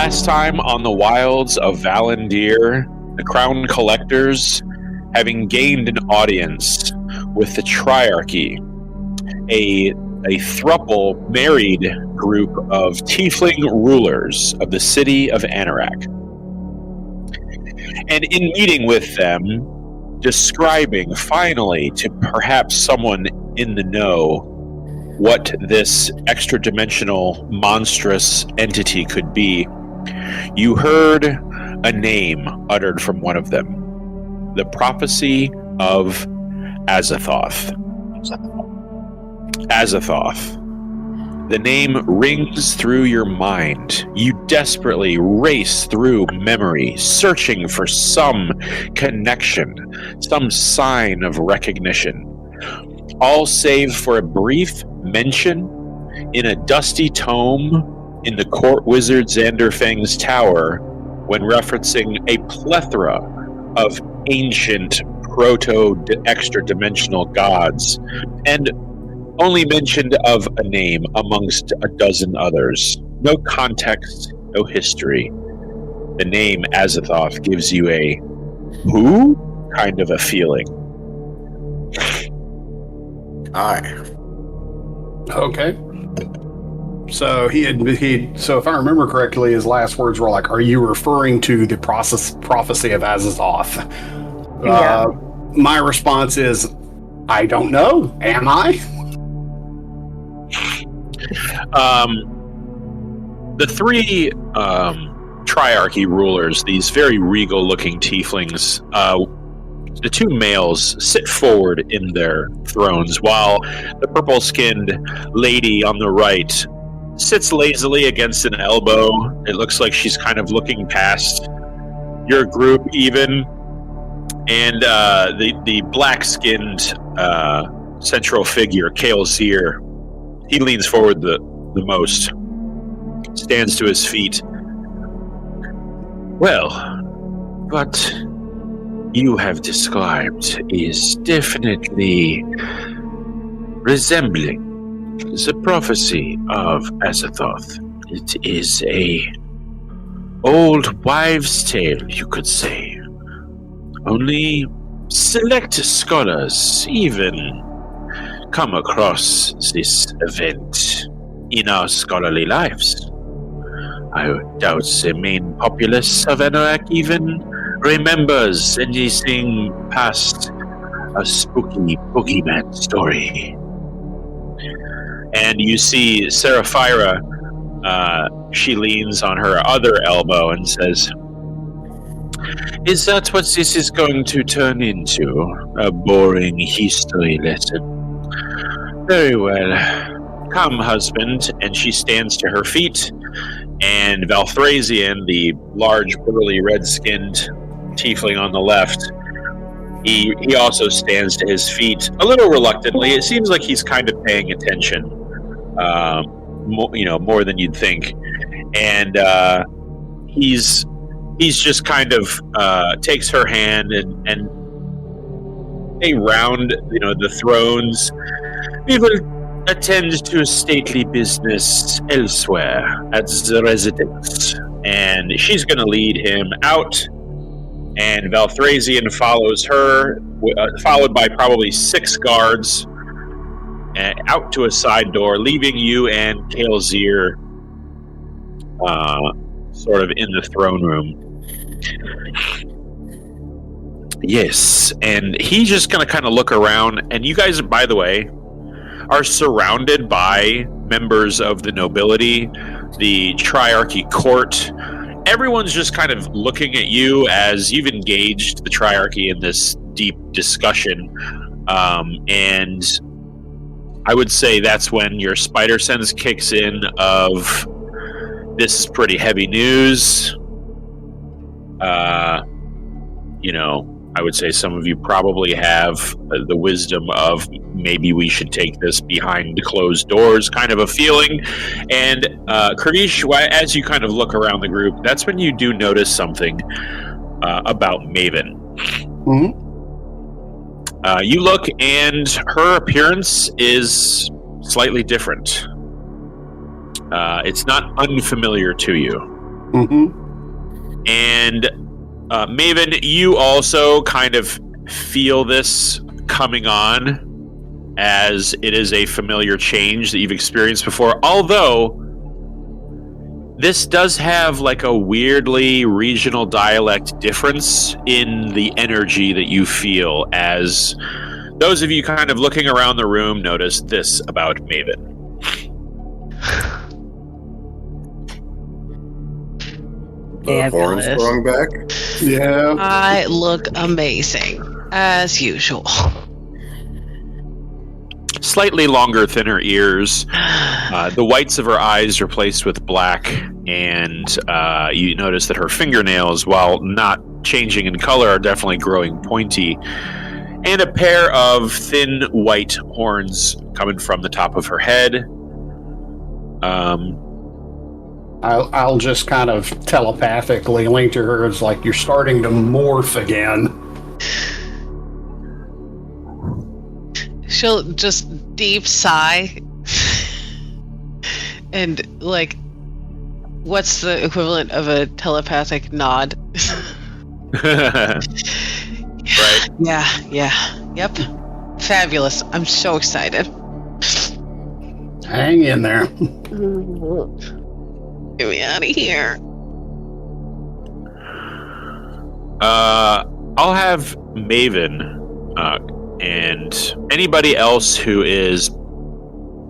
last time on the wilds of Valandiir, the Crown Collectors, having gained an audience with the Triarchy, a throuple married group of tiefling rulers of the city of Anorak. And in meeting with them, describing finally to perhaps someone in the know what this extra-dimensional monstrous entity could be, you heard a name uttered from one of them. The prophecy of Azathoth. Azathoth. The name rings through your mind. You desperately race through memory, searching for some connection, some sign of recognition. All save for a brief mention in a dusty tome in the court wizard Xanderfang's tower when referencing a plethora of ancient proto-extra-dimensional gods, and only mentioned of a name amongst a dozen others. No context, no history. The name Azathoth gives you a who kind of a feeling. Aye. Okay. So so if I remember correctly, his last words were like, "Are you referring to the prophecy of Azathoth?" Yeah. My response is, I don't know. Am I? The three Triarchy rulers, these very regal-looking tieflings, the two males sit forward in their thrones, while the purple-skinned lady on the right sits lazily against an elbow. It looks like she's kind of looking past your group even. And the black-skinned central figure, Kalezir, he leans forward the most, stands to his feet. Well, what you have described is definitely resembling the prophecy of Azathoth. It is a old wives' tale, you could say. Only select scholars even come across this event in our scholarly lives. I doubt the main populace of Anorak even remembers anything past a spooky boogeyman story. And you see Seraphira, she leans on her other elbow and says, "Is that what this is going to turn into? A boring history lesson? Very well. Come, husband." And she stands to her feet, and Valthrazian, the large, burly, red-skinned tiefling on the left, he also stands to his feet, a little reluctantly. It seems like he's kind of paying attention, more than you'd think. And he's just kind of takes her hand and around the thrones. We will attend to stately business elsewhere at the residence. And she's going to lead him out, and Valthrazian follows her, followed by probably 6 guards, out to a side door, leaving you and Kalezir sort of in the throne room. Yes, and he's just going to kind of look around, and you guys, by the way, are surrounded by members of the nobility, the Triarchy court. Everyone's just kind of looking at you as you've engaged the Triarchy in this deep discussion, and I would say that's when your spider sense kicks in of, this is pretty heavy news. I would say some of you probably have the wisdom of maybe we should take this behind closed doors kind of a feeling. And Kurdish, as you kind of look around the group, that's when you do notice something about Maven. Mm-hmm. You look, and her appearance is slightly different. It's not unfamiliar to you. Mm-hmm. And Maven, you also kind of feel this coming on, as it is a familiar change that you've experienced before, although this does have like a weirdly regional dialect difference in the energy that you feel, as those of you kind of looking around the room notice this about Maven. The horns growing back? Yeah. I look amazing, as usual. Slightly longer, thinner ears. The whites of her eyes replaced with black, and you notice that her fingernails, while not changing in color, are definitely growing pointy. And a pair of thin white horns coming from the top of her head. I'll just kind of telepathically link to her. It's like, you're starting to morph again. She'll just deep sigh and, like, what's the equivalent of a telepathic nod? Right. Yep. Fabulous. I'm so excited. Hang in there. Get me out of here. I'll have Maven and anybody else who is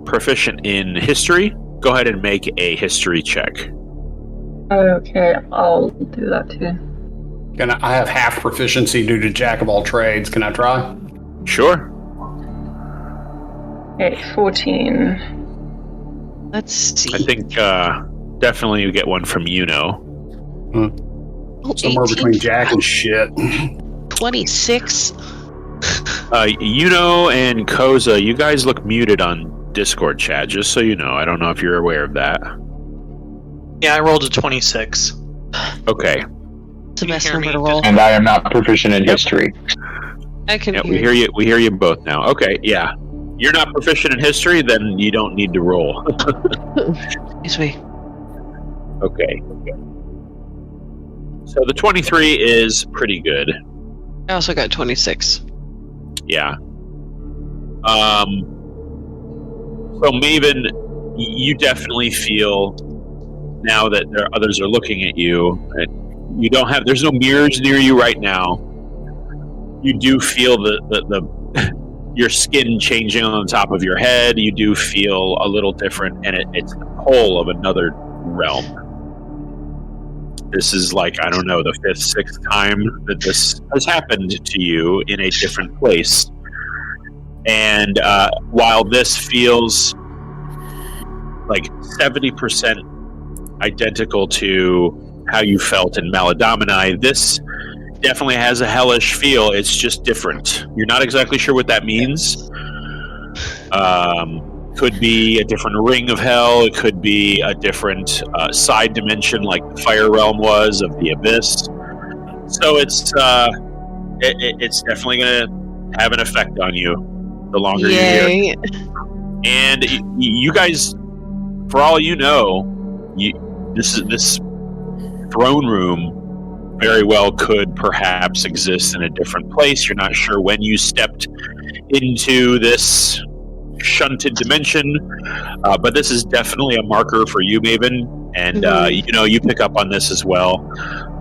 proficient in history, go ahead and make a history check. Okay, I'll do that too. I have half proficiency due to Jack of all trades. Can I try? Sure. Okay, 14. Let's see. I think definitely you get one from Yuno. Somewhere 18, between Jack and shit. 26. Yuno and Koza, you guys look muted on Discord chat, just so you know. I don't know if you're aware of that. Yeah, I rolled a 26. Okay. It's the Can you best hear number me? to roll. And I am not proficient in history. I can Yeah, hear we hear you. We hear you both now. Okay, yeah. You're not proficient in history, then you don't need to roll. Excuse me. Okay. So the 23 is pretty good. I also got 26. Yeah. So Maven, you definitely feel now that others are looking at you. You don't have. There's no mirrors near you right now. You do feel the your skin changing on the top of your head. You do feel a little different, and it's the whole of another realm. This is like, I don't know, the 5th, 6th time that this has happened to you in a different place. And while this feels like 70% identical to how you felt in Maladomini, this definitely has a hellish feel. It's just different. You're not exactly sure what that means. Could be a different ring of hell. It could be a different side dimension, like the fire realm was of the abyss. So it's definitely going to have an effect on you the longer you're here. And you guys, for all you know, this throne room very well could perhaps exist in a different place. You're not sure when you stepped into this shunted dimension, but this is definitely a marker for you, Maven, and you pick up on this as well.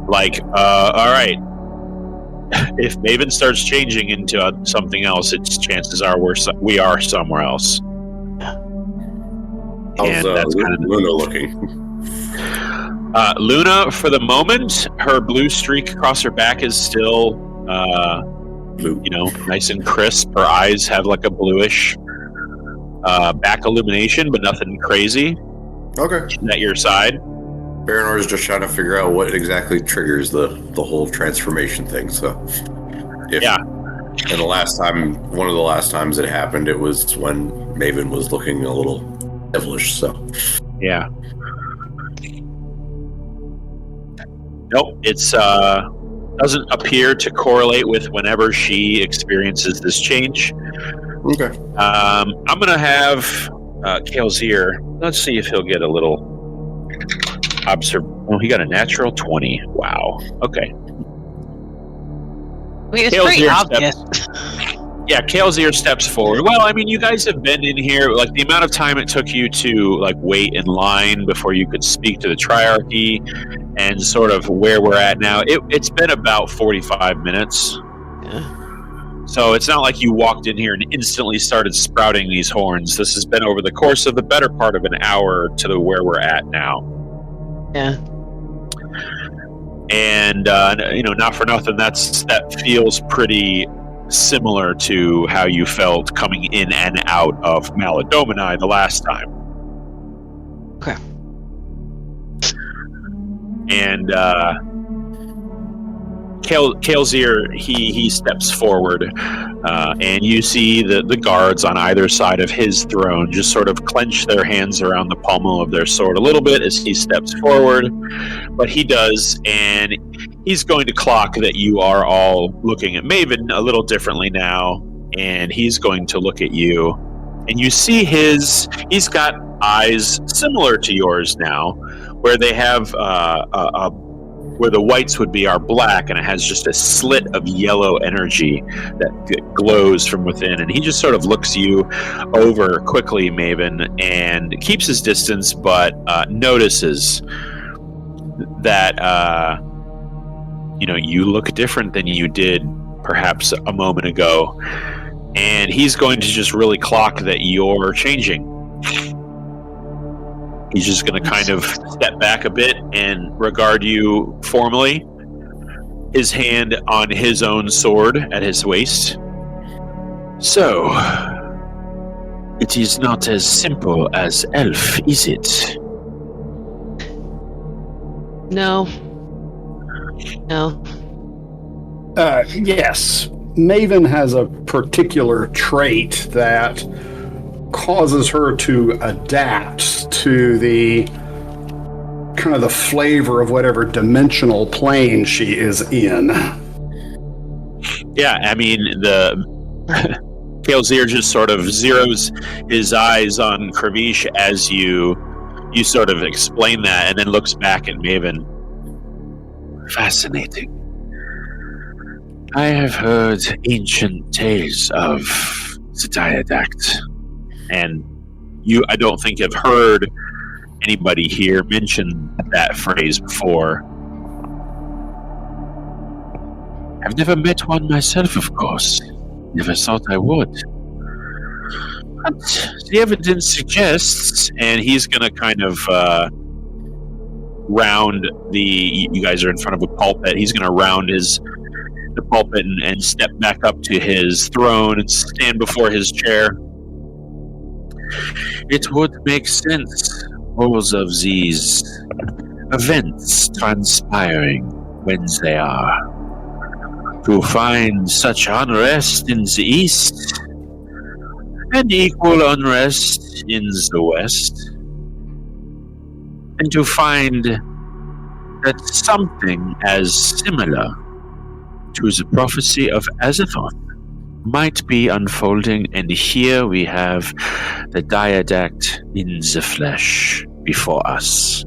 Like, all right, if Maven starts changing into something else, its chances are we are somewhere else. How's Luna looking? Luna, for the moment, her blue streak across her back is still, Blue. nice and crisp. Her eyes have like a bluish back illumination, but nothing crazy. Okay. She's at your side. Baranor is just trying to figure out what exactly triggers the whole transformation thing. So, and one of the last times it happened, it was when Maven was looking a little devilish. So, yeah. Nope, it's doesn't appear to correlate with whenever she experiences this change. okay. I'm gonna have Kalzir. Let's see if he'll get a little Oh, he got a natural 20. Wow. Okay. I mean, it's Kale's pretty ear obvious. Yeah, Kale's ear steps forward. Well, I mean, you guys have been in here, like, the amount of time it took you to, like, wait in line before you could speak to the Triarchy and sort of where we're at now. It's been about 45 minutes. Yeah. So it's not like you walked in here and instantly started sprouting these horns. This has been over the course of the better part of an hour to where we're at now. Yeah. And, not for nothing, that feels pretty similar to how you felt coming in and out of Maladomini the last time. Okay. And Kalezir, he steps forward, and you see the guards on either side of his throne just sort of clench their hands around the pommel of their sword a little bit as he steps forward. But he does, and he's going to clock that you are all looking at Maven a little differently now, and he's going to look at you, and you see he's got eyes similar to yours now, where they have where the whites would be are black, and it has just a slit of yellow energy that glows from within. And he just sort of looks you over quickly, Maven, and keeps his distance, but notices that you look different than you did perhaps a moment ago, and he's going to just really clock that you're changing. He's just going to kind of step back a bit and regard you formally, his hand on his own sword at his waist. So, it is not as simple as elf, is it? No. Yes. Maven has a particular trait that causes her to adapt to the kind of the flavor of whatever dimensional plane she is in. Yeah, I mean, Kalezir just sort of zeroes his eyes on Kravish as you sort of explain that, and then looks back at Maven. Fascinating. I have heard ancient tales of the Diadact, and I don't think have heard anybody here mention that phrase before. I've never met one myself, of course. Never thought I would. But the evidence suggests, and he's going to kind of round you guys are in front of a pulpit, he's going to round the pulpit and step back up to his throne and stand before his chair. It would make sense, all of these events transpiring when they are, to find such unrest in the east and equal unrest in the west, and to find that something as similar to the prophecy of Azathoth might be unfolding, and here we have the Diadact in the flesh before us.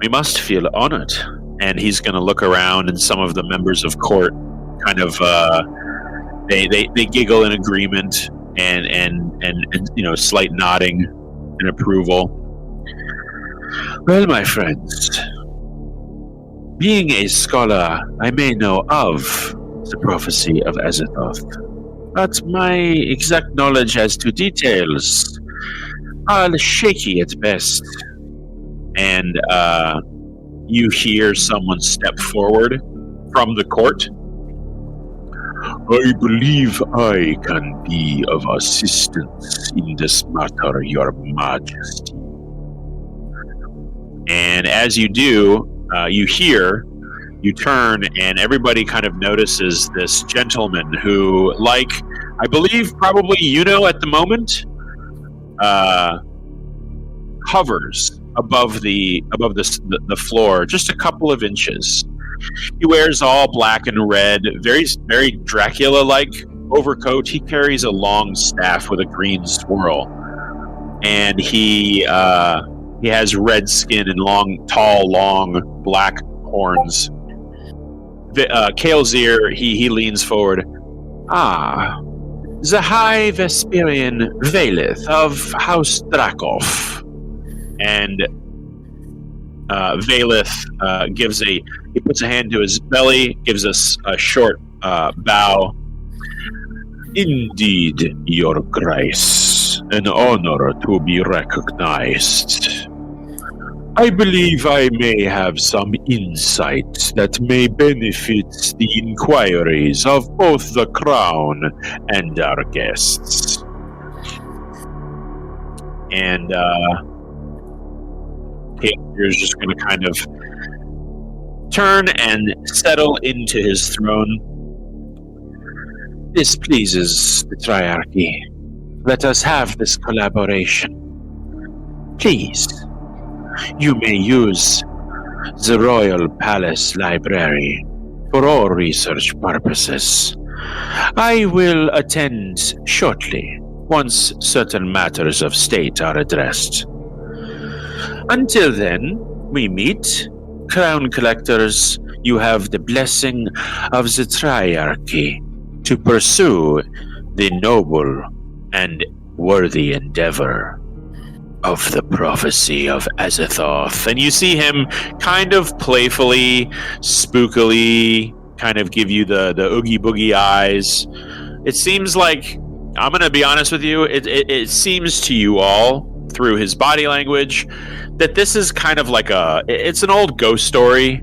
We must feel honored. And he's going to look around, and some of the members of court kind of they giggle in agreement and slight nodding in approval. Well, my friends, being a scholar, I may know of the prophecy of Azathoth, but my exact knowledge as to details are shaky at best. And you hear someone step forward from the court. I believe I can be of assistance in this matter, Your Majesty. And as you do, you turn, and everybody kind of notices this gentleman who, like, I believe probably at the moment, hovers above the floor just a couple of inches. He wears all black and red, very, very Dracula-like overcoat. He carries a long staff with a green swirl, and he He has red skin and tall, long black horns. Kael'Zir, he leans forward. Ah, the High Vesperian Valeth of House Dracoff. And Valeth he puts a hand to his belly, gives us a short bow. Indeed, Your Grace, an honor to be recognized. I believe I may have some insight that may benefit the inquiries of both the Crown and our guests. And Kael'Zir's just going to kind of turn and settle into his throne. This pleases the Triarchy. Let us have this collaboration. Please, you may use the Royal Palace Library for all research purposes. I will attend shortly, once certain matters of state are addressed. Until then, we meet. Crown Collectors, you have the blessing of the Triarchy to pursue the noble and worthy endeavor of the prophecy of Azathoth. And you see him kind of playfully, spookily, kind of give you the oogie boogie eyes. It seems like, I'm going to be honest with you, it seems to you all, through his body language, that this is kind of like it's an old ghost story,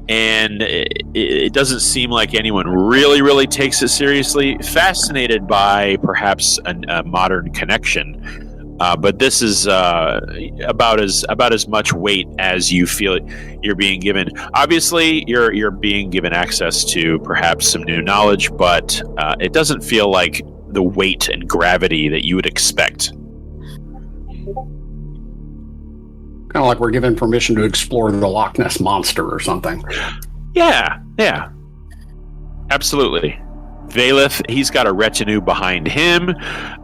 and it doesn't seem like anyone really takes it seriously. Fascinated by perhaps a modern connection, but this is about as much weight as you feel you're being given. Obviously, you're being given access to perhaps some new knowledge, but it doesn't feel like the weight and gravity that you would expect. Kind of like we're given permission to explore the Loch Ness Monster or something. Yeah. Absolutely. Valeth, he's got a retinue behind him,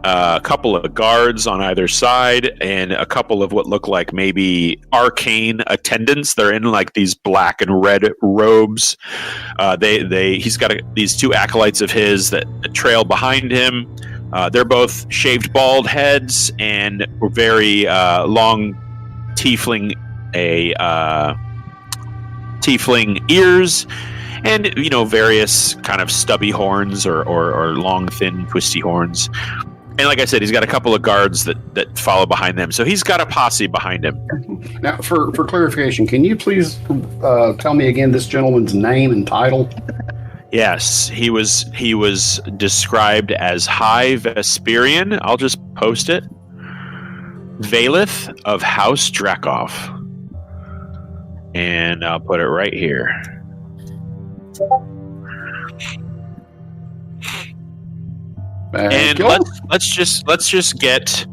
a couple of guards on either side, and a couple of what look like maybe arcane attendants. They're in like these black and red robes. He's got these two acolytes of his that trail behind him. They're both shaved bald heads and very long tiefling ears, and various kind of stubby horns or long, thin, twisty horns. And like I said, he's got a couple of guards that follow behind them. So he's got a posse behind him. Now, for clarification, can you please tell me again this gentleman's name and title? Yes, he was described as High Vesperian. I'll just post it. Valeth of House Dracoff. And I'll put it right here. And let's just get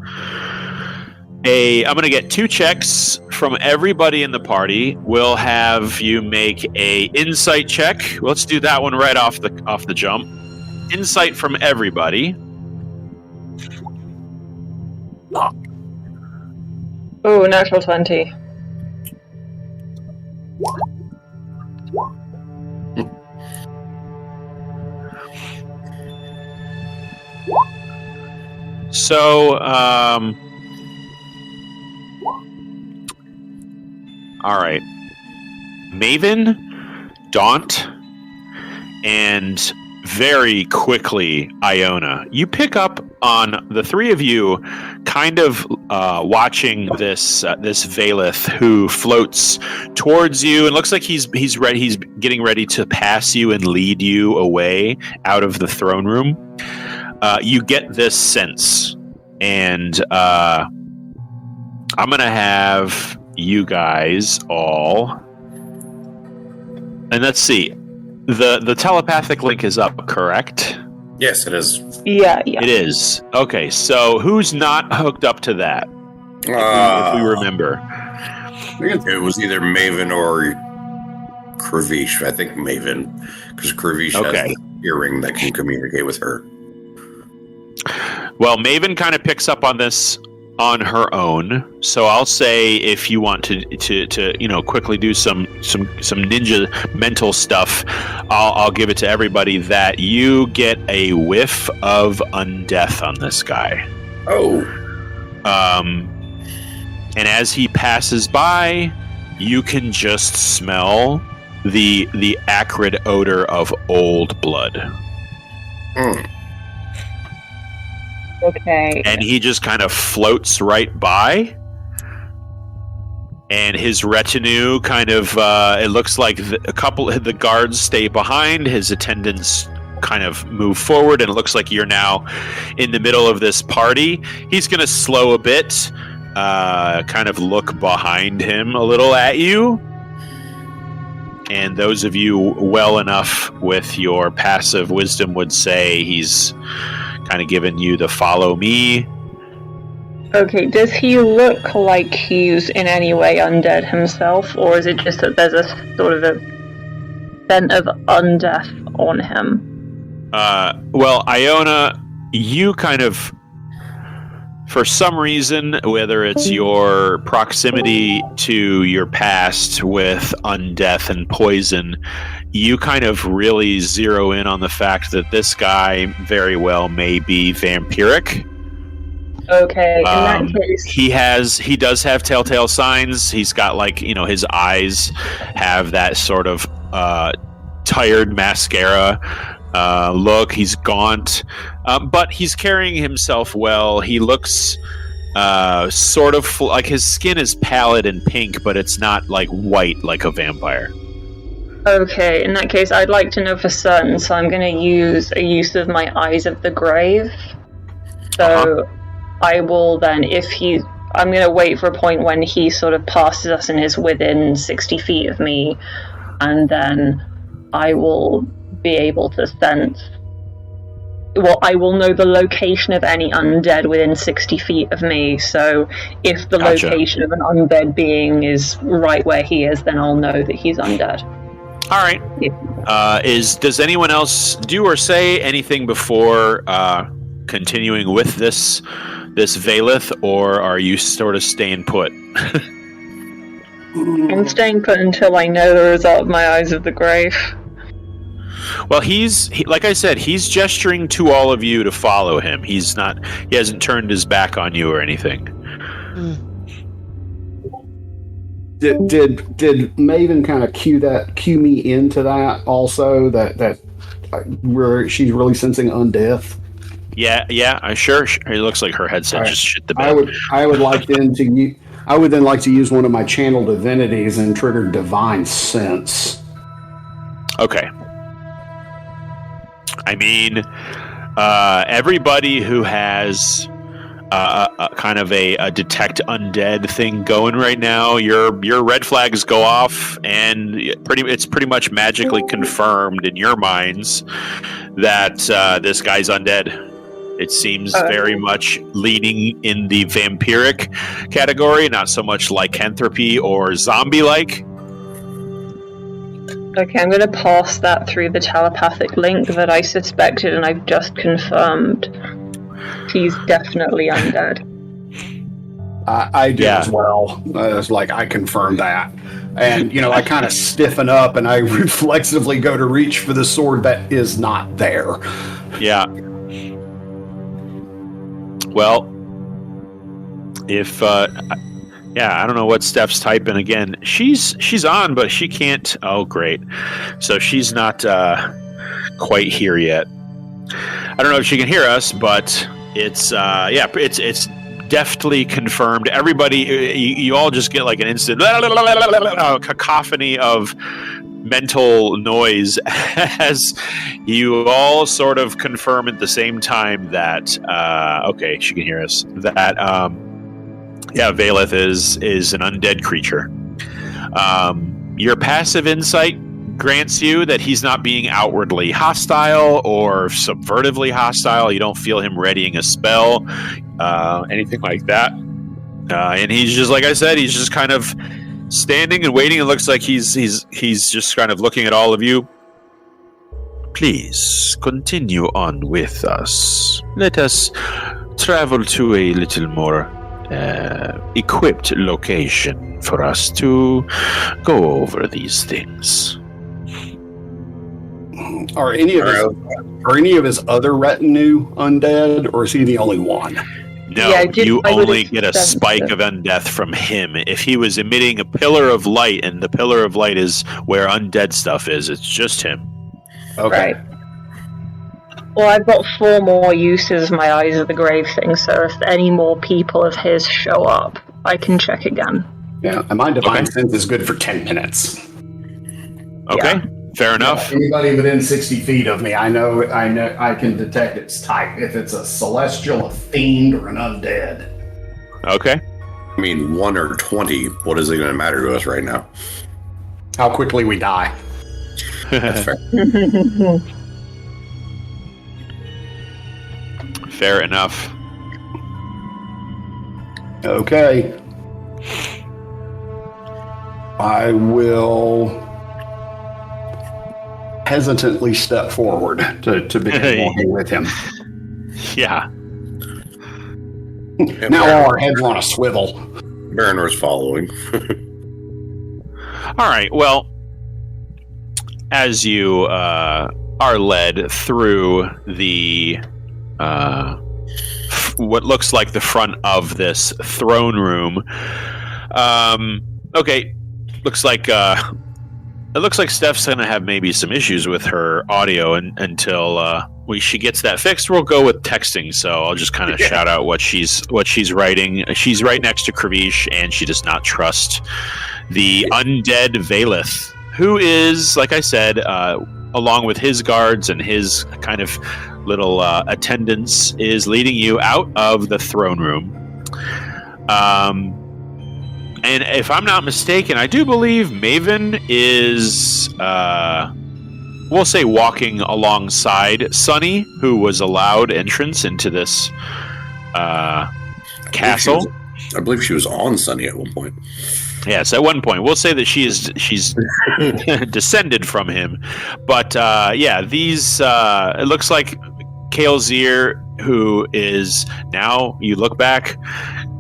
I'm going to get 2 checks from everybody in the party. We'll have you make a insight check. Let's do that one right off the jump. Insight from everybody. Oh, natural 20. So, all right. Maven, Daunt, and very quickly Iona. You pick up on the three of you kind of watching this Valeth who floats towards you, and looks like he's getting ready to pass you and lead you away out of the throne room. You get this sense, and I'm gonna have you guys all, and let's see, the telepathic link is up, correct? Yes, it is. Yeah. It is. Okay, so who's not hooked up to that? If we remember. It was either Maven or Kravish. I think Maven, because Kravish has the earring that can communicate with her. Well, Maven kind of picks up on this on her own. So I'll say if you want to quickly do some ninja mental stuff, I'll give it to everybody that you get a whiff of undeath on this guy. Oh. And as he passes by, you can just smell the acrid odor of old blood. Mm. Okay. And he just kind of floats right by. And his retinue kind of, it looks like a couple of the guards stay behind. His attendants kind of move forward, and it looks like you're now in the middle of this party. He's going to slow a bit, kind of look behind him a little at you. And those of you well enough with your passive wisdom would say he's kind of giving you the follow me. Okay, does he look like he's in any way undead himself, or is it just that there's a sort of a scent of undeath on him? Well, Iona, you kind of, for some reason, whether it's your proximity to your past with undeath and poison, you kind of really zero in on the fact that this guy very well may be vampiric. Okay, in that case... He does have telltale signs. He's got, like, his eyes have that sort of tired mascara look. He's gaunt, but he's carrying himself well. He looks sort of like his skin is pallid and pink, but it's not like white like a vampire. Okay, in that case, I'd like to know for certain, so I'm going to use a use of my Eyes of the Grave. So I will then, I'm going to wait for a point when he sort of passes us and is within 60 feet of me, and then I will be able to sense... Well, I will know the location of any undead within 60 feet of me, so if the location of an undead being is right where he is, then I'll know that he's undead. All right. Yeah. Does anyone else do or say anything before continuing with this Valeth, or are you sort of staying put? I'm staying put until I know the result of my Eyes of the Grave. Well, like I said, he's gesturing to all of you to follow him. He hasn't turned his back on you or anything. Did Maven kind of cue me into that also? That where she's really sensing undeath. Yeah. Sure. It looks like her headset just shit the bed. I would like then like to use one of my channel divinities and trigger divine sense. Okay. I mean, everybody who has a kind of a detect undead thing going right now, your red flags go off, and it's pretty much magically confirmed in your minds that this guy's undead. It seems very much leaning in the vampiric category, not so much lycanthropy or zombie-like. Okay, I'm going to pass that through the telepathic link that I suspected, and I've just confirmed. He's definitely undead. I do as well. It's like, I confirmed that. And, I kind of stiffen up, and I reflexively go to reach for the sword that is not there. Yeah. Well, if... I don't know what Steph's typing again. She's on, but she can't... Oh, great. So she's not quite here yet. I don't know if she can hear us, but it's deftly confirmed. Everybody, you all just get like an instant cacophony of mental noise as you all sort of confirm at the same time that okay, she can hear us, that Valeth is an undead creature. Your passive insight grants you that he's not being outwardly hostile or subvertively hostile. You don't feel him readying a spell, anything like that. And he's just, like I said, he's just kind of standing and waiting. It looks like he's just kind of looking at all of you. Please continue on with us. Let us travel to a little more equipped location for us to go over these things. Are any of his other retinue undead, or is he the only one? No, Yeah, you I would only get a accept spike it. of undeath from him. If he was emitting a pillar of light, and the pillar of light is where undead stuff is, it's just him. Okay. Right. Well, I've got 4 more uses of my Eyes of the Grave thing, so if any more people of his show up, I can check again. Yeah, and my divine sense is good for 10 minutes. Okay, Yeah. fair enough. Anybody within 60 feet of me, I know I can detect its type. If it's a celestial, a fiend, or an undead. Okay. I mean, 1 or 20, what is it going to matter to us right now? How quickly we die. That's fair. Fair enough. Okay. I will hesitantly step forward to begin walking with him. Yeah. Now all our heads are on a swivel. Baranor's following. All right. Well, as you are led through the what looks like the front of this throne room, okay, looks like it looks like Steph's gonna have maybe some issues with her audio until she gets that fixed. We'll go with texting, so I'll just kind of shout out what she's writing. She's right next to Kravish, and she does not trust the undead Valeth, who is, like I said, along with his guards and his kind of little attendants, is leading you out of the throne room. And if I'm not mistaken, I do believe Maven is, we'll say, walking alongside Sunny, who was allowed entrance into this castle. I believe she was on Sunny at one point. Yes, at one point. We'll say that she's descended from him. But these it looks like Kael'Zir, who is now, you look back,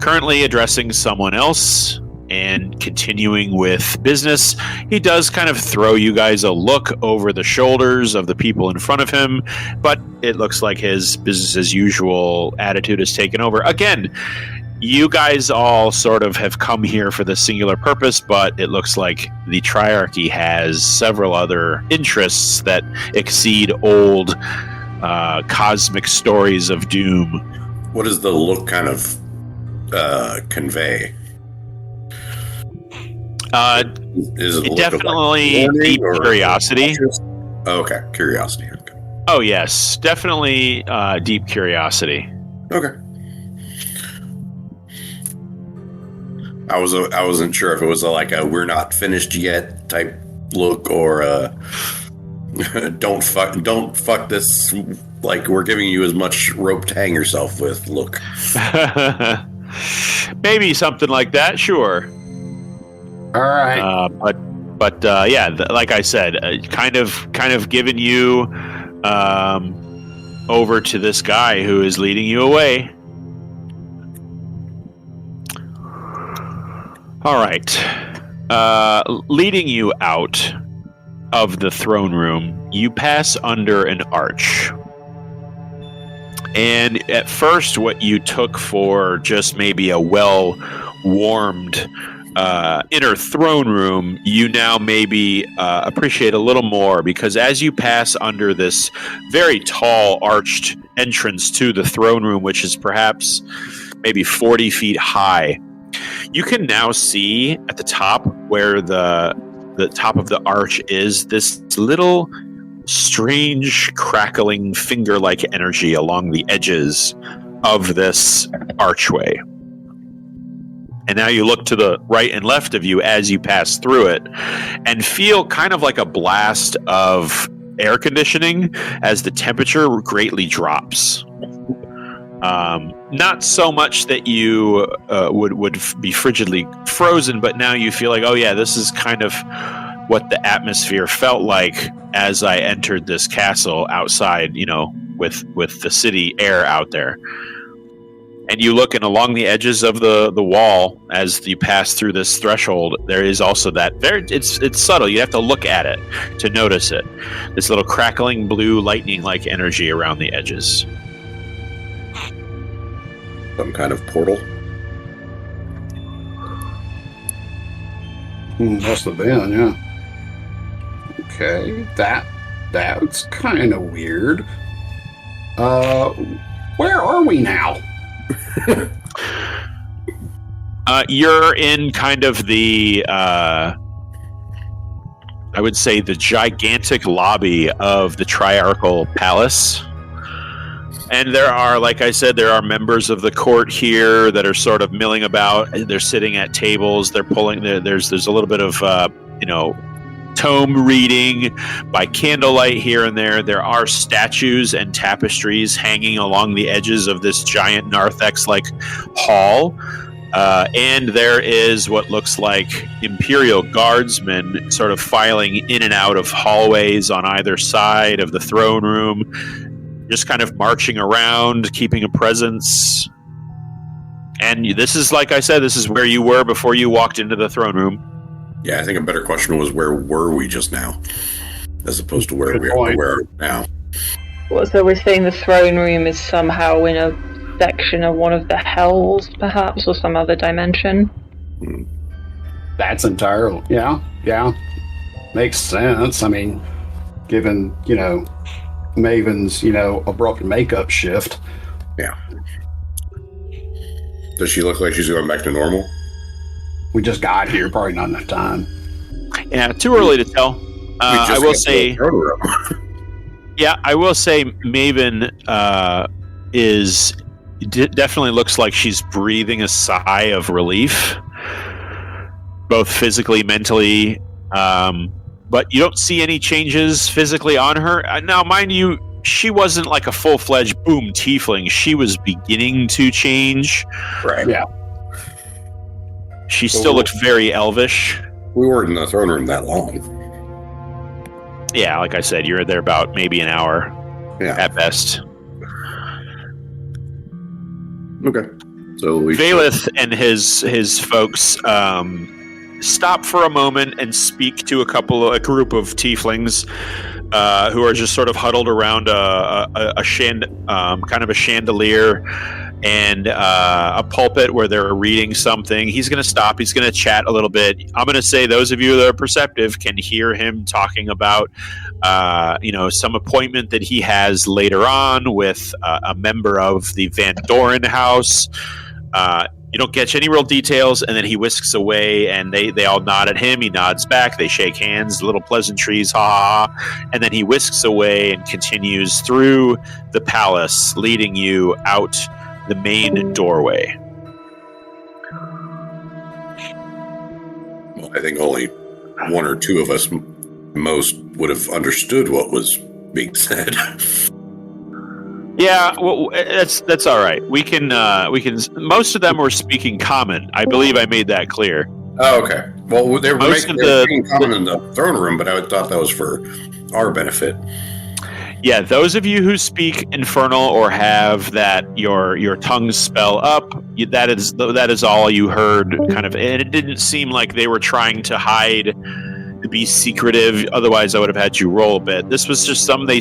currently addressing someone else and continuing with business. He does kind of throw you guys a look over the shoulders of the people in front of him, but it looks like his business as usual attitude has taken over. Again, you guys all sort of have come here for the singular purpose, but it looks like the Triarchy has several other interests that exceed old cosmic stories of doom. What does the look kind of convey? Is it Definitely deep curiosity. Okay, curiosity. Okay. Oh yes, definitely deep curiosity. Okay. I wasn't sure if it was like a "we're not finished yet" type look, or don't fuck this, like we're giving you as much rope to hang yourself with look. Maybe something like that. Sure. All right. But like I said, kind of giving you over to this guy who is leading you away. All right. Leading you out of the throne room, you pass under an arch. And at first, what you took for just maybe a well-warmed inner throne room, you now maybe appreciate a little more, because as you pass under this very tall arched entrance to the throne room, which is perhaps maybe 40 feet high, you can now see at the top, where the top of the arch is, this little strange crackling finger-like energy along the edges of this archway. And now you look to the right and left of you as you pass through it and feel kind of like a blast of air conditioning as the temperature greatly drops. Not so much that you would be frigidly frozen, but now you feel like, oh yeah, this is kind of what the atmosphere felt like as I entered this castle outside, with the city air out there. And you look, and along the edges of the wall, as you pass through this threshold, there is also that. It's subtle. You have to look at it to notice it. This little crackling blue lightning-like energy around the edges. Some kind of portal. Must have been, yeah. Okay, that's kind of weird. Where are we now? You're in kind of the, I would say, the gigantic lobby of the Triarchal Palace. And there are, like I said, there are members of the court here that are sort of milling about. They're sitting at tables. They're pulling. There's a little bit of, tome reading by candlelight here and there. There are statues and tapestries hanging along the edges of this giant narthex-like hall. And there is what looks like Imperial guardsmen sort of filing in and out of hallways on either side of the throne room, just kind of marching around, keeping a presence. And this is, like I said, this is where you were before you walked into the throne room. Yeah, I think a better question was, where were we just now? As opposed to where we are now. Well, so we're saying the throne room is somehow in a section of one of the hells, perhaps, or some other dimension? That's entirely, yeah. Makes sense. I mean, given, Maven's, abrupt makeup shift. Yeah. Does she look like she's going back to normal? We just got here, probably not enough time. Yeah, too early to tell. I will say, yeah, I will say Maven definitely looks like she's breathing a sigh of relief, both physically, mentally. But you don't see any changes physically on her. Now, mind you, she wasn't like a full-fledged boom tiefling. She was beginning to change. Right. Yeah. She still looked very elvish. We weren't in the throne room that long. Yeah, like I said, you're there about maybe an hour at best. Okay. So Valeth and his folks stop for a moment and speak to a group of tieflings who are just sort of huddled around a chandelier and a pulpit where they're reading something. He's going to stop. He's going to chat a little bit. I'm going to say those of you that are perceptive can hear him talking about, some appointment that he has later on with a member of the Van Doren house. You don't catch any real details, and then he whisks away, and they all nod at him. He nods back. They shake hands, little pleasantries, ha ha, and then he whisks away and continues through the palace, leading you out the main doorway. Well, I think only one or two of us most would have understood what was being said. Yeah, well, that's all right. We can. Most of them were speaking common. I believe I made that clear. Oh, okay. Well, they were speaking common in the throne room, but I thought that was for our benefit. Yeah, those of you who speak Infernal or have that your tongues spell up, that is all you heard. Kind of, and it didn't seem like they were trying to hide, to be secretive. Otherwise, I would have had you roll a bit. This was just some they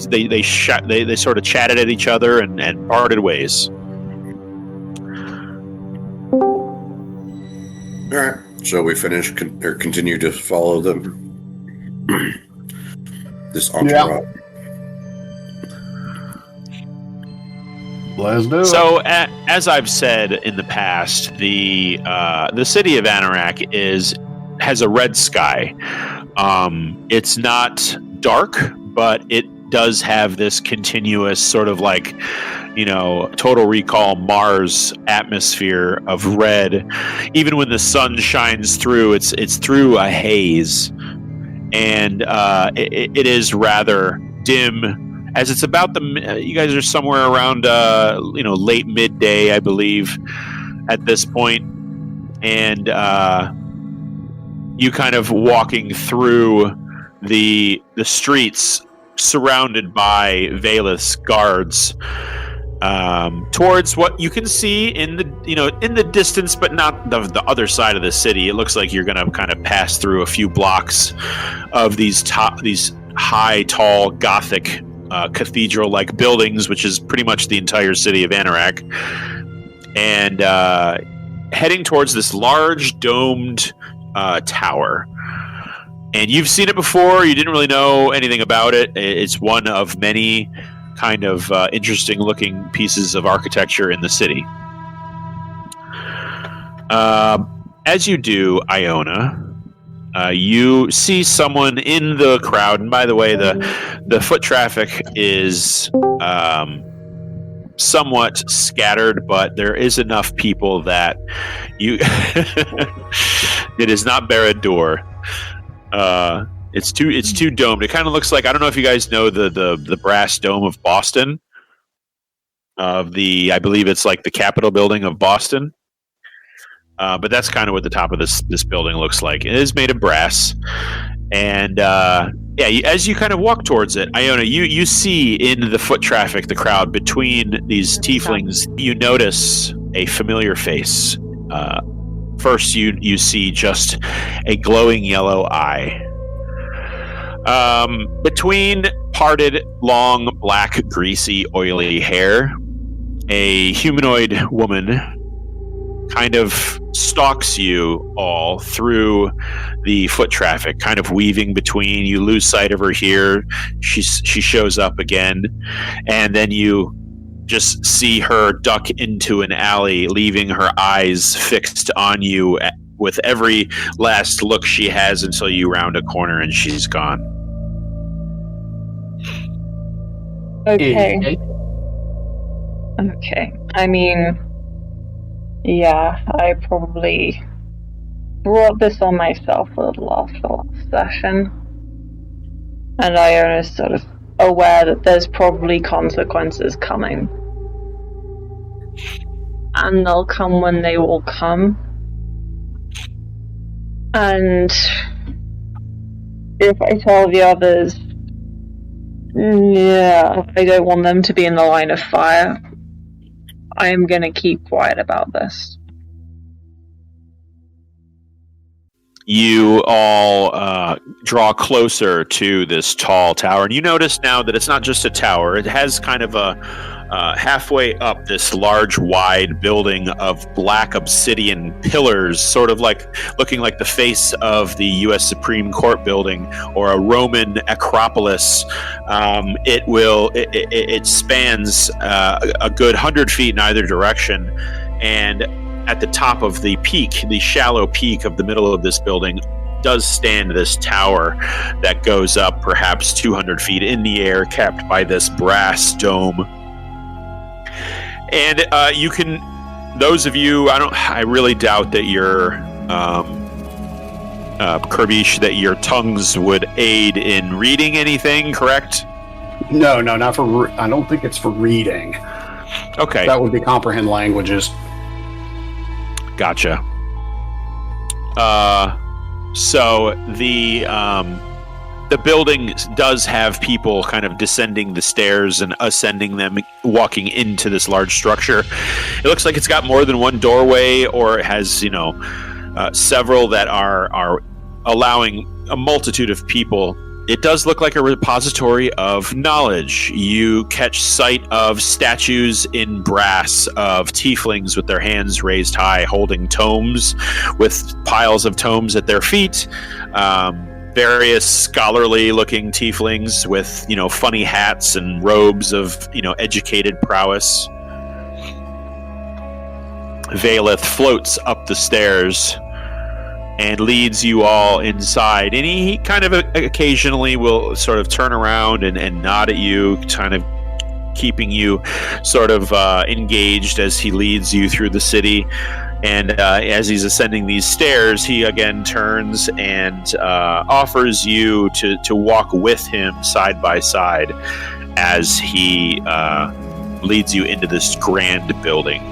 sort of chatted at each other and parted ways. All right. So we finish or continue to follow them. This entourage. Yeah. Let's do it. So, as I've said in the past, the city of Anorak has a red sky. It's not dark, but it does have this continuous sort of like, Total Recall Mars atmosphere of red. Even when the sun shines through, it's through a haze, and it is rather dim. As it's about you guys are somewhere around late midday, I believe, at this point, and you kind of walking through the streets surrounded by Valeth's guards, towards what you can see in the distance, but not the other side of the city. It looks like you're going to kind of pass through a few blocks of these high, tall, Gothic cathedral-like buildings, which is pretty much the entire city of Anorak, and heading towards this large domed tower. And you've seen it before. You didn't really know anything about it. It's one of many kind of interesting-looking pieces of architecture in the city. As you do, Iona, you see someone in the crowd. And by the way, the foot traffic is somewhat scattered, but there is enough people that you... It is not Barad-dûr. It's too domed. It kind of looks like, I don't know if you guys know the brass dome of Boston. I believe it's like the Capitol building of Boston. But that's kind of what the top of this building looks like. It is made of brass. And as you kind of walk towards it, Iona, you see in the foot traffic, the crowd between these tieflings, you notice a familiar face. First, you see just a glowing yellow eye. Between parted, long, black, greasy, oily hair, a humanoid woman kind of stalks you all through the foot traffic, kind of weaving between. You lose sight of her here. She shows up again, and then you just see her duck into an alley, leaving her eyes fixed on you with every last look she has until you round a corner and she's gone. Okay. Okay. I mean, yeah, I probably brought this on myself for the last session. And Iona's sort of aware that there's probably consequences coming. And they'll come when they will come. And if I tell the others, yeah, I don't want them to be in the line of fire, I am going to keep quiet about this. You all draw closer to this tall tower, and you notice now that it's not just a tower. It has kind of a halfway up this large, wide building of black obsidian pillars, sort of like looking like the face of the U.S. Supreme Court building or a Roman Acropolis. It spans a good 100 feet in either direction, and at the top of the peak, the shallow peak of the middle of this building, does stand this tower that goes up perhaps 200 feet in the air, capped by this brass dome. And you can, those of you, I really doubt that your Kirbish, that your tongues would aid in reading anything, correct? No, not for. I don't think it's for reading. Okay, that would be comprehend languages. Gotcha. So the building does have people kind of descending the stairs and ascending them, walking into this large structure. It looks like it's got more than one doorway, or it has, several that are allowing a multitude of people. It does look like a repository of knowledge. You catch sight of statues in brass of tieflings with their hands raised high, holding tomes, with piles of tomes at their feet. Various scholarly-looking tieflings with, funny hats and robes of, educated prowess. Valeth floats up the stairs and leads you all inside. And he kind of occasionally will sort of turn around and nod at you, kind of keeping you sort of engaged as he leads you through the city. And as he's ascending these stairs, he again turns and offers you to walk with him side by side as he leads you into this grand building.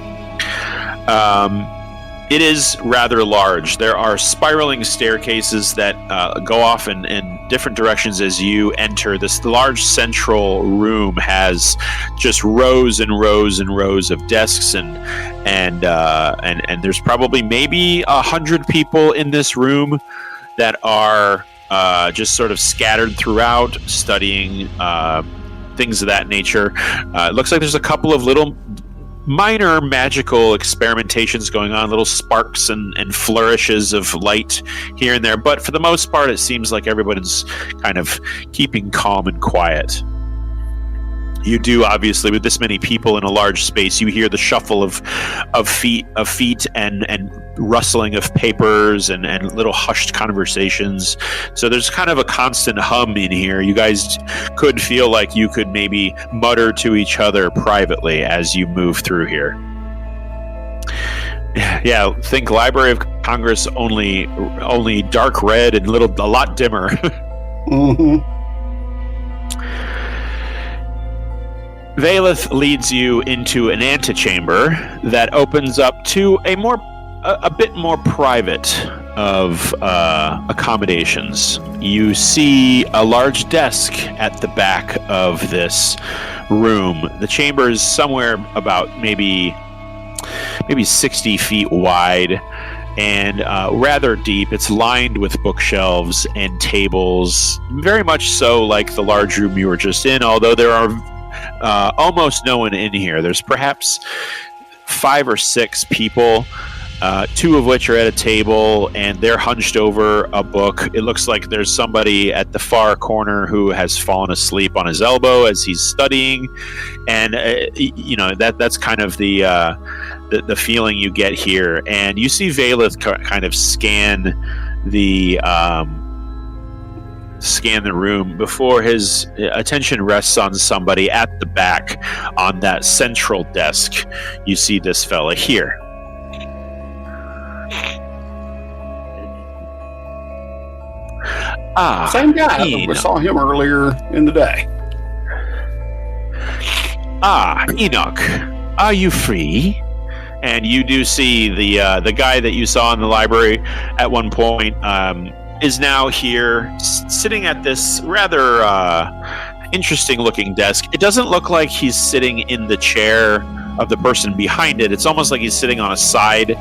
It is rather large. There are spiraling staircases that go off and different directions as you enter. This large central room has just rows and rows and rows of desks, and there's probably maybe 100 people in this room that are just sort of scattered throughout, studying things of that nature. It looks like there's a couple of little minor magical experimentations going on, little sparks and flourishes of light here and there, but for the most part it seems like everybody's kind of keeping calm and quiet. You do, obviously, with this many people in a large space, you hear the shuffle of feet and rustling of papers and little hushed conversations. So there's kind of a constant hum in here. You guys could feel like you could maybe mutter to each other privately as you move through here. Yeah, think Library of Congress, only dark red and a lot dimmer. Mm-hmm. Valeth leads you into an antechamber that opens up to a bit more private of accommodations. You see a large desk at the back of this room. The chamber is somewhere about maybe 60 feet wide and rather deep. It's lined with bookshelves and tables, very much so like the large room you were just in, although there are almost no one in here. There's perhaps 5 or 6 people, 2 of which are at a table and they're hunched over a book. It looks like there's somebody at the far corner who has fallen asleep on his elbow as he's studying, and that's kind of the feeling you get here. And you see Valeth kind of scan the room before his attention rests on somebody at the back on that central desk. You see this fella here. Same guy. We saw him earlier in the day. Enoch, are you free? And you do see the guy that you saw in the library at one point is now here, sitting at this rather interesting-looking desk. It doesn't look like he's sitting in the chair of the person behind it. It's almost like he's sitting on a side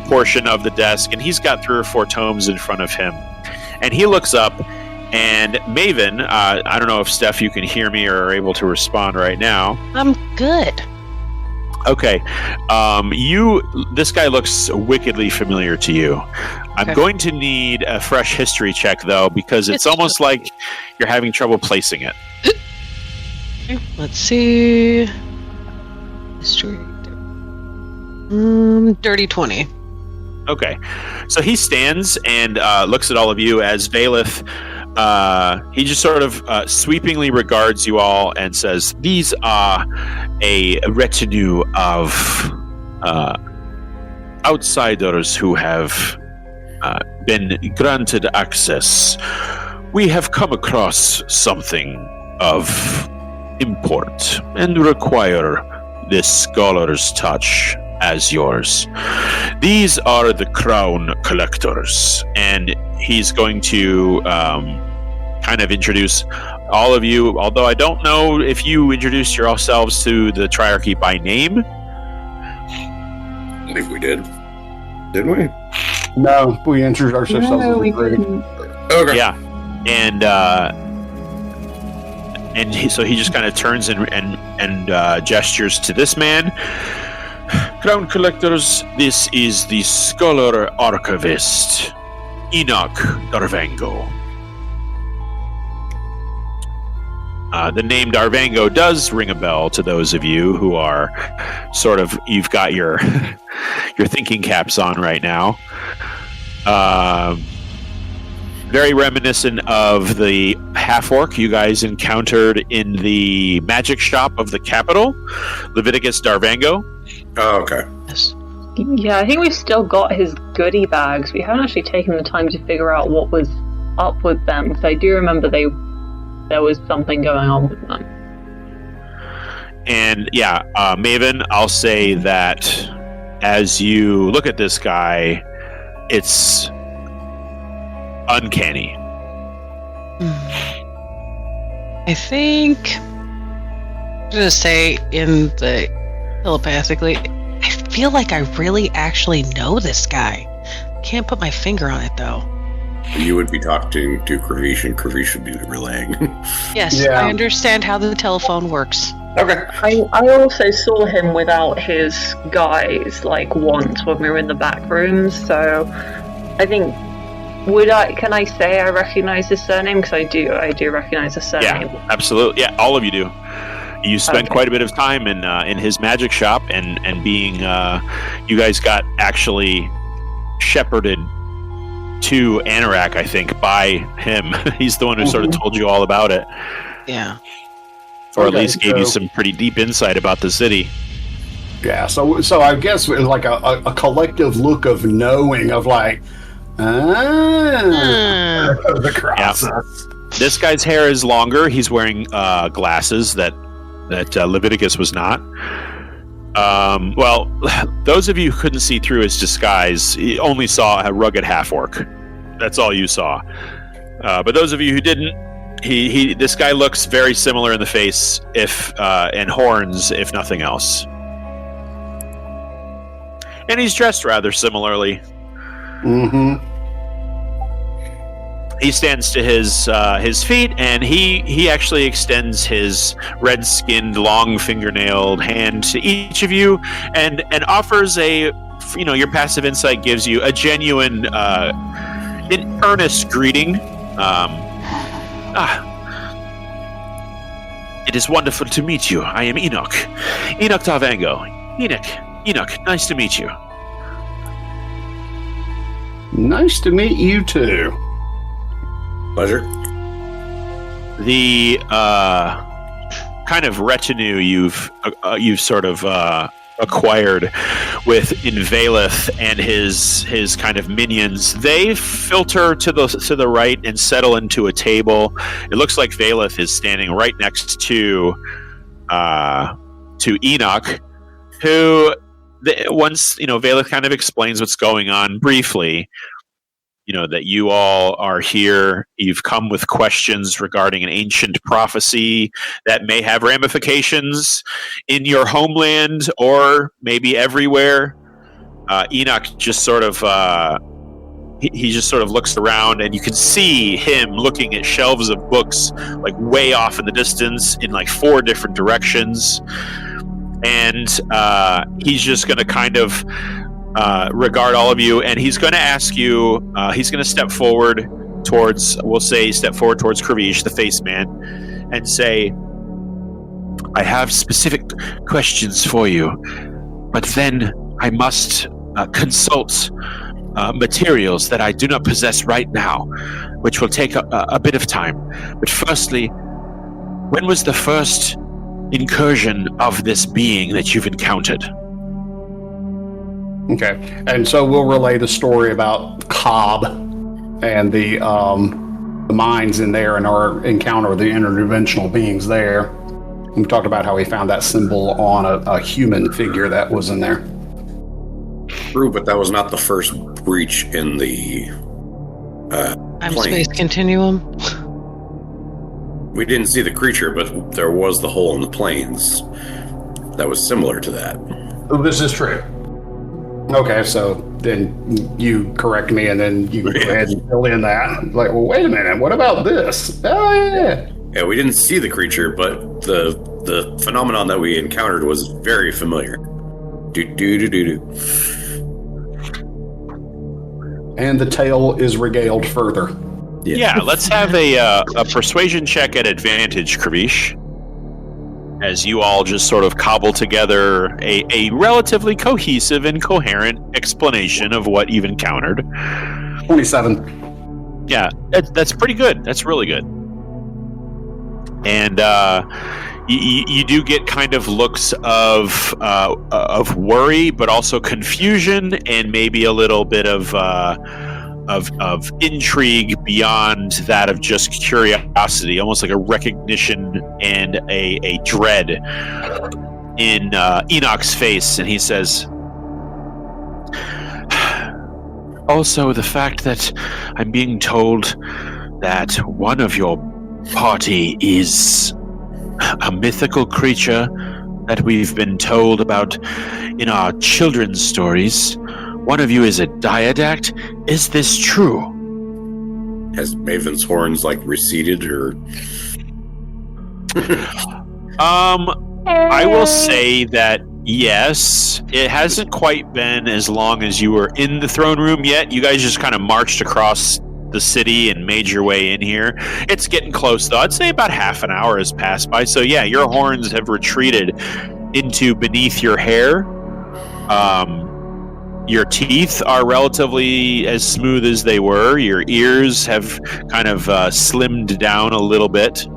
portion of the desk, and he's got 3 or 4 tomes in front of him. And he looks up, and Maven, I don't know if, Steph, you can hear me or are able to respond right now. I'm good. Okay. This guy looks wickedly familiar to you. I'm going to need a fresh history check, though, because it's almost like you're having trouble placing it. Let's see. History. Dirty 20. Okay. So he stands and looks at all of you as Valeth. He just sort of sweepingly regards you all and says, "These are a retinue of outsiders who have been granted access. We have come across something of import and require this scholar's touch as yours. These are the crown collectors." And he's going to kind of introduce all of you, although I don't know if you introduced yourselves to the Triarchy by name. I think we did. Didn't we? No, we introduced ourselves as a group. Okay. Yeah. So he just kind of turns and gestures to this man. "Crown collectors, this is the scholar archivist, Enoch Darvango." The name Darvango does ring a bell to those of you who are sort of, you've got your thinking caps on right now. Very reminiscent of the half-orc you guys encountered in the magic shop of the capital, Leviticus Darvango. Oh, okay. Yes. Yeah, I think we've still got his goodie bags. We haven't actually taken the time to figure out what was up with them, because I do remember there was something going on with them. And yeah, Maven, I'll say that as you look at this guy, it's uncanny. I think I'm gonna say in the telepathically, I feel like I really actually know this guy. Can't put my finger on it though. You would be talking to Kravish, and Kravish would be relaying. Yes, Yeah. I understand how the telephone works. Okay. I also saw him without his guys once when we were in the back rooms, so I think can I say I recognize his surname? Because I do recognize the surname. Yeah, absolutely. Yeah, all of you do. You spent quite a bit of time in his magic shop, and being you guys got actually shepherded to Anorak, I think, by him. He's the one who sort of told you all about it, Yeah. or at Okay, least gave you so- some pretty deep insight about the city. Yeah, so I guess it was like a collective look of knowing of the process. This guy's hair is longer. He's wearing glasses that Leviticus was not. Well, those of you who couldn't see through his disguise only saw a rugged half-orc. That's all you saw. But those of you who didn't, this guy looks very similar in the face, and horns, if nothing else. And he's dressed rather similarly. Mm-hmm. He stands to his feet, and he actually extends his red-skinned, long fingernailed hand to each of you, and offers your passive insight gives you a genuine, earnest greeting. It is wonderful to meet you. I am Enoch Tarvango. Enoch, nice to meet you. Nice to meet you too. Pleasure. The kind of retinue you've sort of acquired with Invalith and his kind of minions, they filter to the right and settle into a table. It looks like Valith is standing right next to Enoch, who once Valith kind of explains what's going on briefly. That you all are here. You've come with questions regarding an ancient prophecy that may have ramifications in your homeland or maybe everywhere. Enoch just sort of he just sort of looks around, and you can see him looking at shelves of books way off in the distance in 4 different directions, and he's just going to kind of regard all of you, and he's going to ask you, he's going to step forward towards Kravish, the face man, and say, I have specific questions for you, but then I must consult materials that I do not possess right now, which will take a bit of time. But firstly, when was the first incursion of this being that you've encountered? Okay, and so we'll relay the story about Cobb and the mines in there and our encounter with the interdimensional beings there. We talked about how he found that symbol on a human figure that was in there. True, but that was not the first breach in the I'm plane. space continuum. We didn't see the creature, but there was the hole in the plains that was similar to that. Oh, this is true. Okay, so then you correct me, and then you go ahead and fill in that. Well, wait a minute, what about this? Oh, yeah. Yeah, we didn't see the creature, but the phenomenon that we encountered was very familiar. Do. And the tale is regaled further. Yeah, let's have a persuasion check at advantage, Kravish, as you all just sort of cobble together a relatively cohesive and coherent explanation of what you've encountered. 27. Yeah, that's pretty good. That's really good. And you do get kind of looks of worry, but also confusion, and maybe a little bit of intrigue beyond that of just curiosity, almost like a recognition and a dread in Enoch's face. And he says, also the fact that I'm being told that one of your party is a mythical creature that we've been told about in our children's stories. One of you is a diadact. Is this true? Has Maven's horns receded or? I will say that yes, it hasn't quite been as long as you were in the throne room yet. You guys just kind of marched across the city and made your way in here. It's getting close though. I'd say about half an hour has passed by. So yeah, your horns have retreated into beneath your hair. Your teeth are relatively as smooth as they were. Your ears have kind of slimmed down a little bit.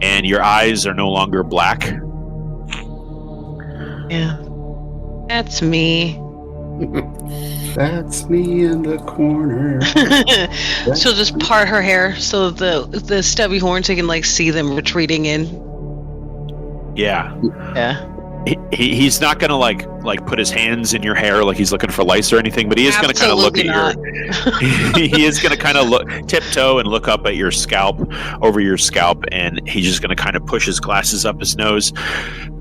And your eyes are no longer black. Yeah. That's me. That's me in the corner. She'll just part her hair so the stubby horns, you can see them retreating in. Yeah. Yeah. He's not gonna put his hands in your hair like he's looking for lice or anything, but he is gonna kind of look at your. He is gonna kind of tiptoe and look up at your scalp, over your scalp, and he's just gonna kind of push his glasses up his nose.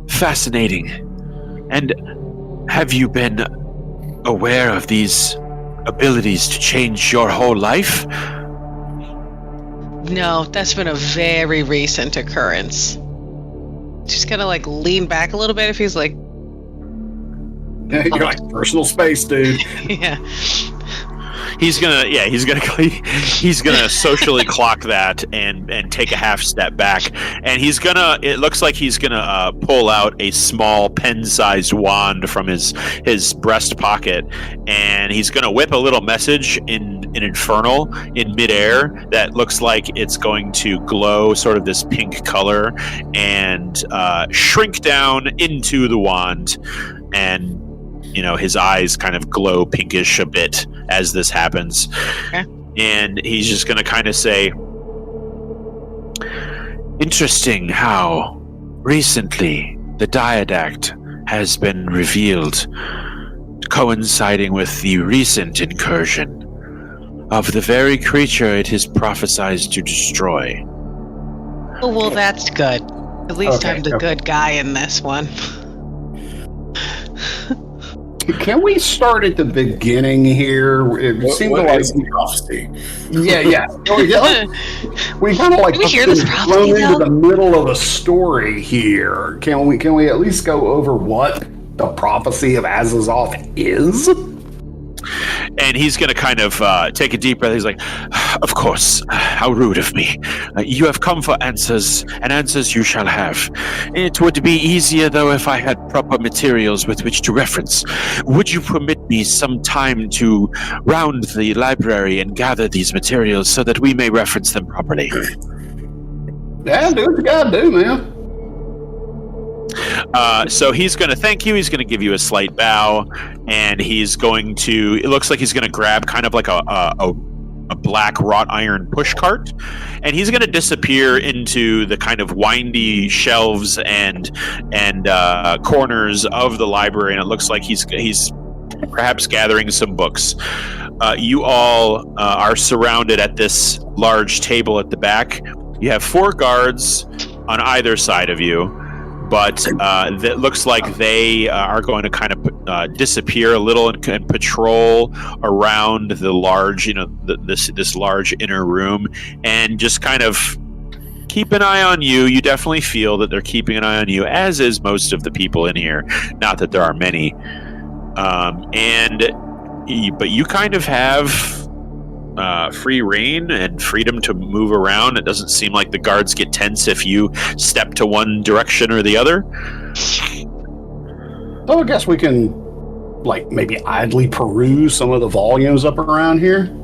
Fascinating. And have you been aware of these abilities to change your whole life? No, that's been a very recent occurrence. She's gonna lean back a little bit if he's Yeah, you're personal space, dude. yeah. He's gonna socially clock that and take a half step back, and it looks like he's gonna pull out a small pen-sized wand from his breast pocket, and he's gonna whip a little message in infernal in midair that looks like it's going to glow sort of this pink color and shrink down into the wand, and his eyes kind of glow pinkish a bit as this happens. Okay. And he's just going to kind of say, interesting how recently the diadact has been revealed, coinciding with the recent incursion of the very creature it is prophesied to destroy. Oh, well, that's good. At least Okay, I'm the good guy in this one. Can we start at the beginning here? It seems like prophecy. Yeah. We kind of we hear this prophecy, thrown into though? the middle of a story here. Can we at least go over what the prophecy of Azathoth is? And he's going to kind of take a deep breath. He's like, of course, how rude of me. You have come for answers, and answers you shall have. It would be easier, though, if I had proper materials with which to reference. Would you permit me some time to round the library and gather these materials so that we may reference them properly? Yeah, do what you gotta do, man. So he's going to thank you. He's going to give you a slight bow, and he's going to. It looks like he's going to grab kind of like a black wrought iron push cart, and he's going to disappear into the kind of windy shelves and corners of the library. And it looks like he's perhaps gathering some books. You all are surrounded at this large table at the back. You have 4 guards on either side of you. But that looks like they are going to kind of disappear a little and patrol around the large, this large inner room, and just kind of keep an eye on you. You definitely feel that they're keeping an eye on you, as is most of the people in here. Not that there are many, but you kind of have free reign and freedom to move around. It doesn't seem like the guards get tense if you step to one direction or the other. So I guess we can, maybe idly peruse some of the volumes up around here.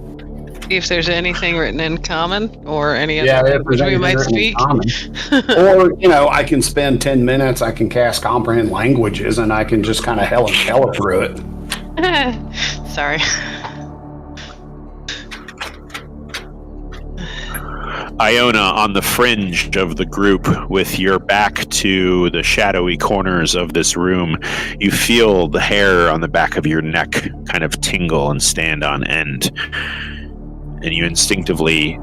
See if there's anything written in common or any other language we might speak. Or, I can spend 10 minutes, I can cast Comprehend Languages, and I can just kind of hella through it. Sorry. Iona, on the fringe of the group, with your back to the shadowy corners of this room, you feel the hair on the back of your neck kind of tingle and stand on end. and you instinctively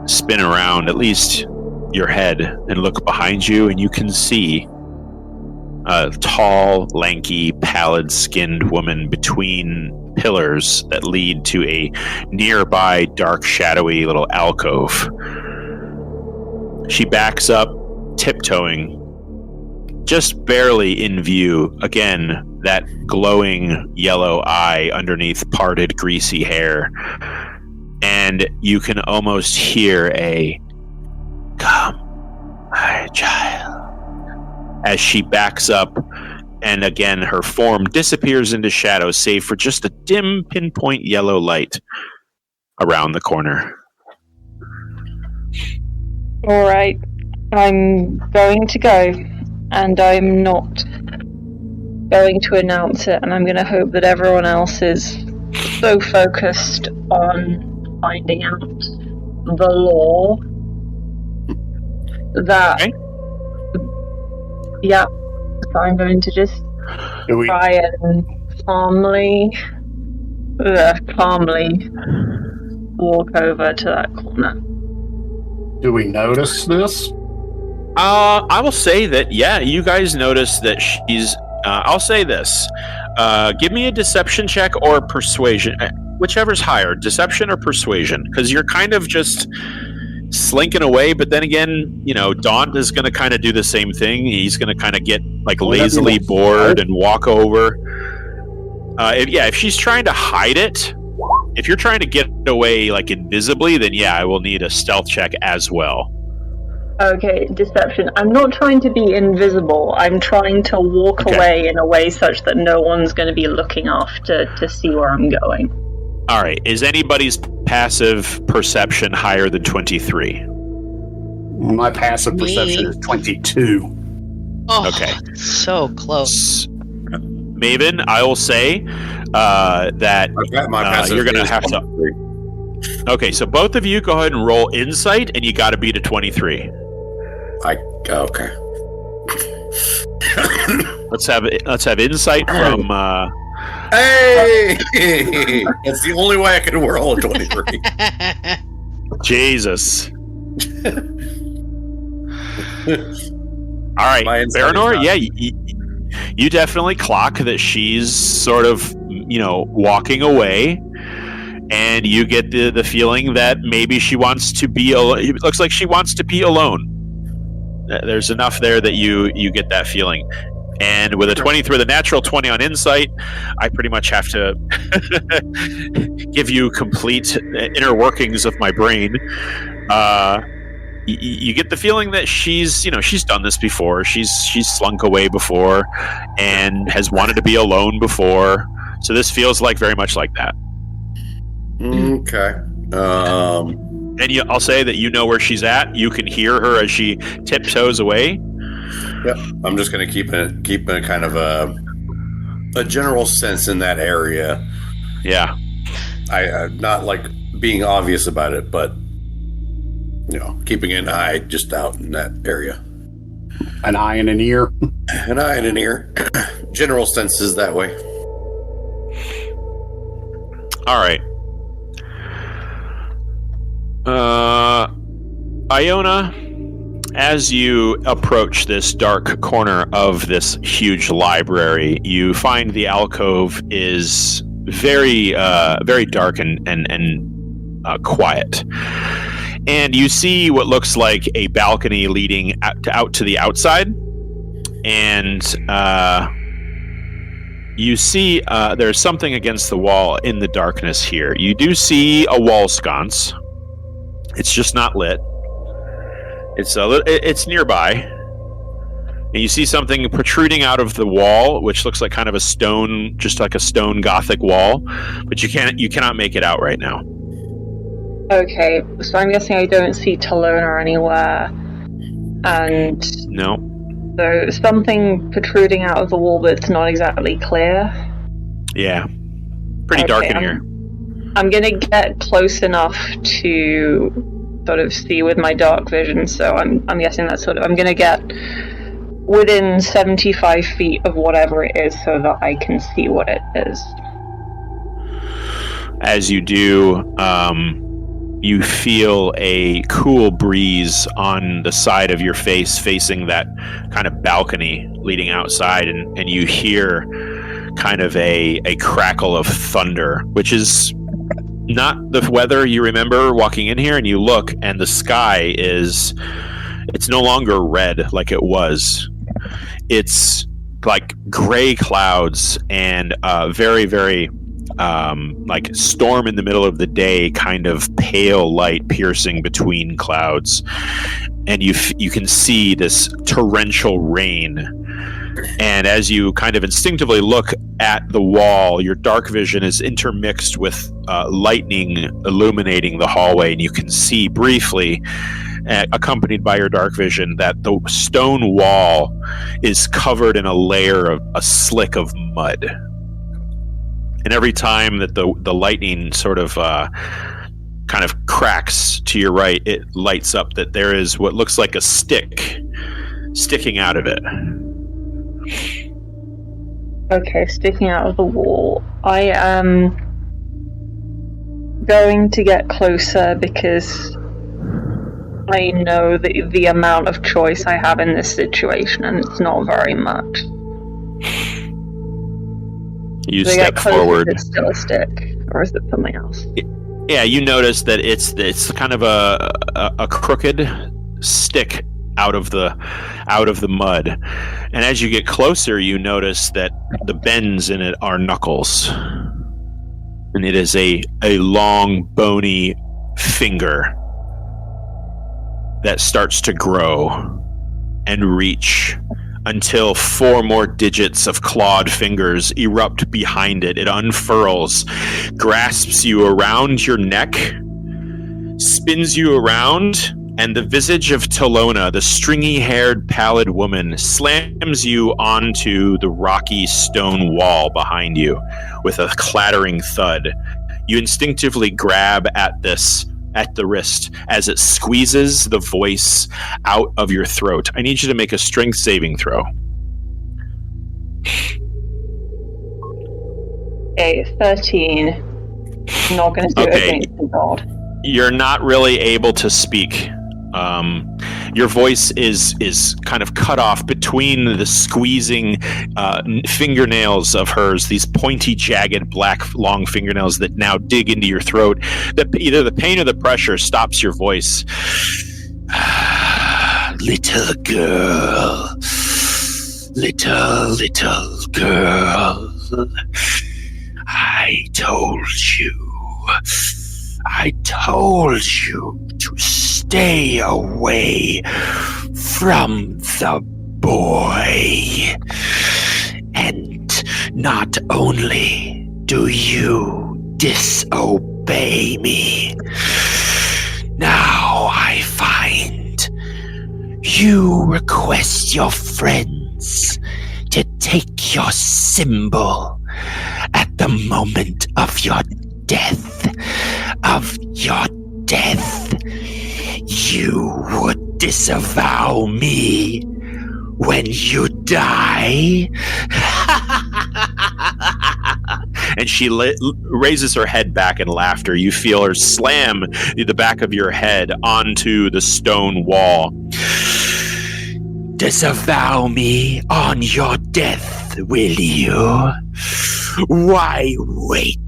spin around at least your head and look behind you, and you can see a tall, lanky, pallid-skinned woman between pillars that lead to a nearby dark, shadowy little alcove. She backs up, tiptoeing, just barely in view. Again, that glowing yellow eye underneath parted, greasy hair. And you can almost hear a, "Come, my child," as she backs up, and again her form disappears into shadows, save for just a dim pinpoint yellow light around the corner. All right, I'm going to go, and I'm not going to announce it, and I'm going to hope that everyone else is so focused on finding out the law that yeah, so I'm going to just try and calmly walk over to that corner. Do we notice this? I will say that, yeah, you guys notice that she's... I'll say this. Give me a deception check or persuasion. Whichever's higher, deception or persuasion. Because you're kind of just slinking away, but then again, you know, Daunt is going to kind of do the same thing. He's going to kind of get like lazily bored and walk over. If she's trying to hide it, if you're trying to get away like invisibly, then yeah, I will need a stealth check as well. Okay, deception. I'm not trying to be invisible. I'm trying to walk away in a way such that no one's going to be looking off to see where I'm going. All right. Is anybody's passive perception higher than 23? My passive perception is 22. Oh, okay. So close. Maven, I will say that you're going to have to... Okay, so both of you go ahead and roll insight, and you got to beat a 23. Okay. Let's have insight from... Hey! That's the only way I can roll a 23. Jesus. All right, Baranor, yeah, you definitely clock that she's sort of, you know, walking away, and you get the feeling that maybe she wants to be alone. It looks like she wants to be alone. There's enough there that you get that feeling. And with a 23, the natural 20 on insight, I pretty much have to give you complete inner workings of my brain. You get the feeling that she's done this before. She's slunk away before and has wanted to be alone before. So this feels like very much like that. Okay. And I'll say that you know where she's at. You can hear her as she tiptoes away. Yep. I'm just going to keep a kind of a general sense in that area. Yeah. I'm not like being obvious about it, but you know, keeping an eye just out in that area. An eye and an ear. An eye and an ear. General senses that way. All right. Iona, as you approach this dark corner of this huge library, you find the alcove is very dark and quiet. And you see what looks like a balcony leading out to the outside. And you see there's something against the wall in the darkness here. You do see a wall sconce. It's just not lit. It's nearby. And you see something protruding out of the wall, which looks like kind of a stone, just like a stone Gothic wall. But you cannot make it out right now. Okay, so I'm guessing I don't see Talona anywhere. And no. So something protruding out of the wall that's not exactly clear. Yeah. Pretty dark in here. I'm going to get close enough to sort of see with my dark vision, so I'm guessing that's I'm going to get within 75 feet of whatever it is so that I can see what it is. As you do, you feel a cool breeze on the side of your face facing that kind of balcony leading outside, and you hear kind of a crackle of thunder, which is not the weather you remember walking in here. And you look, and the sky it's no longer red like it was. It's like gray clouds and very, very like storm in the middle of the day, kind of pale light piercing between clouds, and you can see this torrential rain. And as you kind of instinctively look at the wall, your dark vision is intermixed with lightning illuminating the hallway, and you can see briefly, accompanied by your dark vision, that the stone wall is covered in a layer of a slick of mud. And every time that the lightning sort of kind of cracks to your right, it lights up that there is what looks like a stick sticking out of it. Okay, sticking out of the wall. I am going to get closer because I know the amount of choice I have in this situation, and it's not very much. You step forward. Is it still a stick, or is it something else? Yeah, you notice that it's kind of a crooked stick out of the mud, and as you get closer, you notice that the bends in it are knuckles, and it is a long, bony finger that starts to grow and reach until 4 more digits of clawed fingers erupt behind it. It unfurls, grasps you around your neck, spins you around, and the visage of Talona, the stringy-haired, pallid woman, slams you onto the rocky stone wall behind you with a clattering thud. You instinctively grab at the wrist as it squeezes the voice out of your throat. I need you to make a strength saving throw. A 13. Not going to do it against the god. You're not really able to speak. Your voice is kind of cut off between the squeezing fingernails of hers, these pointy, jagged, black, long fingernails that now dig into your throat. Either the pain or the pressure stops your voice. Little girl, little girl, I told you to stay away from the boy. And not only do you disobey me, now I find you request your friends to take your symbol at the moment of your death. You would disavow me when you die. And she raises her head back in laughter. You feel her slam the back of your head onto the stone wall. Disavow me on your death, will you? Why wait?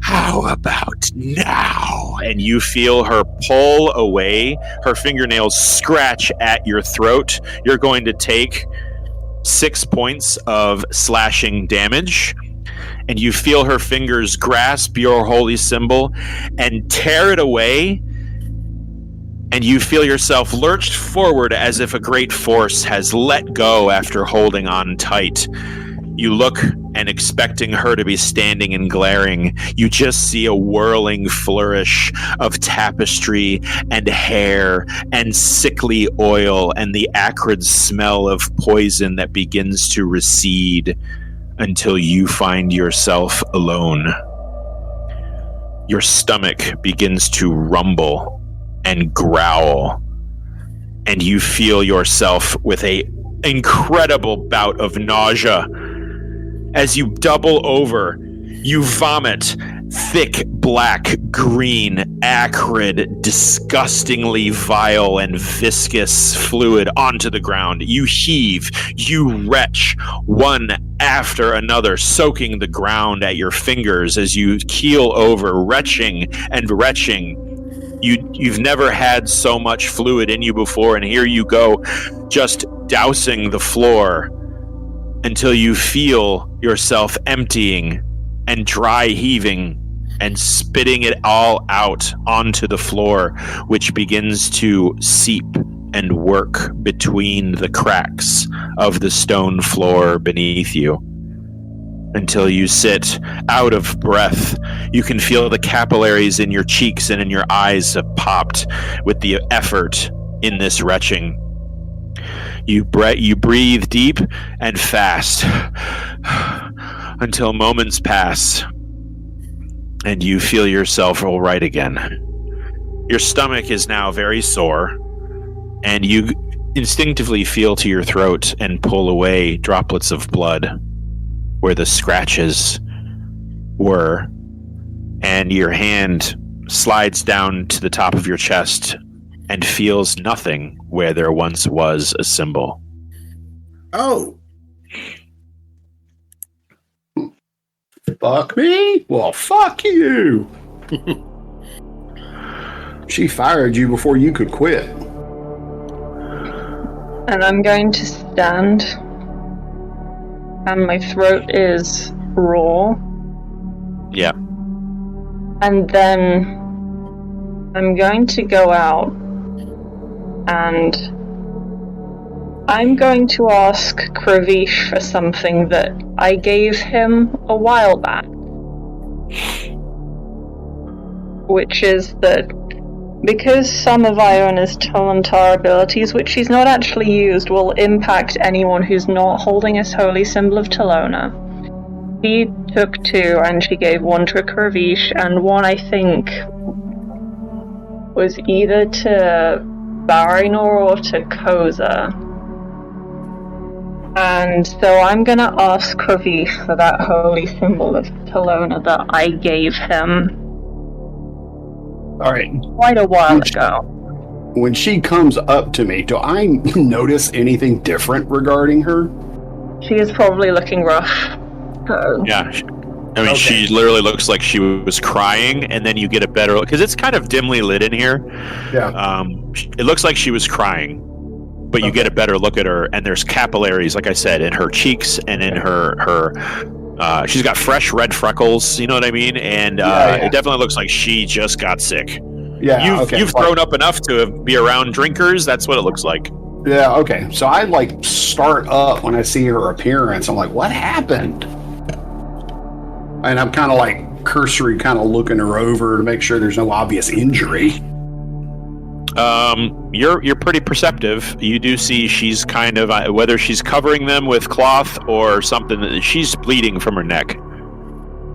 How about now? And you feel her pull away. Her fingernails scratch at your throat. You're going to take 6 points of slashing damage. And you feel her fingers grasp your holy symbol and tear it away. And you feel yourself lurched forward as if a great force has let go after holding on tight. You look, and expecting her to be standing and glaring, you just see a whirling flourish of tapestry and hair and sickly oil and the acrid smell of poison that begins to recede until you find yourself alone. Your stomach begins to rumble and growl, and you feel yourself with a incredible bout of nausea. As you double over, you vomit thick, black, green, acrid, disgustingly vile and viscous fluid onto the ground. You heave, you retch, one after another, soaking the ground at your fingers as you keel over, retching and retching. You've never had so much fluid in you before, and here you go, just dousing the floor until you feel yourself emptying and dry heaving and spitting it all out onto the floor, which begins to seep and work between the cracks of the stone floor beneath you until you sit out of breath. You can feel the capillaries in your cheeks and in your eyes have popped with the effort in this retching. You breathe deep and fast until moments pass and you feel yourself all right again. Your stomach is now very sore, and you instinctively feel to your throat and pull away droplets of blood where the scratches were, and your hand slides down to the top of your chest and feels nothing where there once was a symbol. Oh. Fuck me? Well, fuck you. She fired you before you could quit. And I'm going to stand, and my throat is raw. Yeah. And then I'm going to go out, and I'm going to ask Kravish for something that I gave him a while back. Which is that because some of Iona's Talantar abilities, which she's not actually used, will impact anyone who's not holding this holy symbol of Talona, she took 2 and she gave 1 to Kravish, and 1 I think was either to Barinor or to Koza. And so I'm gonna ask Kravish for that holy symbol of Talona that I gave him All right. quite a while ago. When she comes up to me, do I notice anything different regarding her? She is probably looking rough. So. Yeah. I mean, she literally looks like she was crying, and then you get a better look, because it's kind of dimly lit in here. Yeah. It looks like she was crying, but you get a better look at her, and there's capillaries, like I said, in her cheeks and in her she's got fresh red freckles, you know what I mean? And it definitely looks like she just got sick. Yeah. You've grown up enough to be around drinkers. That's what it looks like. Yeah, okay. So I start up when I see her appearance. I'm like, what happened? And I'm kind of cursory looking her over to make sure there's no obvious injury. You're pretty perceptive. You do see she's kind of, whether she's covering them with cloth or something, she's bleeding from her neck.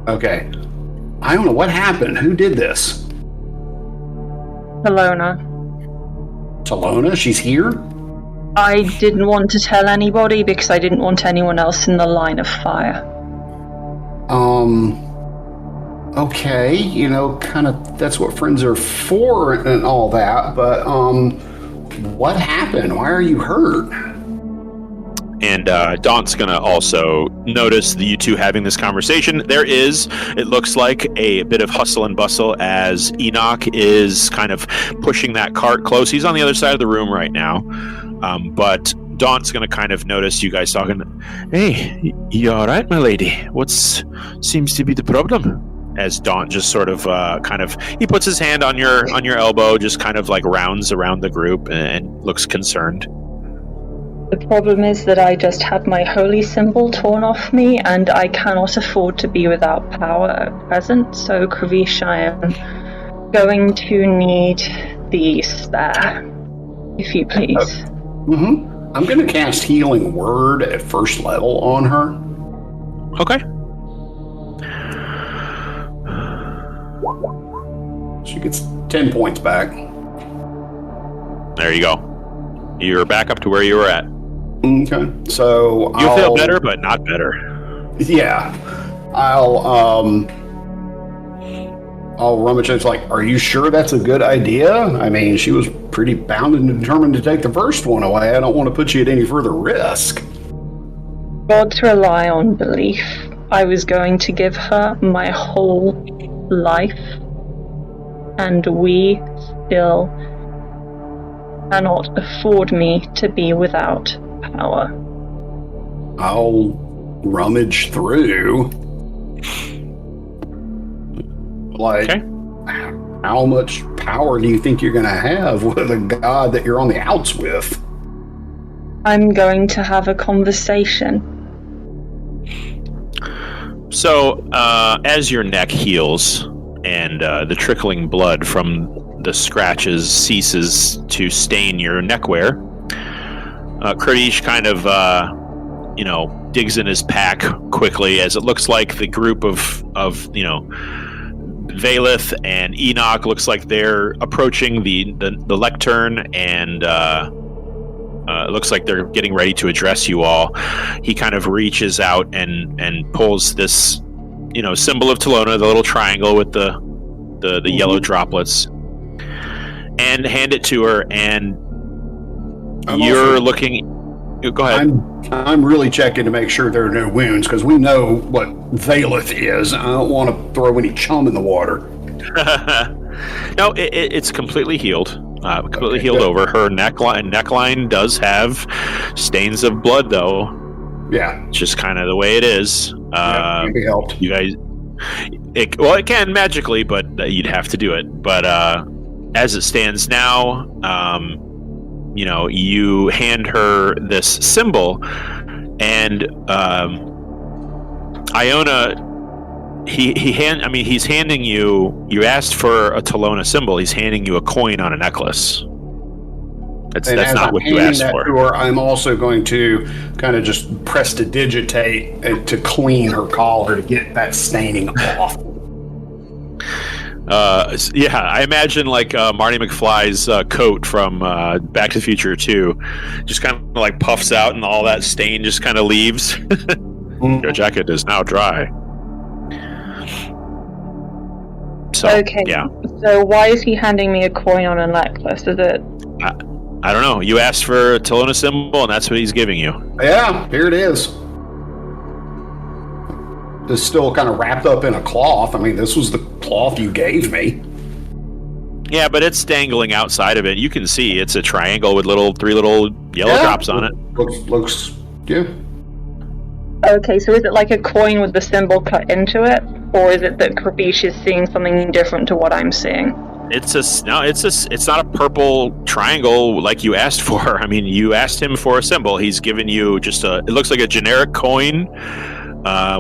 Okay. I don't know what happened. Who did this? Talona. Talona? She's here? I didn't want to tell anybody because I didn't want anyone else in the line of fire. Okay, that's what friends are for and all that, but, what happened? Why are you hurt? And Daunt's going to also notice you two having this conversation. There is, it looks like, a bit of hustle and bustle as Enoch is kind of pushing that cart close. He's on the other side of the room right now, but Daunt's going to kind of notice you guys talking. Hey, you all right, my lady? What seems to be the problem? As Daunt just sort of he puts his hand on your elbow, just kind of rounds around the group and looks concerned. The problem is that I just had my holy symbol torn off me, and I cannot afford to be without power at present, so Kravish, I am going to need the spare, if you please. Mm-hmm. I'm going to cast Healing Word at first level on her. Okay. She gets 10 points back. There you go. You're back up to where you were at. Okay, so you feel better, but not better. Yeah, I'll I'll rummage. It's like, are you sure that's a good idea? I mean, she was pretty bound and determined to take the first one away. I don't want to put you at any further risk. Gods rely on belief. I was going to give her my whole life, and we still cannot afford me to be without power. I'll rummage through. Like, Okay. how much power do you think you're going to have with a god that you're on the outs with? I'm going to have a conversation. So, as your neck heals and the trickling blood from the scratches ceases to stain your neckwear, Kurdish kind of, digs in his pack quickly as it looks like the group of Valeth and Enoch looks like they're approaching the lectern, and it looks like they're getting ready to address you all. He kind of reaches out and pulls this, symbol of Talona, the little triangle with the yellow droplets, and hand it to her. And you're looking. Go ahead. I'm really checking to make sure there are no wounds, because we know what Valeth is. I don't want to throw any chum in the water. No, it's completely healed. Completely healed over. Her neckline does have stains of blood, though. Yeah. It's just kind of the way it is. Can be helped. You guys... It can magically, but you'd have to do it. But as it stands now... you hand her this symbol, and Iona, he's handing you. You asked for a Talona symbol. He's handing you a coin on a necklace. That's not what you asked for. To her, I'm also going to kind of just prestidigitate to clean her collar to get that staining off. I imagine like Marty McFly's coat from Back to the Future 2 just kind of like puffs out and all that stain just kind of leaves. Your jacket is now dry. So, okay. Yeah. So why is he handing me a coin on a necklace? Is it... I don't know. You asked for a Talona symbol, and that's what he's giving you. Yeah, here it is. It's still kind of wrapped up in a cloth. I mean, this was the cloth you gave me. Yeah, but it's dangling outside of it. You can see it's a triangle with three little yellow drops on it. Looks, yeah. Okay, so is it like a coin with the symbol cut into it? Or is it that Krabish is seeing something different to what I'm seeing? It's not a purple triangle like you asked for. I mean, you asked him for a symbol. He's given you it looks like a generic coin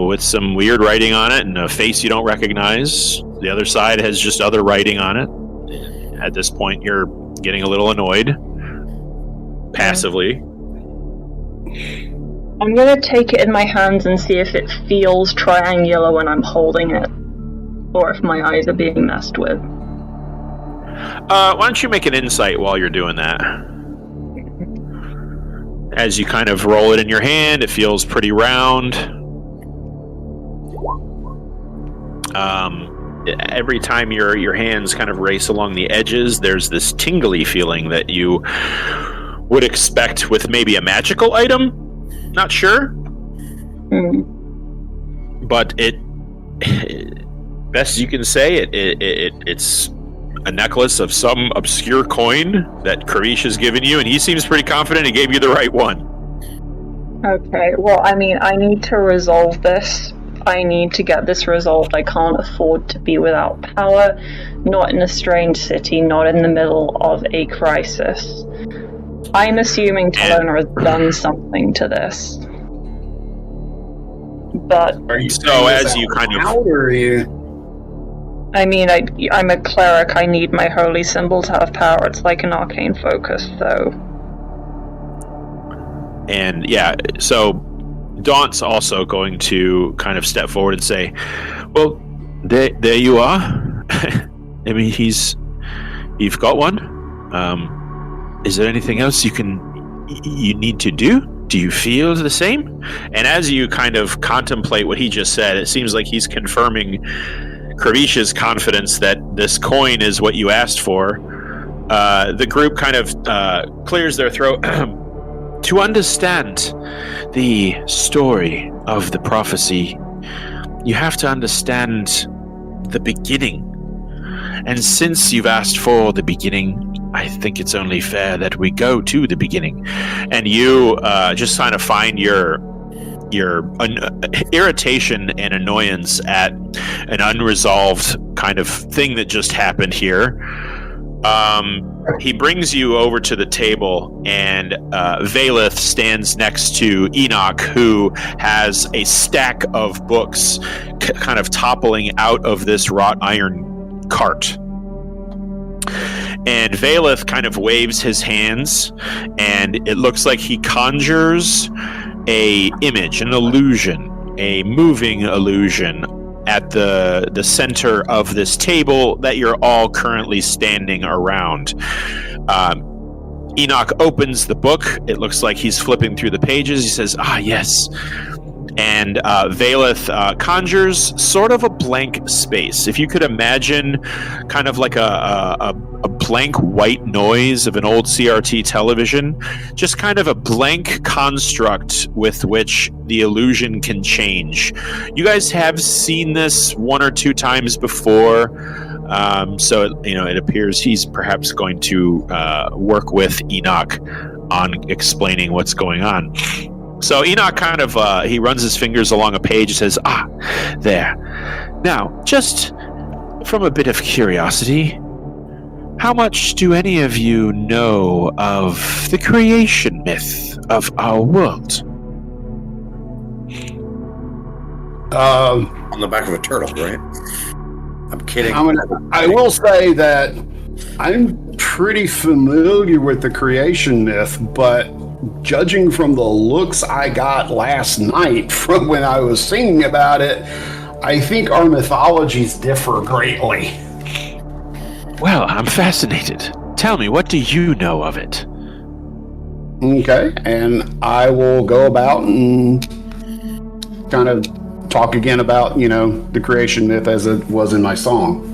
with some weird writing on it and a face you don't recognize. The other side has just other writing on it. At this point, you're getting a little annoyed. Passively. I'm going to take it in my hands and see if it feels triangular when I'm holding it. Or if my eyes are being messed with. Why don't you make an insight while you're doing that? As you kind of roll it in your hand, it feels pretty round. Every time your hands kind of race along the edges, there's this tingly feeling that you would expect with maybe a magical item. Not sure. But best you can say, it's a necklace of some obscure coin that Karish has given you, and he seems pretty confident he gave you the right one. Okay, well, I mean, I need to resolve this. I need to get this resolved. I can't afford to be without power, not in a strange city, not in the middle of a crisis. I'm assuming Talona has done something to this. But so as you kind of... How are you? I mean, I'm a cleric. I need my holy symbol to have power. It's like an arcane focus, so... And yeah, so Daunt's also going to kind of step forward and say, well, there you are. I mean, you've got one. Is there anything else you need to do? Do you feel the same? And as you kind of contemplate what he just said, it seems like he's confirming Kravisha's confidence that this coin is what you asked for, the group kind of clears their throat. To understand the story of the prophecy, you have to understand the beginning. And since you've asked for the beginning, I think it's only fair that we go to the beginning. And you just kind of find your irritation and annoyance at an unresolved kind of thing that just happened here. He brings you over to the table, and Valeth stands next to Enoch, who has a stack of books kind of toppling out of this wrought iron cart. And Valeth kind of waves his hands, and it looks like he conjures a image, an illusion, a moving illusion at the center of this table that you're all currently standing around. Enoch opens the book. It looks like he's flipping through the pages. He says, yes. And Valeth conjures sort of a blank space. If you could imagine kind of like a blank white noise of an old CRT television, just kind of a blank construct with which the illusion can change. You guys have seen this one or two times before, so it appears he's perhaps going to work with Enoch on explaining what's going on. So Enoch kind of, he runs his fingers along a page and says, there. Now, just from a bit of curiosity, how much do any of you know of the creation myth of our world? On the back of a turtle, right? I'm kidding. I will say that I'm pretty familiar with the creation myth, but judging from the looks I got last night from when I was singing about it, I think our mythologies differ greatly. Well, I'm fascinated. Tell me, what do you know of it? Okay, and I will go about and kind of talk again about, the creation myth as it was in my song.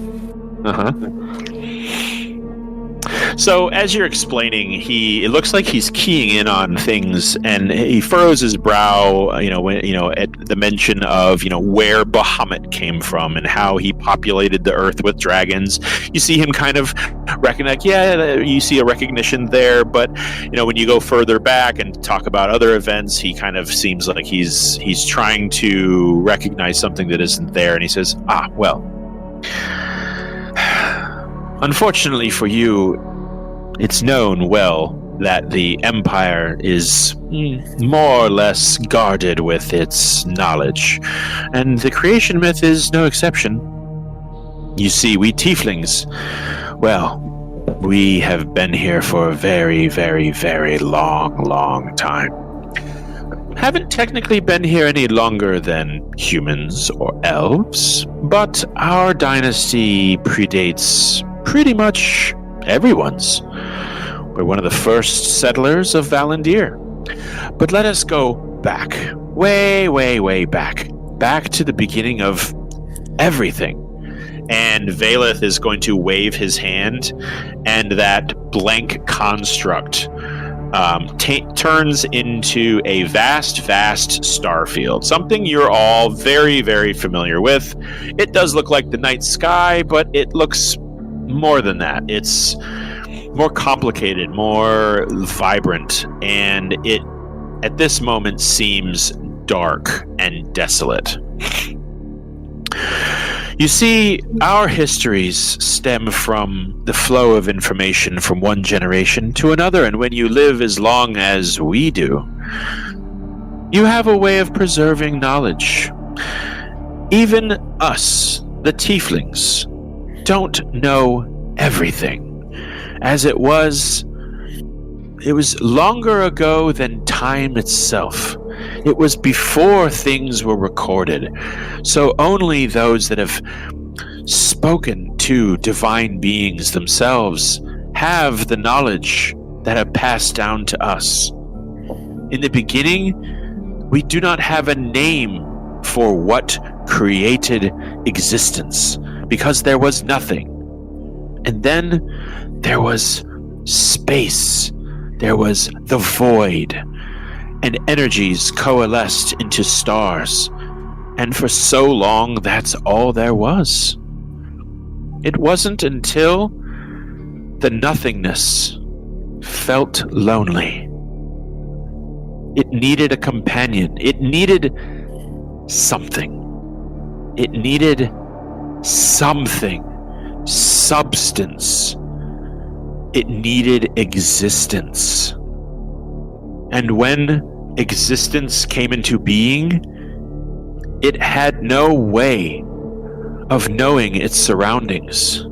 So as you're explaining, it looks like he's keying in on things, and he furrows his brow, at the mention of, where Bahamut came from and how he populated the earth with dragons. You see him kind of recognize, you see a recognition there, but, when you go further back and talk about other events, he kind of seems like he's trying to recognize something that isn't there, and he says, well, unfortunately for you, it's known well that the Empire is more or less guarded with its knowledge, and the creation myth is no exception. You see, we tieflings, well, we have been here for a very, very, very long time. Haven't technically been here any longer than humans or elves, but our dynasty predates pretty much everyone's. We're one of the first settlers of Valandiir. But let us go back, way, way, way back to the beginning of everything. And Valeth is going to wave his hand, and that blank construct turns into a vast starfield, something you're all very, very familiar with. It does look like the night sky, but it looks more than that. It's more complicated, more vibrant, and it at this moment seems dark and desolate. You see, our histories stem from the flow of information from one generation to another, and when you live as long as we do, you have a way of preserving knowledge. Even us, the tieflings, don't know everything. As it was longer ago than time itself. It was before things were recorded. So only those that have spoken to divine beings themselves have the knowledge that have passed down to us. In the beginning, we do not have a name for what created existence, because there was nothing. And then there was space. There was the void, and energies coalesced into stars. And for so long, that's all there was. It wasn't until the nothingness felt lonely. It needed a companion. It needed something. It needed something. Substance. It needed existence. And when existence came into being, it had no way of knowing its surroundings.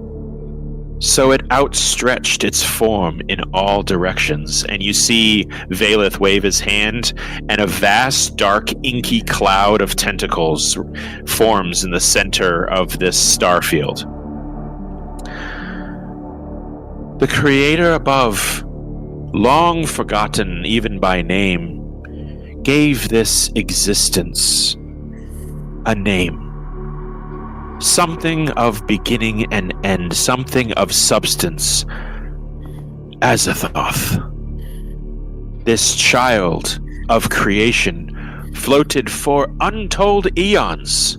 So it outstretched its form in all directions, and you see Valeth wave his hand, and a vast, dark, inky cloud of tentacles forms in the center of this starfield. The creator above, long forgotten even by name, gave this existence a name. Something of beginning and end, something of substance. Azathoth. This child of creation floated for untold eons,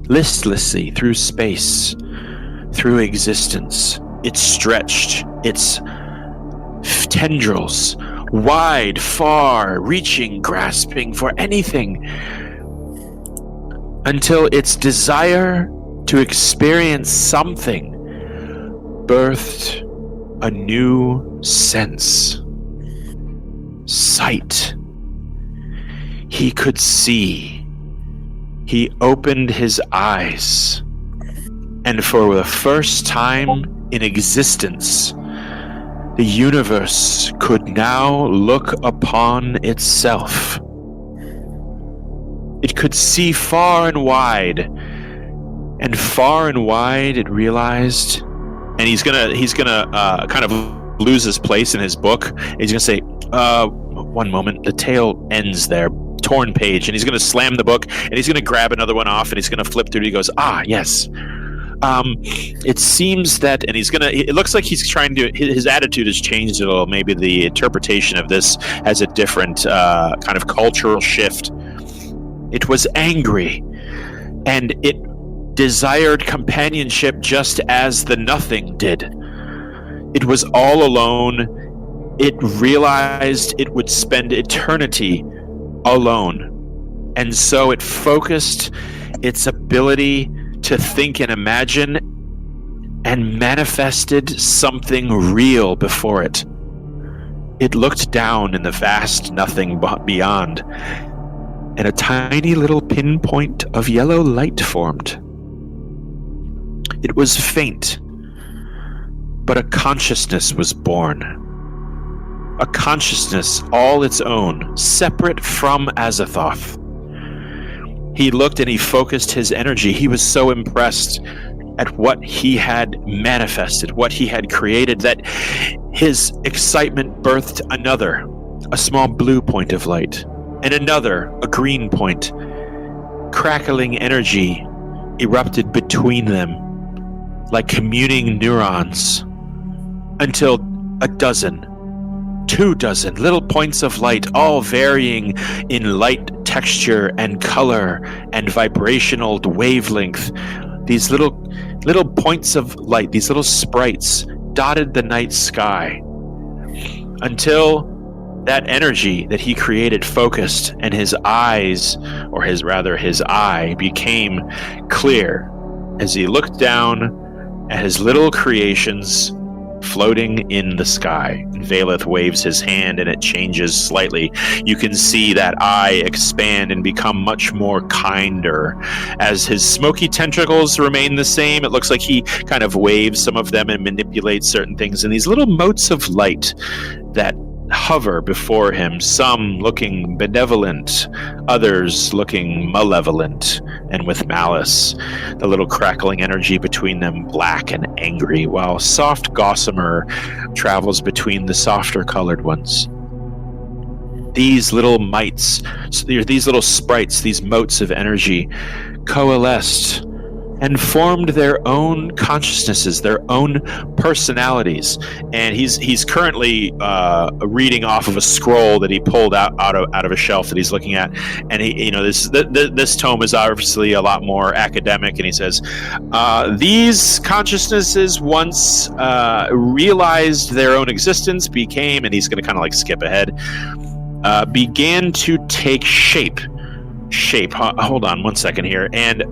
listlessly through space, through existence. It stretched its tendrils wide, far, reaching, grasping for anything, until its desire to experience something birthed a new sense. Sight. He could see. He opened his eyes, and for the first time in existence, the universe could now look upon itself. It could see far and wide, and far and wide it realized. And he's gonna kind of lose his place in his book. He's gonna say, "One moment." The tale ends there, torn page, and he's gonna slam the book, and he's gonna grab another one off, and he's gonna flip through. He goes, "Ah, yes." It seems that, and it looks like he's trying to, his attitude has changed a little. Maybe the interpretation of this has a different kind of cultural shift. It was angry, and it desired companionship just as the nothing did. It was all alone. It realized it would spend eternity alone. And so it focused its ability to think and imagine and manifested something real before it. It looked down in the vast nothing beyond, and a tiny little pinpoint of yellow light formed. It was faint, but a consciousness was born. A consciousness all its own, separate from Azathoth. He looked and he focused his energy. He was so impressed at what he had manifested, what he had created, that his excitement birthed another, a small blue point of light, and another, a green point. Crackling energy erupted between them, like communing neurons, until a dozen, 24 little points of light, all varying in light texture and color and vibrational wavelength. These little points of light, these little sprites, dotted the night sky until that energy that he created focused, and his eyes, or his eye, became clear as he looked down at his little creations floating in the sky. Valeth waves his hand and it changes slightly. You can see that eye expand and become much more kinder. As his smoky tentacles remain the same, it looks like he kind of waves some of them and manipulates certain things. And these little motes of light that hover before him, some looking benevolent, others looking malevolent and with malice. The little crackling energy between them black and angry, while soft gossamer travels between the softer colored ones. These little mites, these little sprites, these motes of energy coalesced and formed their own consciousnesses, their own personalities. And he's currently reading off of a scroll that he pulled out of a shelf that he's looking at. And this tome is obviously a lot more academic. And he says, these consciousnesses once realized their own existence, became, and he's going to kind of like skip ahead, began to take shape. Hold on one second here. And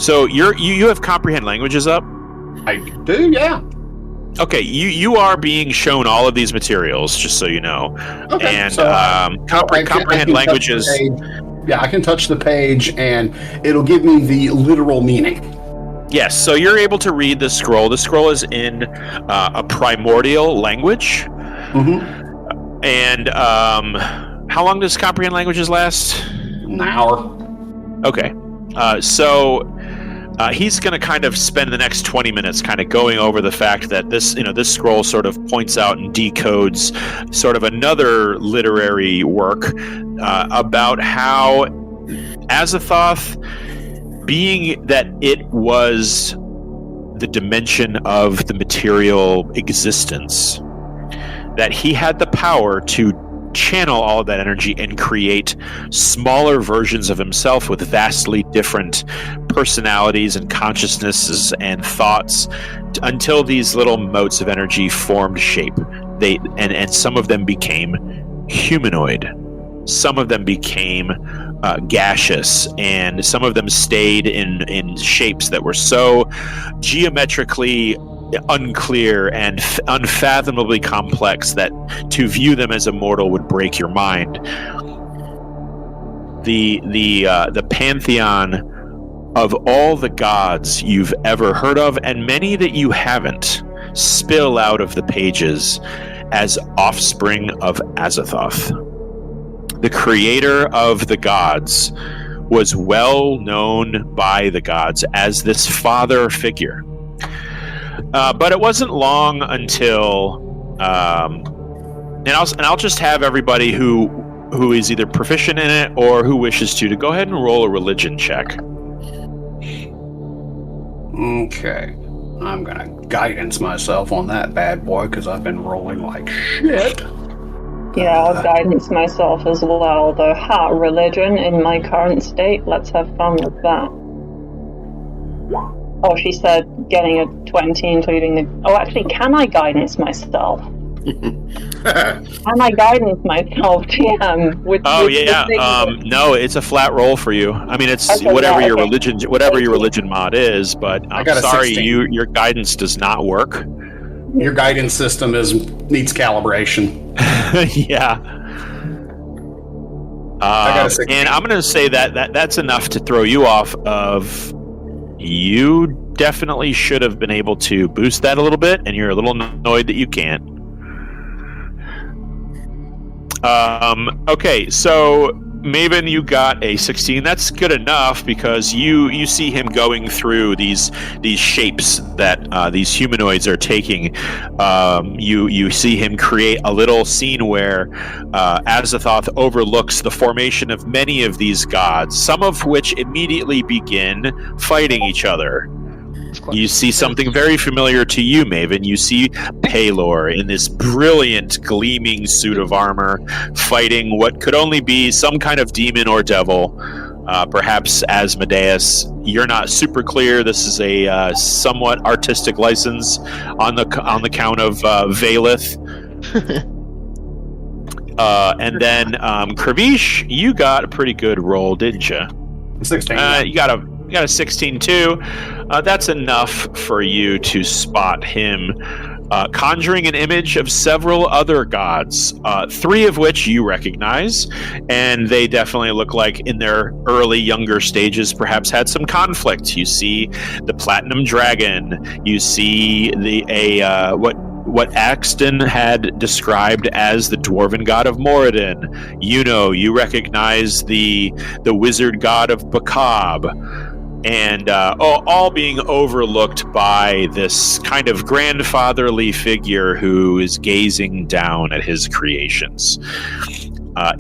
so you have comprehend languages up? I do, yeah. Okay, you are being shown all of these materials, just so you know. Okay, and so comprehend languages. I can touch the page, and it'll give me the literal meaning. Yes, so you're able to read the scroll. The scroll is in a primordial language. Mm-hmm. And how long does comprehend languages last? An hour. Okay. So he's going to kind of spend the next 20 minutes kind of going over the fact that this scroll sort of points out and decodes sort of another literary work about how Azathoth, being that it was the dimension of the material existence, that he had the power to channel all of that energy and create smaller versions of himself with vastly different personalities and consciousnesses and thoughts, until these little motes of energy formed shape. And some of them became humanoid, some of them became gaseous, and some of them stayed in shapes that were so geometrically unclear and unfathomably complex that to view them as a mortal would break your mind. The pantheon of all the gods you've ever heard of, and many that you haven't, spill out of the pages as offspring of Azathoth. The creator of the gods was well known by the gods as this father figure. But it wasn't long until, and I'll just have everybody who is either proficient in it or who wishes to go ahead and roll a religion check. Okay, I'm gonna guidance myself on that bad boy because I've been rolling like shit. Yeah, I'll guidance myself as well, though. Religion in my current state. Let's have fun with that. Oh, she said getting a 20, including the... Oh, actually, can I guidance myself? Can I guidance myself, TM? No, it's a flat roll for you. I mean, it's okay, whatever your religion mod is, but I'm sorry, your guidance does not work. Your guidance system needs calibration. Yeah. And I'm going to say that's enough to throw you off of... You definitely should have been able to boost that a little bit, and you're a little annoyed that you can't. Okay, so Maven, you got a 16. That's good enough because you see him going through these shapes that these humanoids are taking. You see him create a little scene where Azathoth overlooks the formation of many of these gods, some of which immediately begin fighting each other. You see something very familiar to you, Maven. You see Palor in this brilliant, gleaming suit of armor, fighting what could only be some kind of demon or devil, perhaps Asmodeus. You're not super clear. This is a somewhat artistic license on the count of Valith. And then Kravish, you got a pretty good roll, didn't you? 16. You got a 16 too. That's enough for you to spot him conjuring an image of several other gods, 3 of which you recognize, and they definitely look like in their early, younger stages perhaps had some conflict. You see the Platinum Dragon. You see what Axton had described as the dwarven god of Moradin. You recognize the wizard god of Bakab. And all being overlooked by this kind of grandfatherly figure who is gazing down at his creations.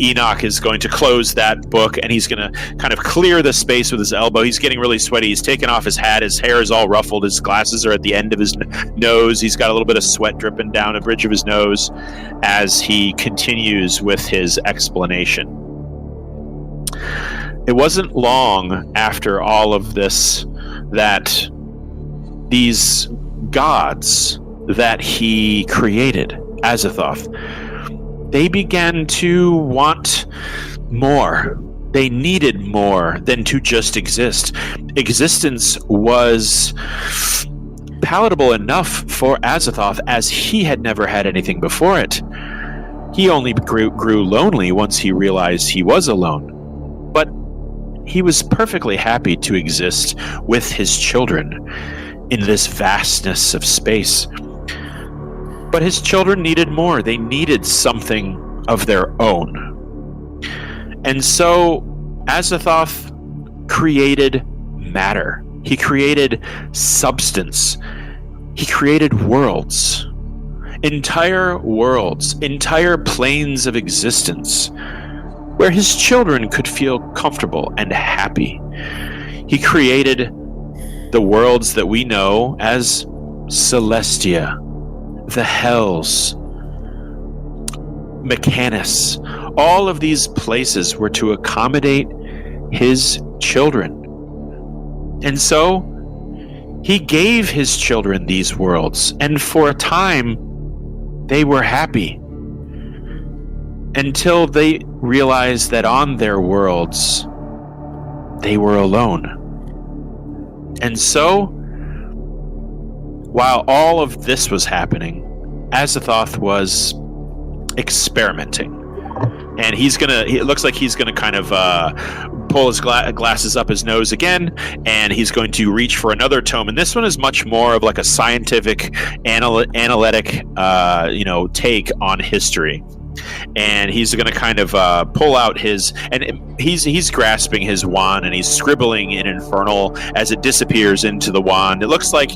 Enoch is going to close that book, and he's going to kind of clear the space with his elbow. He's getting really sweaty. He's taken off his hat. His hair is all ruffled. His glasses are at the end of his nose. He's got a little bit of sweat dripping down the bridge of his nose as he continues with his explanation. It wasn't long after all of this that these gods that he created, Azathoth, they began to want more. They needed more than to just exist. Existence was palatable enough for Azathoth, as he had never had anything before it. He only grew lonely once he realized he was alone. But he was perfectly happy to exist with his children in this vastness of space. But his children needed more. They needed something of their own. And so Azathoth created matter. He created substance. He created worlds. Entire worlds, entire planes of existence, where his children could feel comfortable and happy. He created the worlds that we know as Celestia, the Hells, Mechanus. All of these places were to accommodate his children. And so he gave his children these worlds, and for a time they were happy, until they realized that on their worlds they were alone. And so, while all of this was happening, Azathoth was experimenting. And it looks like he's gonna kind of pull his glasses up his nose again, and he's going to reach for another tome. And this one is much more of like a scientific, analytic, take on history. And he's going to kind of pull out he's grasping his wand, and he's scribbling in Infernal as it disappears into the wand. It looks like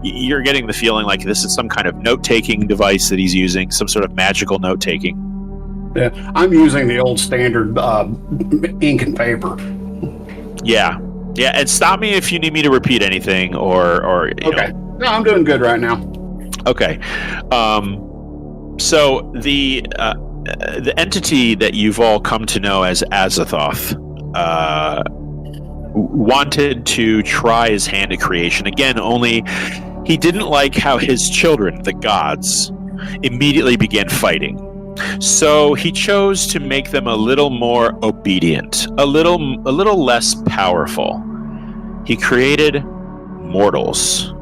you're getting the feeling like this is some kind of note-taking device that he's using, some sort of magical note-taking. Yeah, I'm using the old standard ink and paper. Yeah, and stop me if you need me to repeat anything or okay. No, I'm doing good right now. Okay. So the entity that you've all come to know as Azathoth wanted to try his hand at creation again, only he didn't like how his children, the gods, immediately began fighting. So he chose to make them a little more obedient, a little less powerful. He created mortals,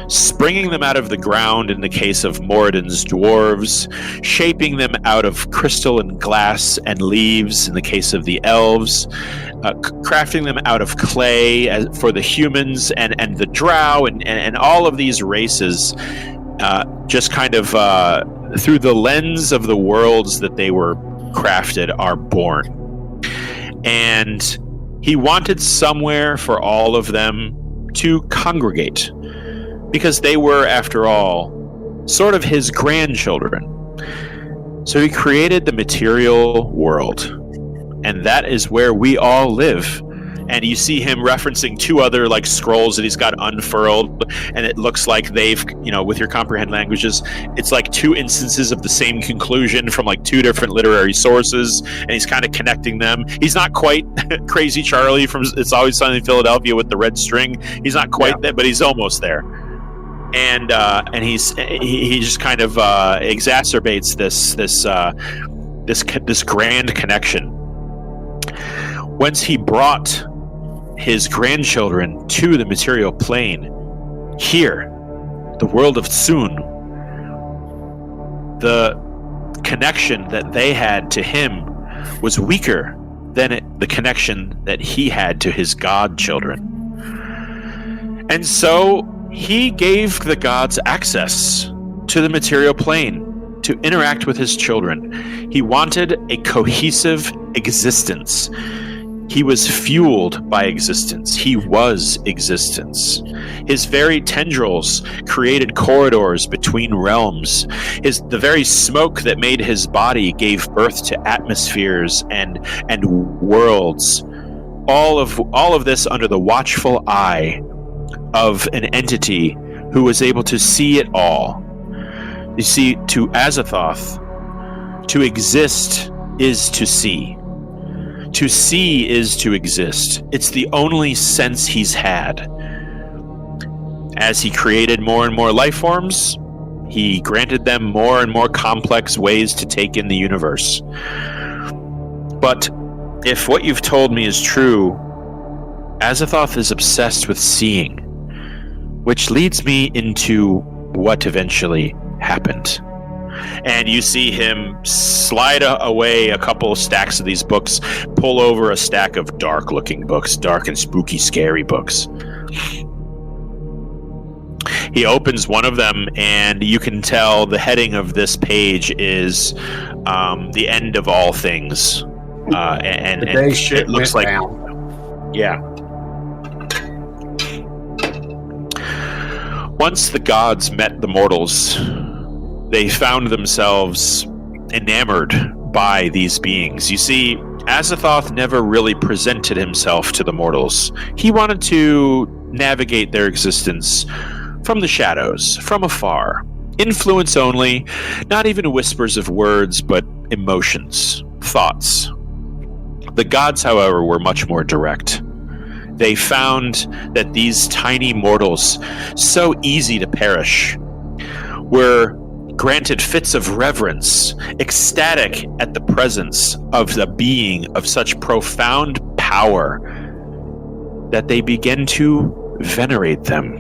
springing them out of the ground in the case of Moradin's dwarves, shaping them out of crystal and glass and leaves in the case of the elves, crafting them out of clay for the humans and the drow and all of these races, just kind of through the lens of the worlds that they were crafted are born. And he wanted somewhere for all of them to congregate, because they were, after all, sort of his grandchildren. So he created the material world, and that is where we all live. And you see him referencing two other like scrolls that he's got unfurled, and it looks like they've, with your comprehend languages, it's like two instances of the same conclusion from like two different literary sources, and he's kind of connecting them. He's not quite Crazy Charlie from It's Always Sunny in Philadelphia with the red string. He's not quite there, but he's almost there. And he just kind of exacerbates this grand connection. Once he brought his grandchildren to the material plane, here, the world of Tsun, the connection that they had to him was weaker than the connection that he had to his godchildren. And so he gave the gods access to the material plane to interact with his children. He wanted a cohesive existence. He was fueled by existence. He was existence. His very tendrils created corridors between realms. The very smoke that made his body gave birth to atmospheres and worlds. All of this under the watchful eye of an entity who was able to see it all. You see, to Azathoth, to exist is to see. To see is to exist. It's the only sense he's had. As he created more and more life forms, he granted them more and more complex ways to take in the universe. But if what you've told me is true, Azathoth is obsessed with seeing, which leads me into what eventually happened. And you see him slide away a couple of stacks of these books, pull over a stack of dark-looking books, dark and spooky, scary books. He opens one of them, and you can tell the heading of this page is "The End of All Things," and it looks like down. Yeah. Once the gods met the mortals, they found themselves enamored by these beings. You see, Azathoth never really presented himself to the mortals. He wanted to navigate their existence from the shadows, from afar. Influence only, not even whispers of words, but emotions, thoughts. The gods, however, were much more direct. They found that these tiny mortals, so easy to perish, were granted fits of reverence, ecstatic at the presence of the being of such profound power that they began to venerate them.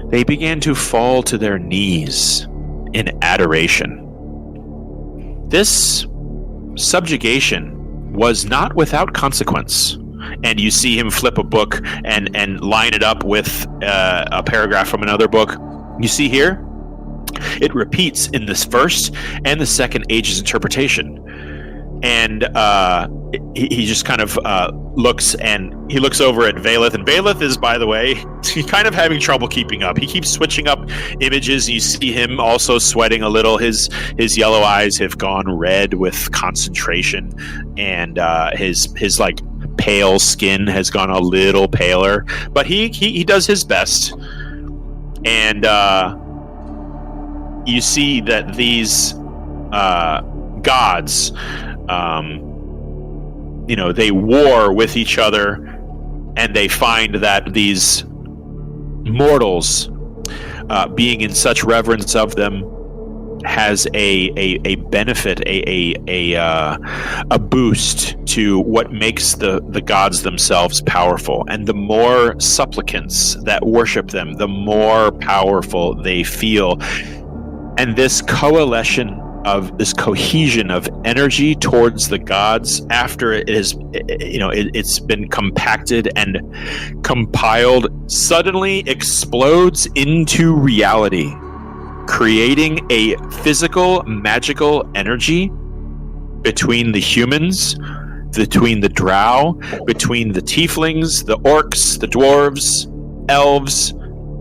They began to fall to their knees in adoration. This subjugation was not without consequence. And you see him flip a book and line it up with a paragraph from another book. You see here? It repeats in this first and the second age's interpretation. And he just kind of looks, and he looks over at Valeth. And Valeth is, by the way, he's kind of having trouble keeping up. He keeps switching up images. You see him also sweating a little. His yellow eyes have gone red with concentration, and his like pale skin has gone a little paler. But he does his best. And you see that these gods, they war with each other, and they find that these mortals, being in such reverence of them, has a benefit, a boost to what makes the gods themselves powerful. And the more supplicants that worship them, the more powerful they feel. And this cohesion of energy towards the gods, after it is, it's been compacted and compiled, suddenly explodes into reality, creating a physical, magical energy between the humans, between the drow, between the tieflings, the orcs, the dwarves, elves,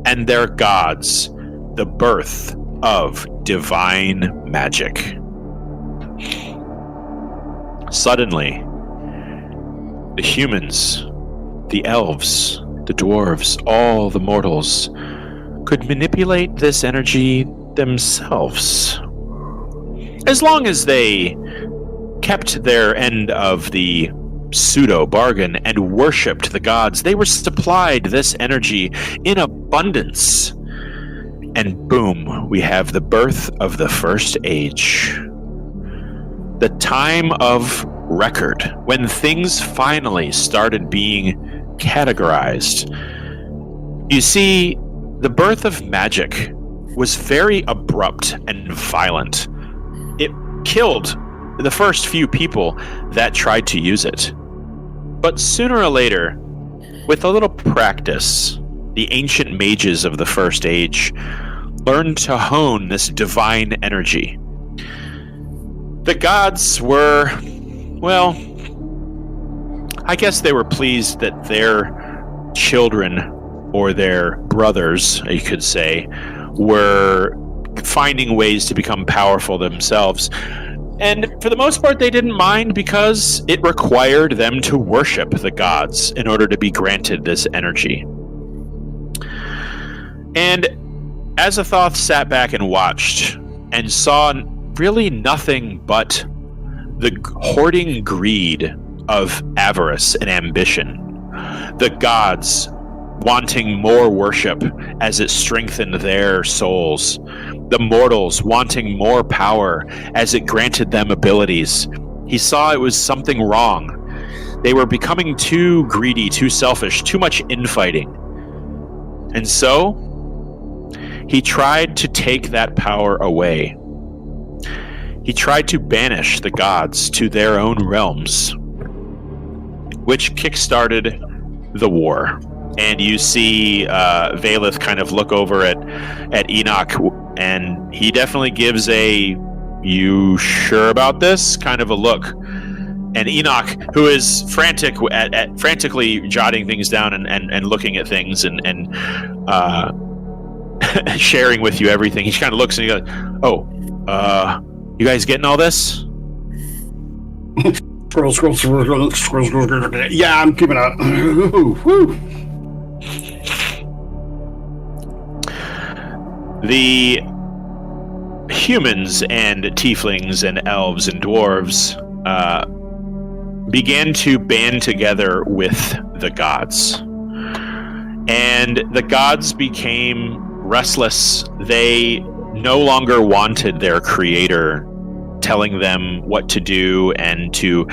and their gods. The birth of divine magic. Suddenly, the humans, the elves, the dwarves, all the mortals could manipulate this energy themselves. As long as they kept their end of the pseudo bargain and worshipped the gods, they were supplied this energy in abundance. And boom, we have the birth of the First Age. The time of record, when things finally started being categorized. You see, the birth of magic was very abrupt and violent. It killed the first few people that tried to use it. But sooner or later, with a little practice, the ancient mages of the First Age learned to hone this divine energy. The gods were, well, I guess they were pleased that their children, or their brothers, you could say, were finding ways to become powerful themselves. And for the most part, they didn't mind because it required them to worship the gods in order to be granted this energy. And Azathoth sat back and watched and saw really nothing but the hoarding greed of avarice and ambition. The gods wanting more worship as it strengthened their souls. The mortals wanting more power as it granted them abilities. He saw it was something wrong. They were becoming too greedy, too selfish, too much infighting. And so, he tried to take that power away. He tried to banish the gods to their own realms, which kickstarted the war. And you see Valeth kind of look over at Enoch, and he definitely gives a "you sure about this?" kind of a look. And Enoch, who is frantically jotting things down and looking at things and sharing with you everything, he kind of looks and he goes, "Oh, you guys getting all this?" Scroll. Yeah, I'm keeping up. The humans and tieflings and elves and dwarves began to band together with the gods. And the gods became restless. They no longer wanted their creator telling them what to do and to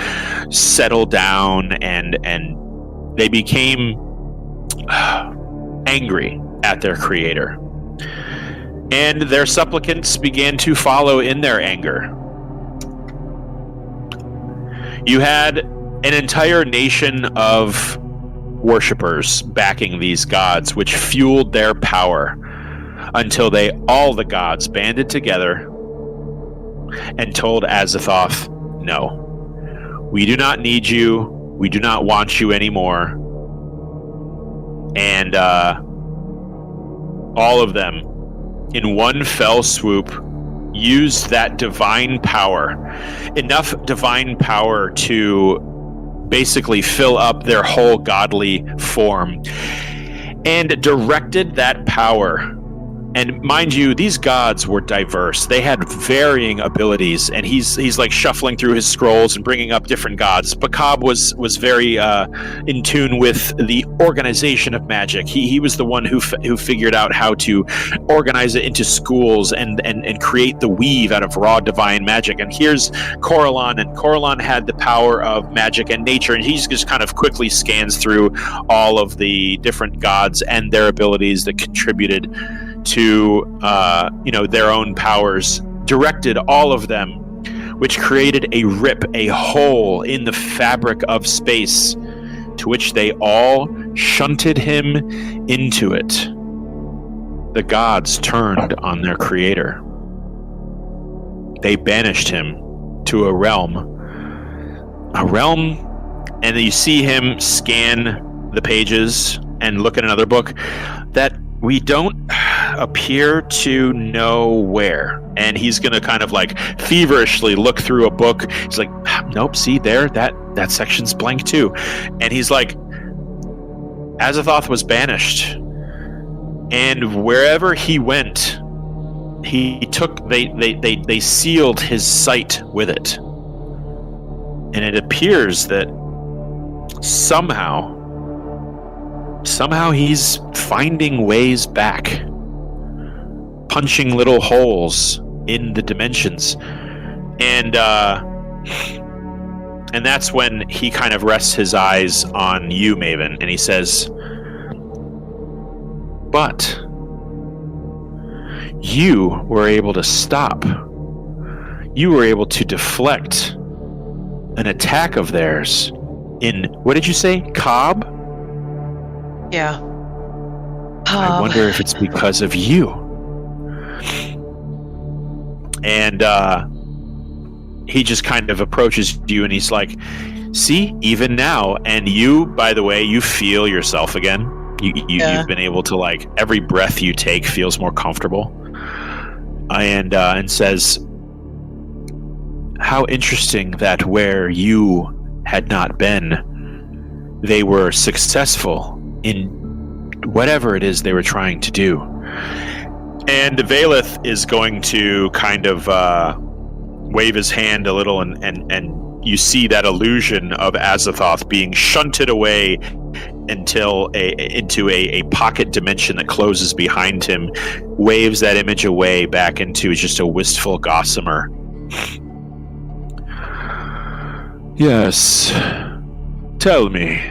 settle down, and they became angry at their creator. And their supplicants began to follow in their anger. You had an entire nation of worshippers backing these gods, which fueled their power until all the gods banded together and told Azathoth, "No, we do not need you. We do not want you anymore." And all of them, in one fell swoop, used that divine power, enough divine power to basically fill up their whole godly form, and directed that power. And mind you, these gods were diverse. They had varying abilities, and he's like shuffling through his scrolls and bringing up different gods. Bakab was very in tune with the organization of magic. He was the one who figured out how to organize it into schools and create the weave out of raw divine magic. And here's Coralon, and Coralon had the power of magic and nature, and he just kind of quickly scans through all of the different gods and their abilities that contributed to their own powers, directed all of them, which created a rip, a hole in the fabric of space, to which they all shunted him into it. The gods turned on their creator. They banished him to a realm, and you see him scan the pages and look at another book that we don't appear to know where. And he's going to kind of like feverishly look through a book. He's like, "Nope, see there, that section's blank too." And he's like, Azathoth was banished. And wherever he went, they sealed his sight with it. And it appears that somehow he's finding ways back, punching little holes in the dimensions. And that's when he kind of rests his eyes on you, Maven, and he says, "But you were able to stop. You were able to deflect an attack of theirs in, what did you say, Cobb? Yeah. I wonder if it's because of you." And he just kind of approaches you and he's like, See, even now, and you, by the way, you feel yourself again. You've been able to, like, every breath you take feels more comfortable. And says, how interesting that where you had not been, they were successful in whatever it is they were trying to do. And Valeth is going to kind of wave his hand a little, and you see that illusion of Azathoth being shunted away into a pocket dimension that closes behind him, waves that image away back into just a wistful gossamer. Yes. Tell me,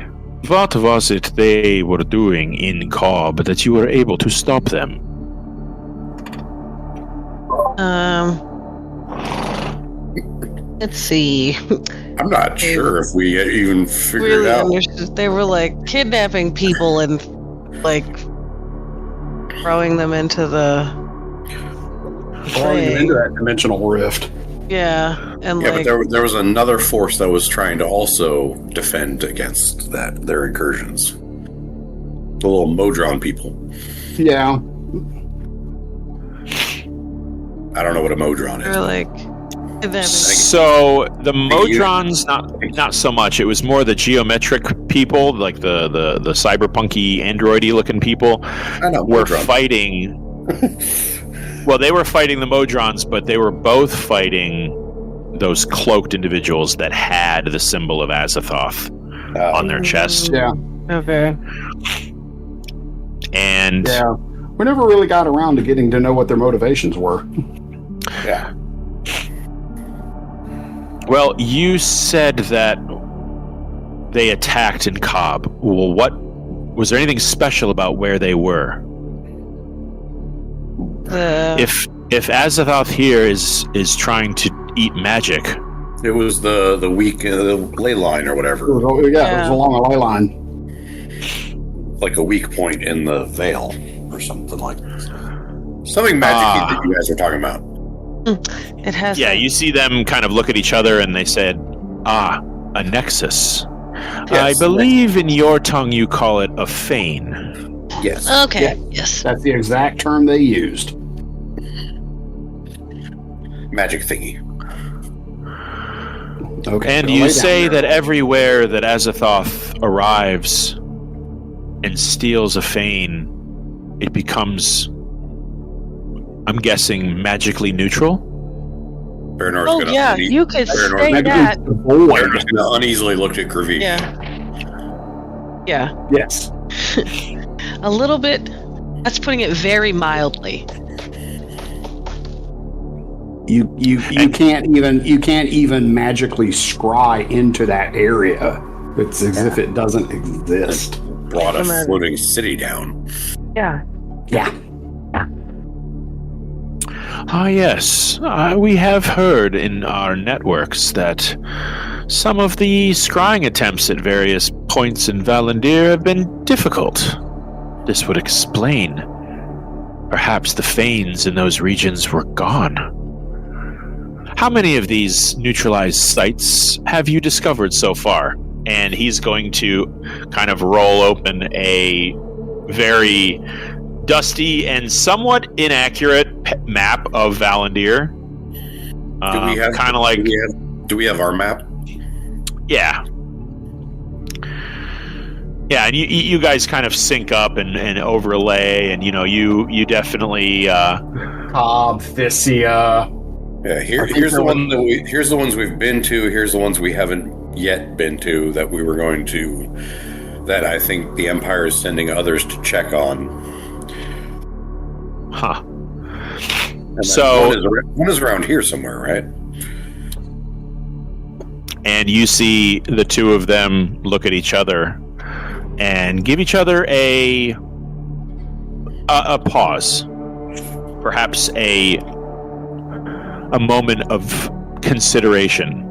what was it they were doing in Cobb that you were able to stop them? Let's see. I'm not sure if we even figured it out. They were like kidnapping people and like throwing them into that dimensional rift. Yeah, and but there was another force that was trying to also defend against their incursions. The little Modron people. Yeah. I don't know what a Modron is. They're like. So the Modrons, not so much. It was more the geometric people, like the cyberpunky androidy looking people, were fighting. Well, they were fighting the Modrons, but they were both fighting those cloaked individuals that had the symbol of Azathoth on their chest. Yeah. Okay. And we never really got around to getting to know what their motivations were. Yeah. Well, you said that they attacked in Cobb. Well, was there anything special about where they were? If Azathoth here is trying to eat magic, it was the weak ley line or whatever. It was along a ley line, like a weak point in the veil or something like that. Something magic that you guys are talking about. It has. Yeah, you see them kind of look at each other, and they said, a nexus. Yes, I believe in your tongue you call it a fane. Yes. Okay. Yes. That's the exact term they used. Magic thingy. Okay. And you say that everywhere that Azathoth arrives and steals a fane, it becomes, I'm guessing, magically neutral? You could say that. Bernard's going to uneasily look at Gravi. Yeah. Yes. A little bit. That's putting it very mildly. You can't even magically scry into that area. It's as if it doesn't exist. Brought a floating city down. Yeah. Yeah. Yes. We have heard in our networks that some of the scrying attempts at various points in Valandiir have been difficult. This would explain. Perhaps the fanes in those regions were gone. How many of these neutralized sites have you discovered so far? And he's going to kind of roll open a very dusty and somewhat inaccurate map of Valandiir. Do we have our map? Yeah. Yeah, and you guys kind of sync up and overlay, and you definitely Cobb, Thysia. Yeah, here's the ones we've been to. Here's the ones we haven't yet been to that we were going to. That I think the Empire is sending others to check on. Huh. So one is around here somewhere, right? And you see the two of them look at each other and give each other a pause, perhaps a moment of consideration,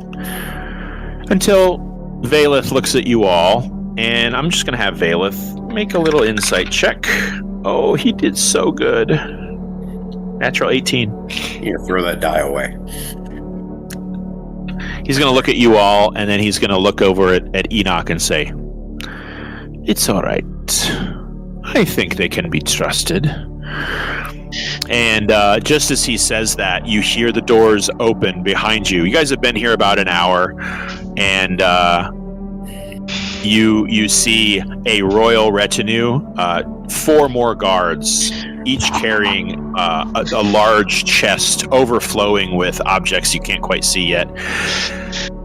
until Valeth looks at you all, and I'm just going to have Valeth make a little insight check. Oh, he did so good. Natural 18. Yeah, throw that die away. He's going to look at you all, and then he's going to look over at Enoch and say, "It's all right. I think they can be trusted." And just as he says that, you hear the doors open behind you. You guys have been here about an hour, and you see a royal retinue, 4 more guards, each carrying a large chest overflowing with objects you can't quite see yet,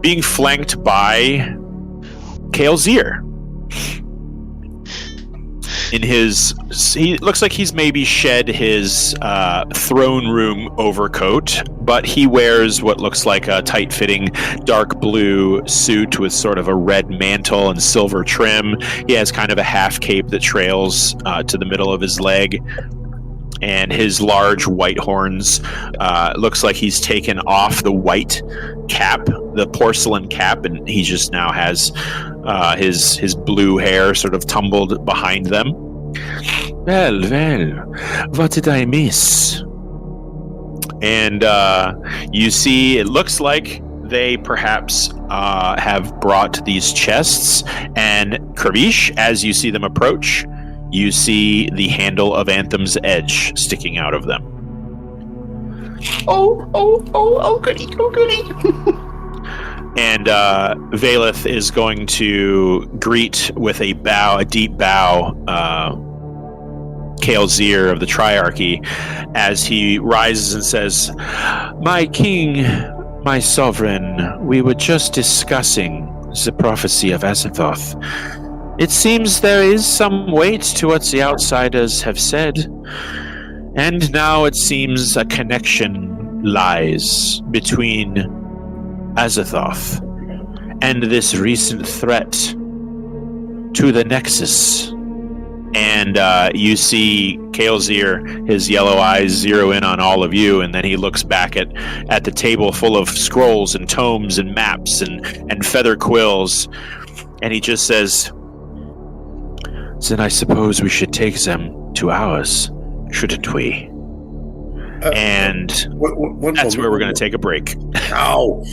being flanked by Kael'Zir. He looks like he's maybe shed his throne room overcoat, but he wears what looks like a tight-fitting dark blue suit with sort of a red mantle and silver trim. He has kind of a half cape that trails to the middle of his leg, and his large white horns. Looks like he's taken off the white cap, the porcelain cap, and he just now has his blue hair sort of tumbled behind them. Well, what did I miss? And you see, it looks like they perhaps have brought these chests, and Kravish, as you see them approach, you see the handle of Anthem's edge sticking out of them. Oh, goody. And Valeth is going to greet with a bow, a deep bow, Kael'Zir of the Triarchy, as he rises and says, "My king, my sovereign, we were just discussing the prophecy of Azathoth. It seems there is some weight to what the outsiders have said, and now it seems a connection lies between Azathoth and this recent threat to the Nexus." And you see Kael'Zir, his yellow eyes zero in on all of you, and then he looks back at the table full of scrolls and tomes and maps and feather quills, and he just says, "Then I suppose we should take them to ours, shouldn't we?" And that's where we're going to take a break. Ow.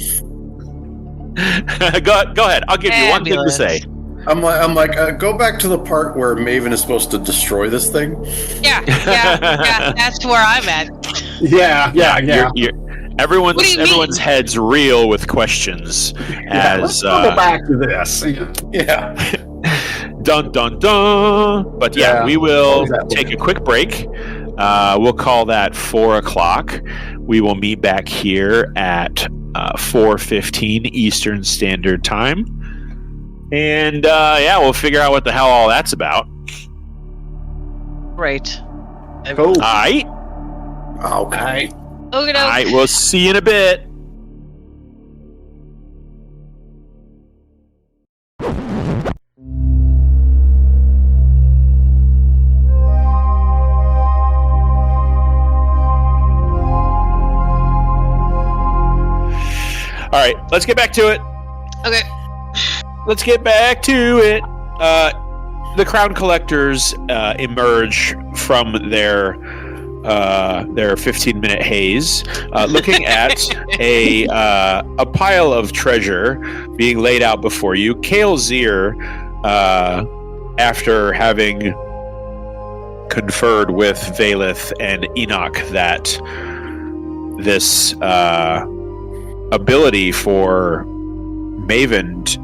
Go ahead. I'll give you one thing to say. I'm like, go back to the part where Maven is supposed to destroy this thing. Yeah, that's where I'm at. Yeah. Everyone's heads reel with questions let's go back to this. Yeah. Dun dun dun. But we will take a quick break. We'll call that 4:00. We will meet back here at 4:15 Eastern Standard Time. And we'll figure out what the hell all that's about. Great. Cool. All right. Okay. All right, we'll see you in a bit. All right, let's get back to it. Okay. Let's get back to it. The Crown Collectors emerge from their 15-minute haze, looking at a pile of treasure being laid out before you. Kael'Zir, after having conferred with Valeth and Enoch that this ability for Maven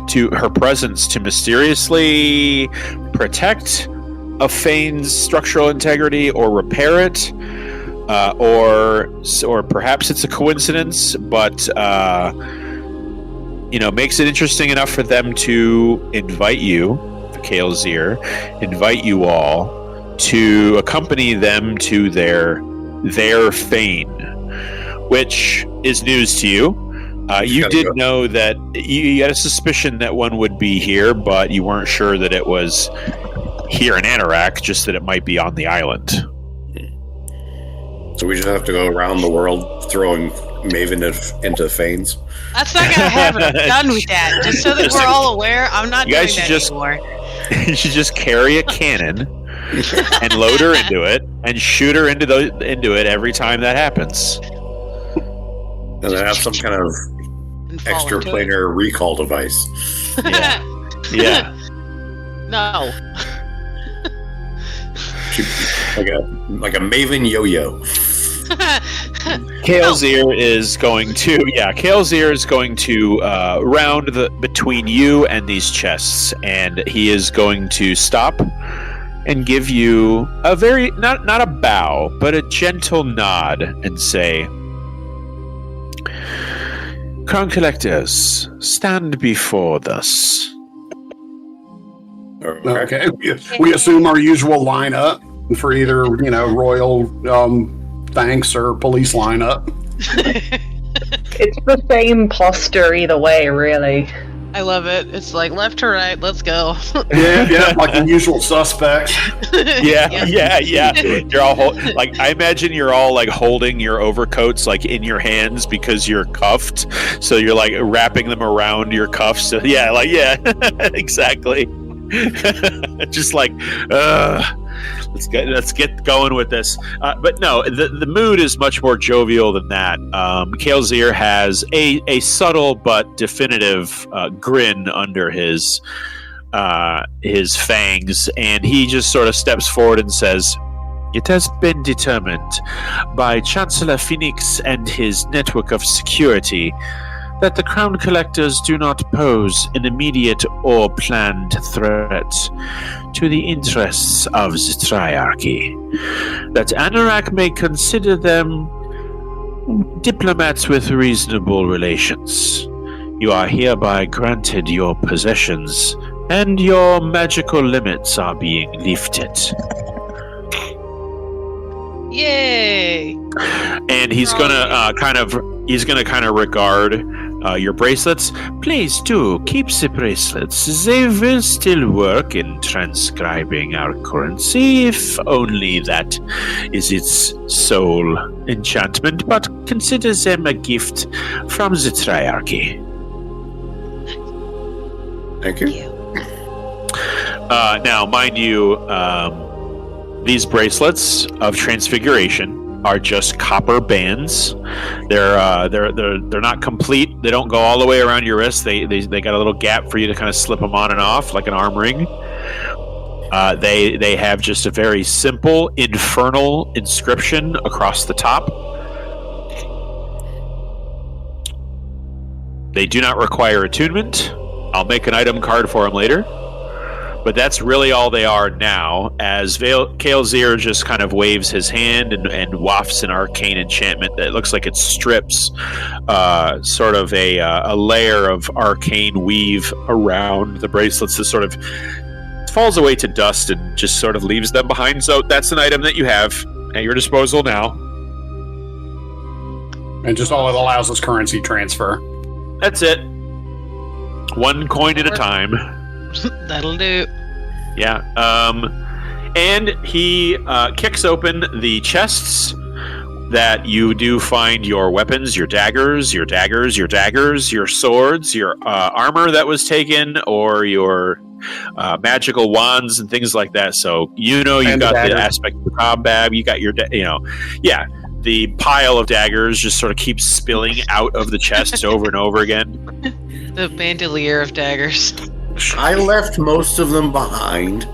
to her presence to mysteriously protect a Fane's structural integrity or repair it, or perhaps it's a coincidence, but makes it interesting enough for them to invite you, Kael'Zir, invite you all to accompany them to their Fane, which is news to you. You did know that you had a suspicion that one would be here, but you weren't sure that it was here in Anorak, just that it might be on the island. So we just have to go around the world throwing Maven into Fanes? That's not going to happen. I'm done with that. Just so that we're all aware, I'm not doing that anymore. You should just carry a cannon and load her into it and shoot her into it every time that happens. And then have some kind of Extraplanar recall device. Yeah. Yeah. No. like a Maven yo-yo. Kalezir is going to round between you and these chests, and he is going to stop and give you a very not a bow, but a gentle nod and say, "Crown collectors, stand before us." Okay. We assume our usual lineup for either, royal thanks or police lineup. It's the same posture either way, really. I love it. It's like left to right, let's go. Yeah, like the usual suspects. Yeah. You're all I imagine you're all like holding your overcoats like in your hands because you're cuffed. So you're like wrapping them around your cuffs. So, exactly. Just like, let's get going with this. But no, the mood is much more jovial than that. Kalezir has a subtle but definitive grin under his fangs, and he just sort of steps forward and says, "It has been determined by Chancellor Phoenix and his network of security that the Crown Collectors do not pose an immediate or planned threat to the interests of the Triarchy. That Anorak may consider them diplomats with reasonable relations. You are hereby granted your possessions, and your magical limits are being lifted." Yay! And he's gonna kind of regard your bracelets. "Please do keep the bracelets. They will still work in transcribing our currency, if only that is its sole enchantment. But consider them a gift from the Triarchy." Thank you. Now, mind you, these bracelets of transfiguration are just copper bands. They're not complete. They don't go all the way around your wrist. They got a little gap for you to kind of slip them on and off like an arm ring. They have just a very simple infernal inscription across the top. They do not require attunement. I'll make an item card for them later. But that's really all they are now, as Kalezir just kind of waves his hand and wafts an arcane enchantment that looks like it strips sort of a layer of arcane weave around the bracelets that sort of falls away to dust and just sort of leaves them behind. So that's an item that you have at your disposal now. And just all it allows is currency transfer. That's it. One coin at a time. That'll do. Yeah. And he kicks open the chests that you do find your weapons, your daggers, your swords, your armor that was taken, or your magical wands and things like that. So you got the aspect of the combat. You got your, the pile of daggers just sort of keeps spilling out of the chests over and over again. The bandolier of daggers. I left most of them behind.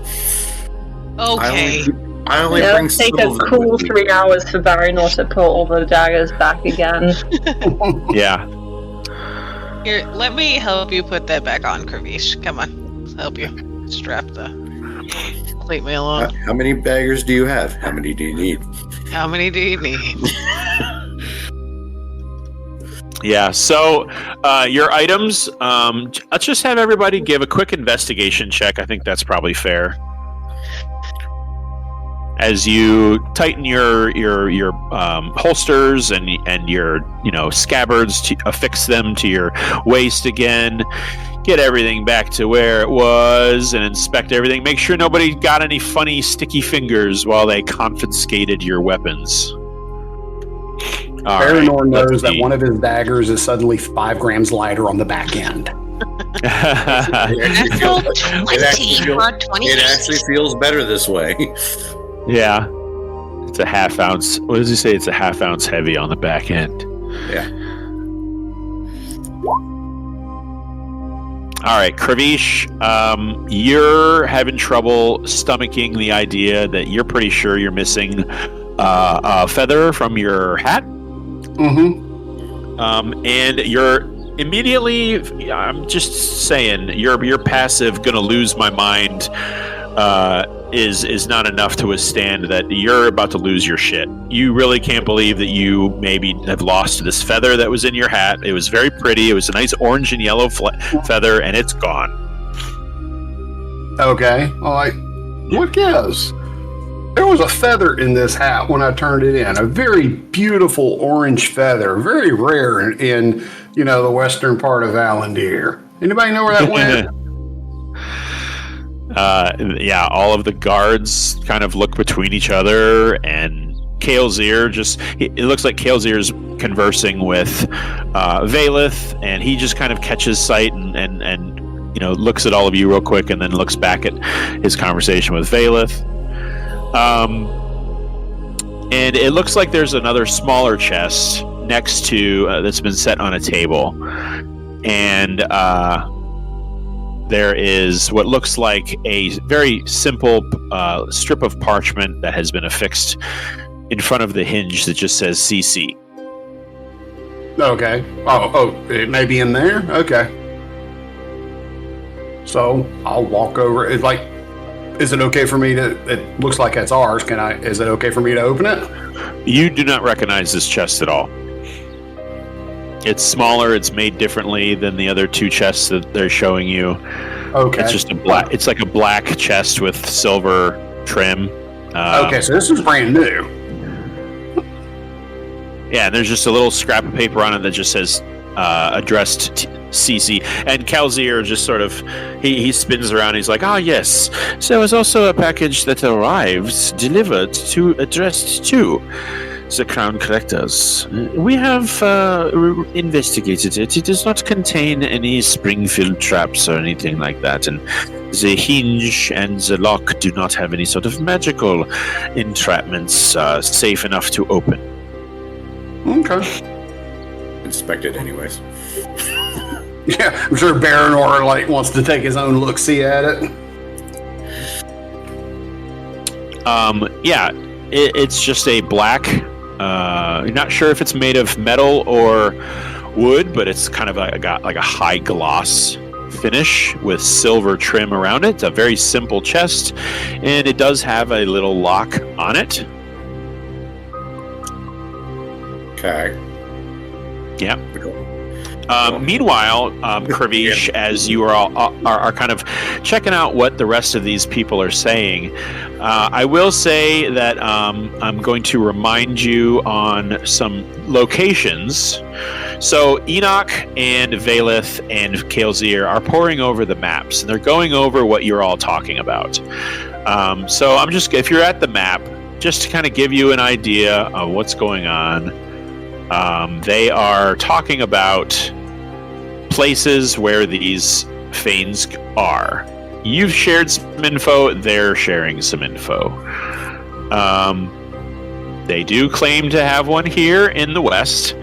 Okay. I only bring some take a of them cool with me. 3 hours for Barinor to put all the daggers back again. Yeah. Here, let me help you put that back on, Kravish. Come on. Let's help you strap the plate mail on. How many daggers do you have? How many do you need? How many do you need? Yeah, so your items, let's just have everybody give a quick investigation check. I think that's probably fair. As you tighten your holsters and your scabbards to affix them to your waist again, get everything back to where it was, and inspect everything. Make sure nobody got any funny sticky fingers while they confiscated your weapons. Barinor knows that one of his daggers is suddenly 5 grams lighter on the back end. It actually feels better this way. Yeah. It's a half ounce. What does he say? It's a half ounce heavy on the back end. Yeah. All right, Kravish, you're having trouble stomaching the idea that you're pretty sure you're missing a feather from your hat. Mm-hmm. And you're immediately, I'm just saying, your passive gonna lose my mind is not enough to withstand that you're about to lose your shit. You really can't believe that you maybe have lost this feather that was in your hat. It was very pretty. It was a nice orange and yellow feather, and it's gone. Okay. All right. What gives? There was a feather in this hat when I turned it in. A very beautiful orange feather, very rare in the western part of Valandiir. Anybody know where that went? Yeah, all of the guards kind of look between each other, and Kael'Zir it looks like Kael'Zir's conversing with Valeth, and he just kind of catches sight and looks at all of you real quick, and then looks back at his conversation with Valeth. And it looks like there's another smaller chest next to that's been set on a table, and there is what looks like a very simple strip of parchment that has been affixed in front of the hinge that just says CC. Okay. Oh, it may be in there? Okay. So I'll walk over. Is it okay for me to, it looks like it's ours. Is it okay for me to open it? You do not recognize this chest at all. It's smaller. It's made differently than the other two chests that they're showing you. Okay. It's just it's like a black chest with silver trim. Okay, so this is brand new. Yeah, and there's just a little scrap of paper on it that just says addressed CC. And Kael'Zir just sort of he spins around. He's like, yes. So there was also a package that arrived, delivered to addressed to the Crown Collectors. We have investigated it. It does not contain any spring-filled traps or anything like that, and the hinge and the lock do not have any sort of magical entrapments safe enough to open. Okay. Inspect it anyways. Yeah, I'm sure Baranor wants to take his own look-see at it. Yeah, it's just a black. You're not sure if it's made of metal or wood, but it's kind of got like a high gloss finish with silver trim around it. It's a very simple chest, and it does have a little lock on it. Okay. Yeah. Meanwhile, Kravish, as you are all are kind of checking out what the rest of these people are saying, I will say that I'm going to remind you on some locations. So Enoch and Valeth and Kael'Zir are poring over the maps, and they're going over what you're all talking about. So I'm just, if you're at the map, just to kind of give you an idea of what's going on. They are talking about places where these Fanes are. You've shared some info, they're sharing some info. They do claim to have one here in the west.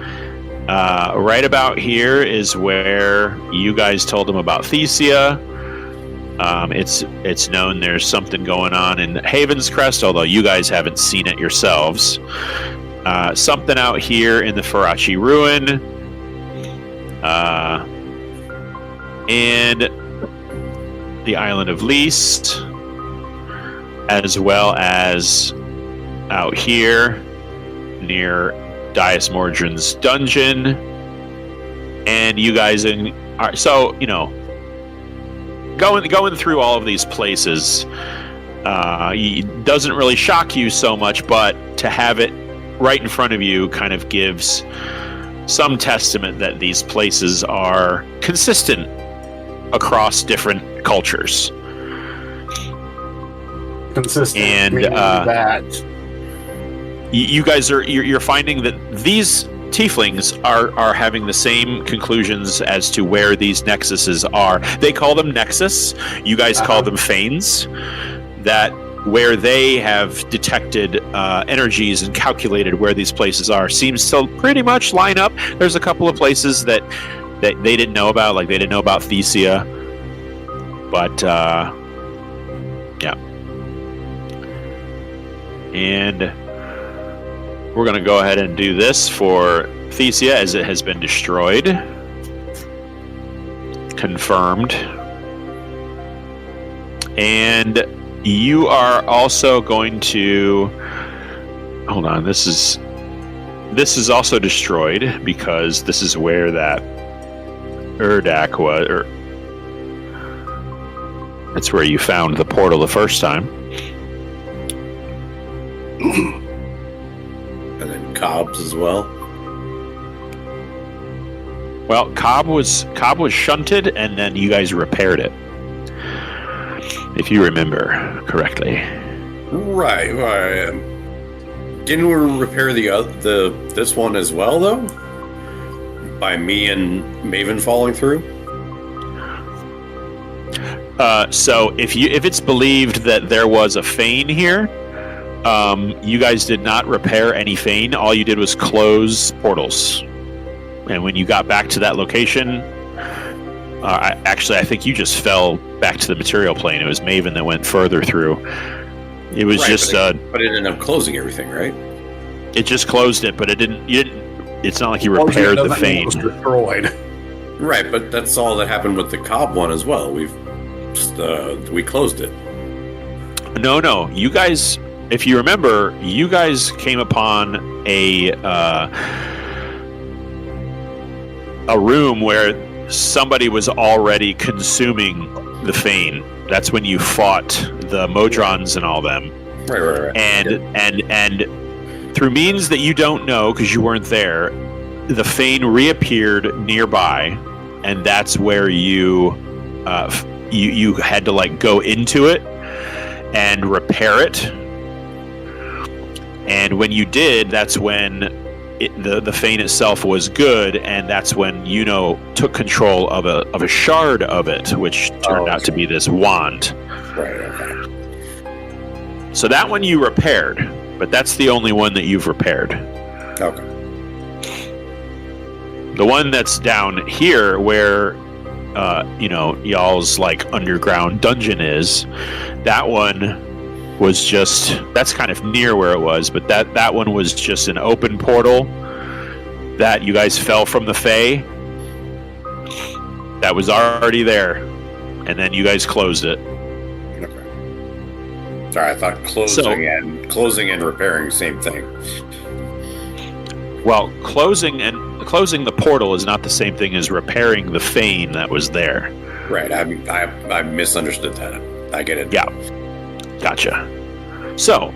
Right about here is where you guys told them about Thesia. It's known there's something going on in Havenscrest, although you guys haven't seen it yourselves. Something out here in the Triarchy ruin, and the island of Least, as well as out here near Dias Mordrin's dungeon. And you guys are going through all of these places doesn't really shock you so much, but to have it right in front of you kind of gives some testament that these places are consistent across different cultures. Consistent. And that you guys you're finding that these tieflings are having the same conclusions as to where these nexuses are. They call them nexus. You guys call them Fanes. That where they have detected energies and calculated where these places are seems to pretty much line up. There's a couple of places that they didn't know about, like they didn't know about Thesia. But yeah. And we're going to go ahead and do this for Thesia as it has been destroyed. Confirmed. And you are also going to... Hold on, this is also destroyed because this is where that Urdak was, or that's where you found the portal the first time. And then Cobb's as well. Well, Cobb was shunted, and then you guys repaired it, if you remember correctly. Right. Didn't we repair this one as well, though? By me and Maven falling through? So if it's believed that there was a Fane here, you guys did not repair any Fane. All you did was close portals. And when you got back to that location, I think you just fell back to the material plane. It was Maven that went further through. It was right, just... but it ended up closing everything, right? It just closed it, but it didn't... It's not like you repaired the Fane. It was destroyed. Right, but that's all that happened with the Cobb one as well. We closed it. No. You guys... If you remember, you guys came upon a room where somebody was already consuming the Fane. That's when you fought the Modrons and all them. Right. And through means that you don't know because you weren't there, the Fane reappeared nearby, and that's where you had to like go into it and repair it. And when you did, that's when the Fane itself was good, and that's when took control of a shard of it, which turned out to be this wand. Right. Okay. So that one you repaired, but that's the only one that you've repaired. Okay. The one that's down here, where y'all's like underground dungeon is, that one was that's kind of near where it was, but that one was just an open portal that you guys fell from the Fae. That was already there, and then you guys closed it. Okay. Sorry, I thought closing and repairing same thing. Well, closing the portal is not the same thing as repairing the Fane that was there. Right. I misunderstood that. I get it. Yeah. Gotcha. So,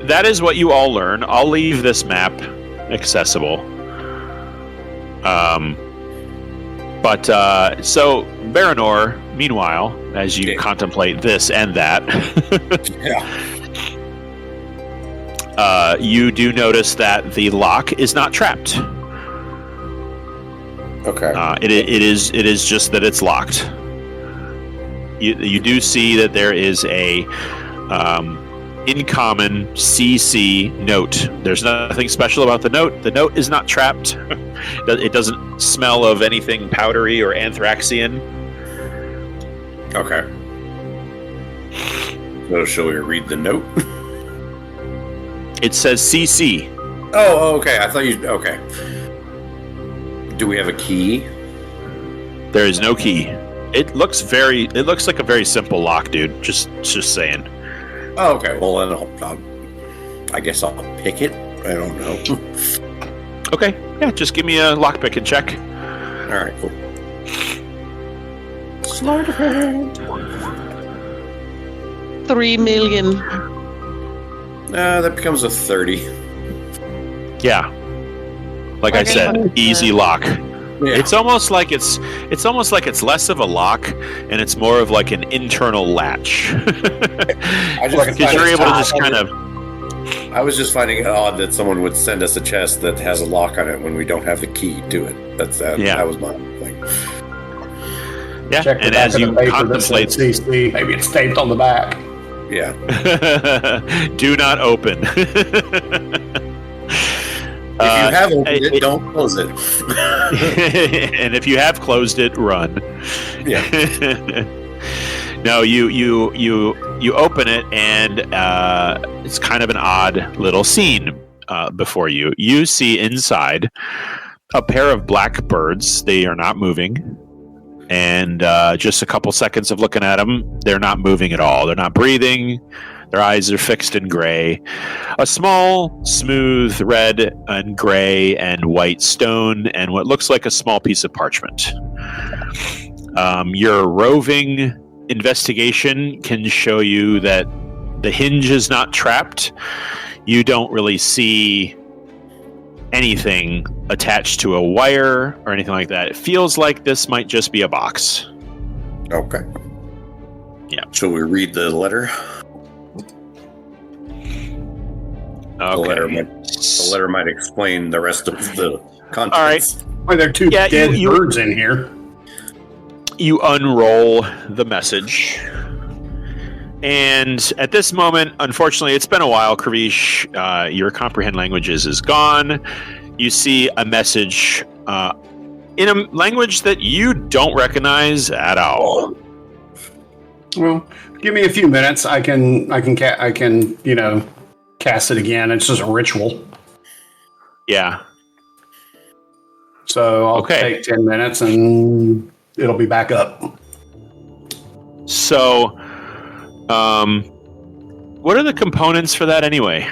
that is what you all learn. I'll leave this map accessible. So Baranor, meanwhile, as you contemplate this and that, you do notice that the lock is not trapped. Okay. It is just that it's locked. You do see that there is a in-common CC note. There's nothing special about the note. The note is not trapped. It doesn't smell of anything powdery or anthraxian. Okay. So shall we read the note? It says CC. Oh, okay. I thought you... Okay. Do we have a key? There is no key. It looks like a very simple lock, dude. Just saying. Oh, okay. Well, then I guess I'll pick it. I don't know. Okay. Yeah, just give me a lockpicking check. All right, cool. Sleight of hand. 3 million. That becomes a 30. Yeah. Like I said, easy lock. Yeah. It's almost like it's less of a lock, and it's more of like an internal latch. Because you're able to just kind of. I was just finding it odd that someone would send us a chest that has a lock on it when we don't have the key to it. That was my thing. Yeah, Check the and back as of you the paper that contemplate, said CC, maybe it's taped on the back. Yeah. do not open. If you have opened it, don't close it. And if you have closed it, run. Yeah. No, you open it, and it's kind of an odd little scene before you. You see inside a pair of black birds. They are not moving, and just a couple seconds of looking at them, they're not moving at all. They're not breathing. Their eyes are fixed in gray. A small, smooth red and gray and white stone, and what looks like a small piece of parchment. Your roving investigation can show you that the hinge is not trapped. You don't really see anything attached to a wire or anything like that. It feels like this might just be a box. Okay. Yeah. Shall we read the letter? Okay. The letter might explain the rest of the contents. All right. Why there are two dead birds in here? You unroll the message. And at this moment, unfortunately, it's been a while, Kravish. Your comprehend languages is gone. You see a message in a language that you don't recognize at all. Well, give me a few minutes. I can, cast it again. It's just a ritual. Yeah. So I'll take 10 minutes and it'll be back up. So, what are the components for that anyway?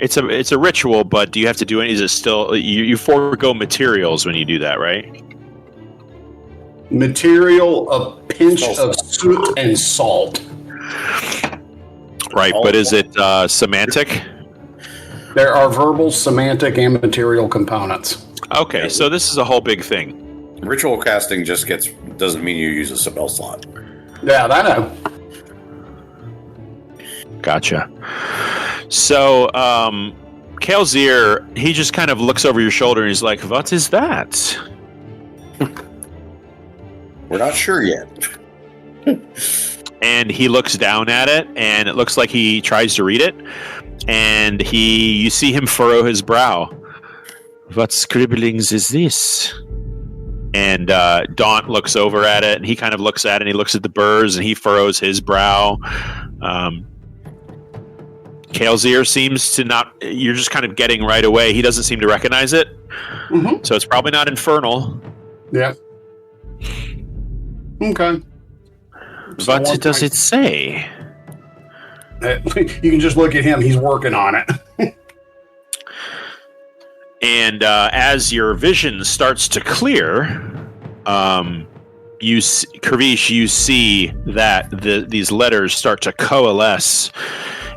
It's a ritual, but do you have to do any? Is it still you forego materials when you do that, right? Material, a pinch of soot and salt. Right, but is it semantic? There are verbal, semantic, and material components. Okay, so this is a whole big thing. Ritual casting doesn't mean you use a spell slot. Yeah, I know. Gotcha. So, Kalzir, he just kind of looks over your shoulder and he's like, "What is that?" We're not sure yet. And he looks down at it, and it looks like he tries to read it, and you see him furrow his brow. What scribblings is this? And Daunt looks over at it, and he kind of looks at it, and he looks at the birds, and he furrows his brow. Kalzir seems to not... You're just kind of getting right away. He doesn't seem to recognize it. Mm-hmm. So it's probably not infernal. Yeah. Okay. What does it say? You can just look at him. He's working on it. And as your vision starts to clear, Kravish, you see that these letters start to coalesce,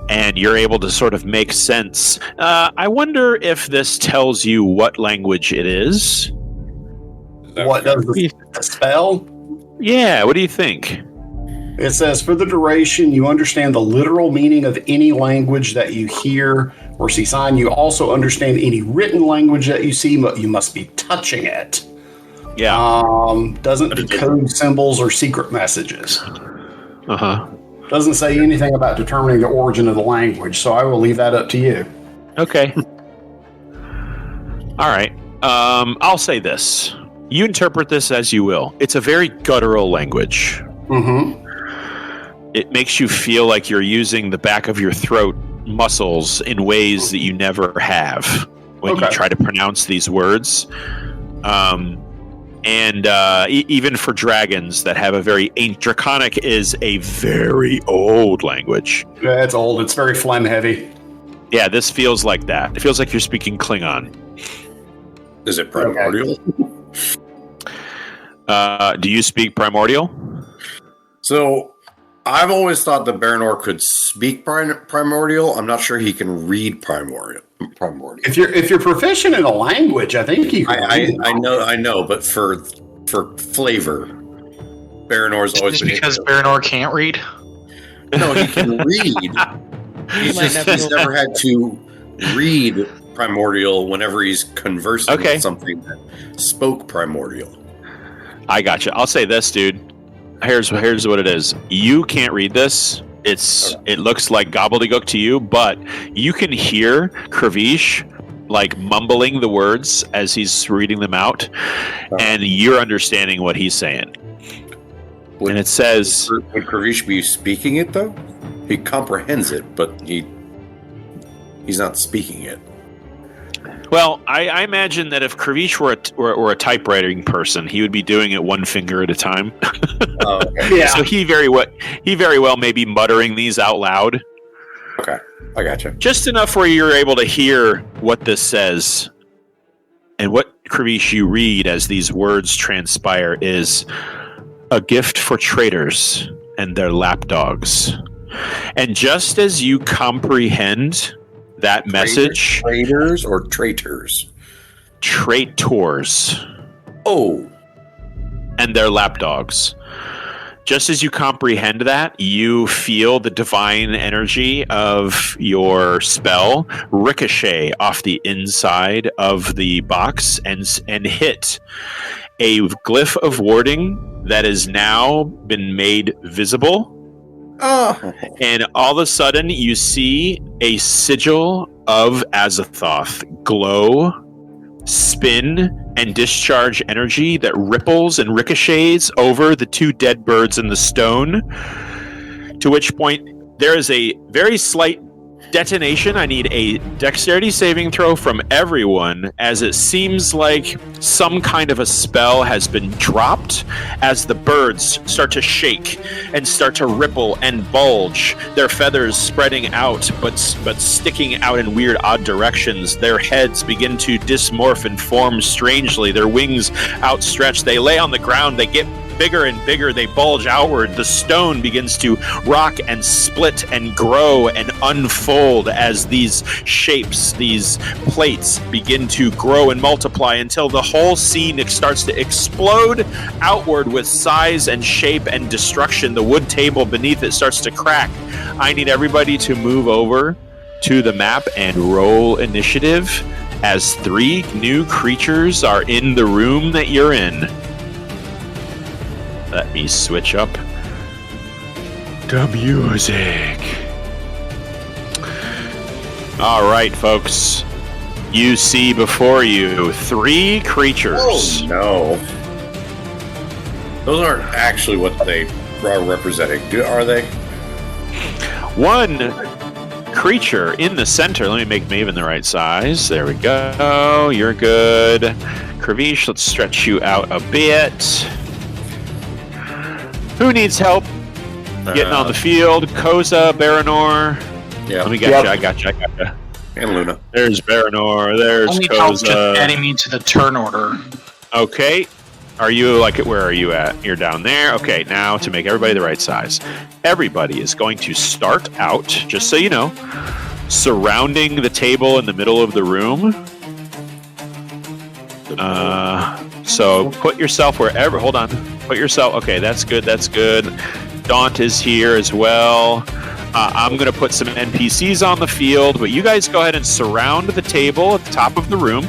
and you're able to sort of make sense. I wonder if this tells you what language it is. What does the spell? Yeah, what do you think? It says, for the duration, you understand the literal meaning of any language that you hear or see sign. You also understand any written language that you see, but you must be touching it. Yeah. Doesn't decode symbols or secret messages. Uh-huh. Doesn't say anything about determining the origin of the language, so I will leave that up to you. Okay. All right. I'll say this. You interpret this as you will. It's a very guttural language. Mm-hmm. It makes you feel like you're using the back of your throat muscles in ways that you never have when you try to pronounce these words. Even for dragons that have a very ancient... Draconic is a very old language. Yeah, it's old. It's very phlegm heavy. Yeah, this feels like that. It feels like you're speaking Klingon. Is it primordial? Do you speak primordial? So, I've always thought that Baranor could speak primordial. I'm not sure he can read primordial. If you're proficient in a language, I think you can. I know, but for flavor, Baranor's always been because Baranor can't read. No, he can read. He's never had to read primordial whenever he's conversing with something that spoke primordial. I gotcha. I'll say this, dude. Here's what it is. You can't read this. It looks like gobbledygook to you, but you can hear Kravish like mumbling the words as he's reading them out, and you're understanding what he's saying. And it says... Would Kravish be speaking it, though? He comprehends it, but he's not speaking it. Well, I imagine that if Kravish were a typewriting person, he would be doing it one finger at a time. Oh, okay. Yeah. So he very well may be muttering these out loud. Okay, I gotcha. Just enough where you're able to hear what this says. And what, Kravish, you read as these words transpire is a gift for traitors and their lapdogs. And just as you comprehend that message... Traitors or traitors? Traitors. Oh. And their lapdogs. Just as you comprehend that, you feel the divine energy of your spell ricochet off the inside of the box and hit a glyph of warding that has now been made visible. Oh. And all of a sudden, you see a sigil of Azathoth glow, spin, and discharge energy that ripples and ricochets over the two dead birds in the stone. To which point, there is a very slight detonation. I need a dexterity saving throw from everyone, as it seems like some kind of a spell has been dropped as the birds start to shake and start to ripple and bulge, their feathers spreading out but sticking out in weird odd directions. Their heads begin to dysmorph and form strangely, their wings outstretched. They lay on the ground, they get bigger and bigger, they bulge outward. The stone begins to rock and split and grow and unfold as these shapes, these plates begin to grow and multiply until the whole scene starts to explode outward with size and shape and destruction. The wood table beneath it starts to crack. I need everybody to move over to the map and roll initiative as 3 new creatures are in the room that you're in. Let me switch up the music. All right, folks. You see before you 3 creatures. Oh, no. Those aren't actually what they are representing, are they? One creature in the center. Let me make Maven the right size. There we go. You're good. Kravish, let's stretch you out a bit. Who needs help getting on the field? Koza, Baranor. Yeah. Let me get you. I got you. And Luna. There's Baranor. There's Only help just Koza. adding me to the turn order. Okay. Are you where are you at? You're down there. Okay, now to make everybody the right size. Everybody is going to start out, just so you know, surrounding the table in the middle of the room. So put yourself wherever. Hold on. Put yourself. Okay, that's good. That's good. Daunt is here as well. I'm going to put some NPCs on the field, but you guys go ahead and surround the table at the top of the room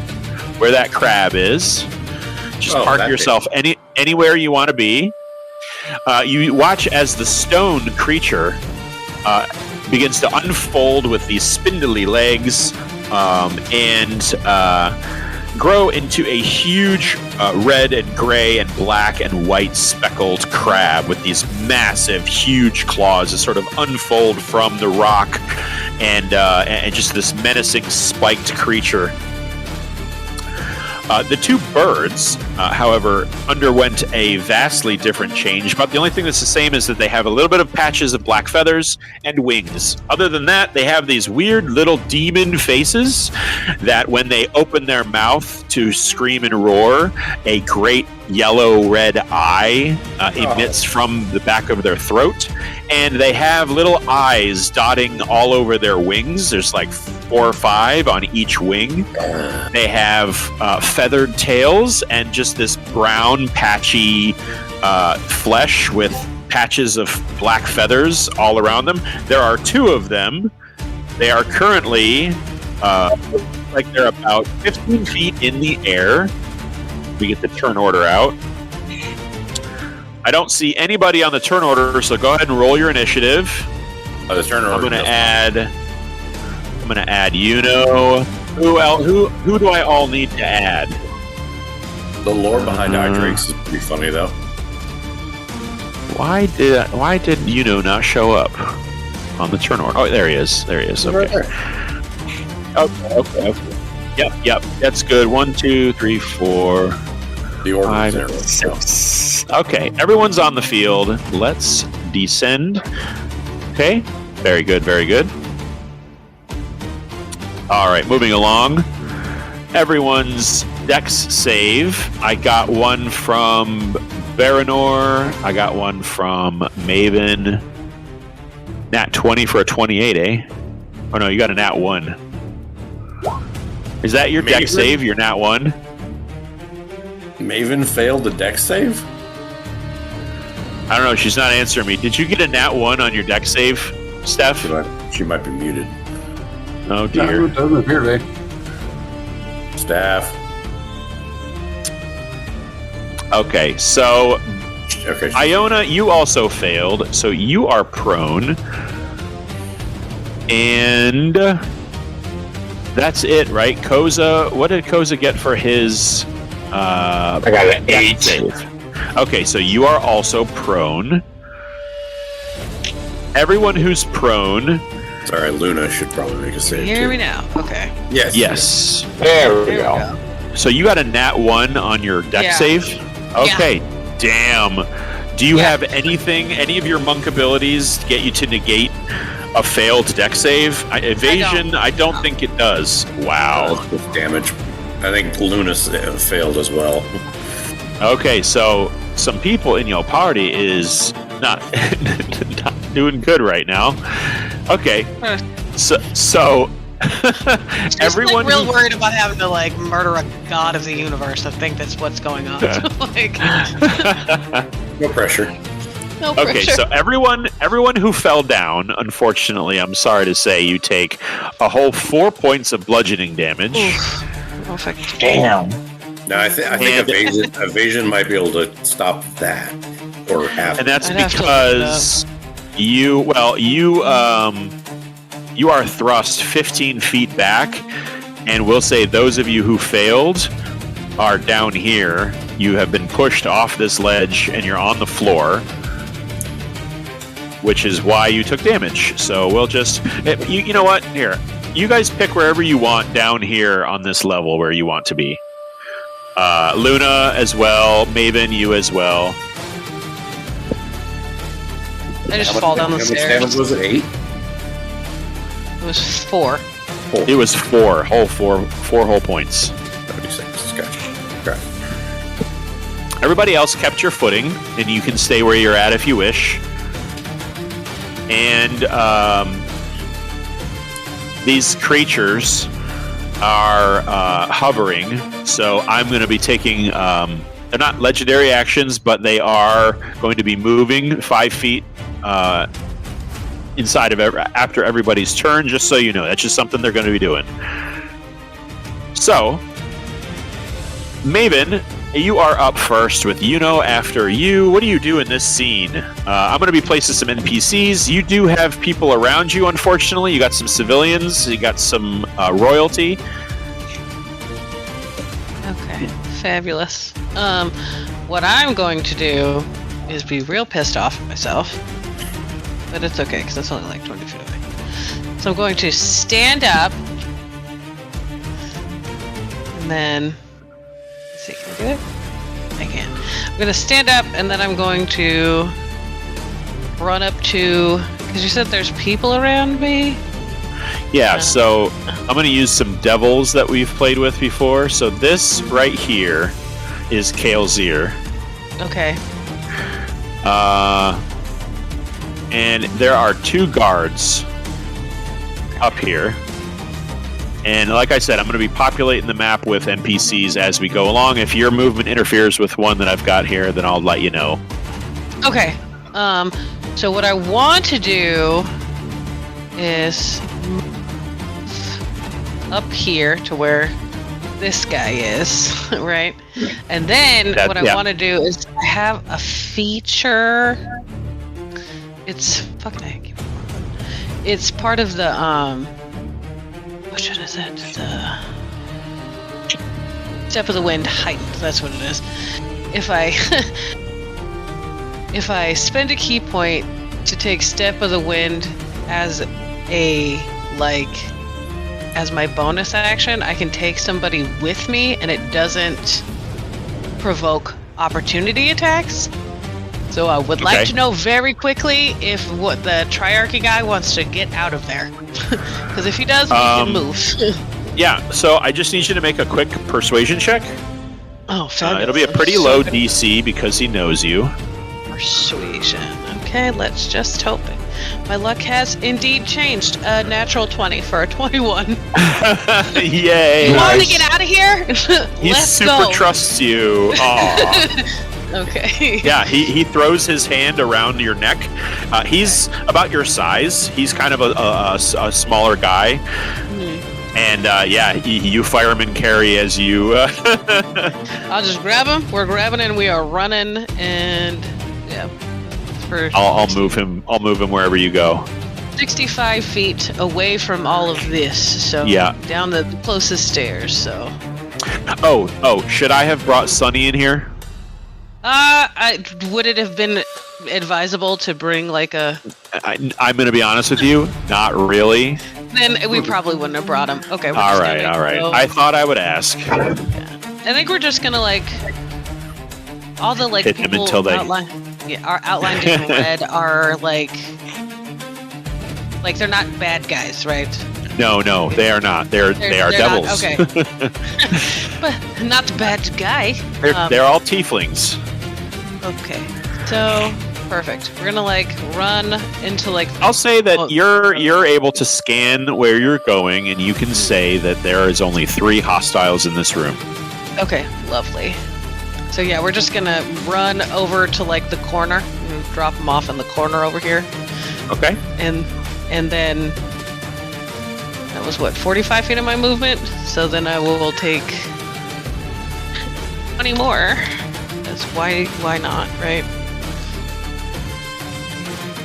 where that crab is. Just park yourself anywhere you want to be. You watch as the stone creature begins to unfold with these spindly legs and grow into a huge red and gray and black and white speckled crab with these massive, huge claws that sort of unfold from the rock and just this menacing spiked creature. The 2 birds, however, underwent a vastly different change, but the only thing that's the same is that they have a little bit of patches of black feathers and wings. Other than that, they have these weird little demon faces that when they open their mouth to scream and roar, a great yellow-red eye emits from the back of their throat, and they have little eyes dotting all over their wings. There's like 4 or 5 on each wing. They have feathered tails and just this brown, patchy flesh with patches of black feathers all around them. There are 2 of them. They are currently like they're about 15 feet in the air. We get the turn order out. I don't see anybody on the turn order, so go ahead and roll your initiative. The turn order. I'm gonna add who else? Who do I all need to add? The lore behind Eye Drakes is pretty funny, though. Why did not show up on the turn order? Oh, there he is. Okay. Right there. Okay. Yep. That's good. 1, 2, 3, 4. The order 5, is there. 6. Okay, everyone's on the field. Let's descend. Okay, very good. All right, moving along. Everyone's dex save. I got one from Baranor. I got one from Maven. Nat 20 for a 28, eh? Oh no, you got a nat 1. Is that your dex save, your nat 1? Maven failed the dex save? I don't know, she's not answering me. Did you get a nat 1 on your dex save, Steph? She might be muted. Oh dear. It doesn't appear to be. Staff. Okay, so Okay. Iona, you also failed, so you are prone. And that's it, right? Koza, what did Koza get for his I got an 8. save? Okay, so you are also prone. Everyone who's prone. Sorry, Luna should probably make a save. Hear too. me now. Okay. Yes. There we There we go. go. So you got a nat 1 on your dex Yeah. save? Okay. Damn. Do you have any of your monk abilities get you to negate a failed dex save? Evasion, I don't think it does. Wow. With damage. I think Luna failed as well. Okay, so some people in your party is not not doing good right now. Okay, so everyone real worried about having to murder a god of the universe. I think that's what's going on. No pressure. No pressure. Okay, so everyone who fell down, unfortunately, I'm sorry to say, you take a whole 4 points of bludgeoning damage. Perfect. Damn. No, I think evasion might be able to stop that, or half. And that's I'd have to because you are thrust 15 feet back, and we'll say those of you who failed are down here. You have been pushed off this ledge, and you're on the floor, which is why you took damage. So we'll just... You know what? Here. You guys pick wherever you want down here on this level where you want to be. Luna as well. Maven, you as well. I just fall down the stairs. How much damage was it? 8? It was 4. It was 4 whole points. 36. Gotcha. Okay. Everybody else kept your footing, and you can stay where you're at if you wish. And these creatures are hovering, so I'm going to be taking... they're not legendary actions, but they are going to be moving 5 feet inside of after everybody's turn, just so you know. That's just something they're going to be doing. So, Maven, you are up first with after you. What do you do in this scene? I'm going to be placing some NPCs. You do have people around you, unfortunately. You got some civilians. You got some royalty. Okay, fabulous. What I'm going to do is be real pissed off at myself. But it's okay, because that's only like 20 feet away. So I'm going to stand up. And then... Let's see, can I do it? I can. I'm going to stand up, and then I'm going to run up to... Because you said there's people around me? Yeah, so I'm going to use some devils that we've played with before. So this right here is Kael'Zir. Okay. And there are 2 guards up here. And like I said, I'm going to be populating the map with NPCs as we go along. If your movement interferes with one that I've got here, then I'll let you know. Okay. So what I want to do is move up here to where this guy is, right? And then what I want to do is have a feature. It's fucking heck. It's part of the which one is it? The Step of the Wind heightened. That's what it is. If I if I spend a key point to take Step of the Wind as as my bonus action, I can take somebody with me and it doesn't provoke opportunity attacks. So I would like to know very quickly if what the Triarchy guy wants to get out of there. Because if he does, we can move. Yeah, so I just need you to make a quick persuasion check. Oh, fabulous. It'll be a pretty low DC because he knows you. Persuasion. Okay, let's just hope it. My luck has indeed changed. A natural 20 for a 21. Yay! You want to get out of here? He Let's super go. trusts you. Aw. Okay. Yeah, he throws his hand around your neck. He's about your size. He's kind of a smaller guy. And you fireman carry as you. I'll just grab him. We're grabbing and we are running. And yeah. I'll move him. I'll move him wherever you go. 65 feet away from all of this. So down the closest stairs. So. Oh! Should I have brought Sunny in here? Would it have been advisable to bring like a... I'm going to be honest with you, not really. Then we probably wouldn't have brought him. Okay. All right. I thought I would ask. Yeah. I think we're just going to like... All the like hit people them until they... are outlined in red are like they're not bad guys, right? No, they are not. They are devils. Not, okay. But not the bad guy. They're all tieflings. Okay. So perfect. We're gonna like run into like. I'll say that you're able to scan where you're going, and you can say that there is only 3 hostiles in this room. Okay, lovely. So yeah, we're just gonna run over to like the corner and drop them off in the corner over here. Okay. And then that was what 45 feet of my movement. So then I will take 20 more. That's why not, right?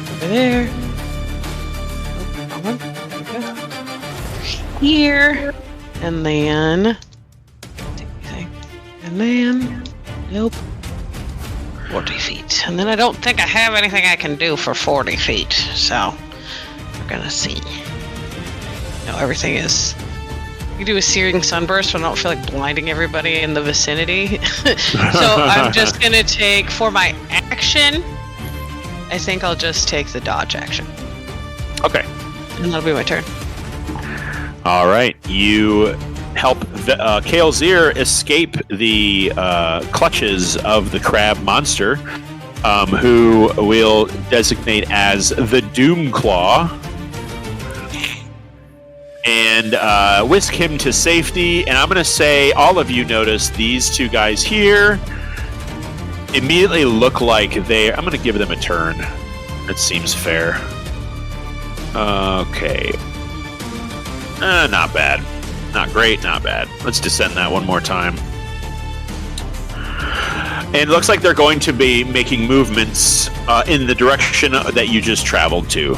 Over there. Here. And then nope. 40 feet. And then I don't think I have anything I can do for 40 feet. So we're gonna see. No, everything is. You do a searing sunburst, but I don't feel like blinding everybody in the vicinity. So I'm just gonna take, for my action, I think I'll just take the dodge action. Okay. And that'll be my turn. All right. You help Kael'Zir escape the clutches of the crab monster, who we'll designate as the Doomclaw, and whisk him to safety. And I'm going to say all of you notice these 2 guys here immediately look like I'm going to give them a turn. That seems fair. Okay. Not bad. Not great, not bad. Let's descend that one more time. And it looks like they're going to be making movements in the direction that you just traveled to.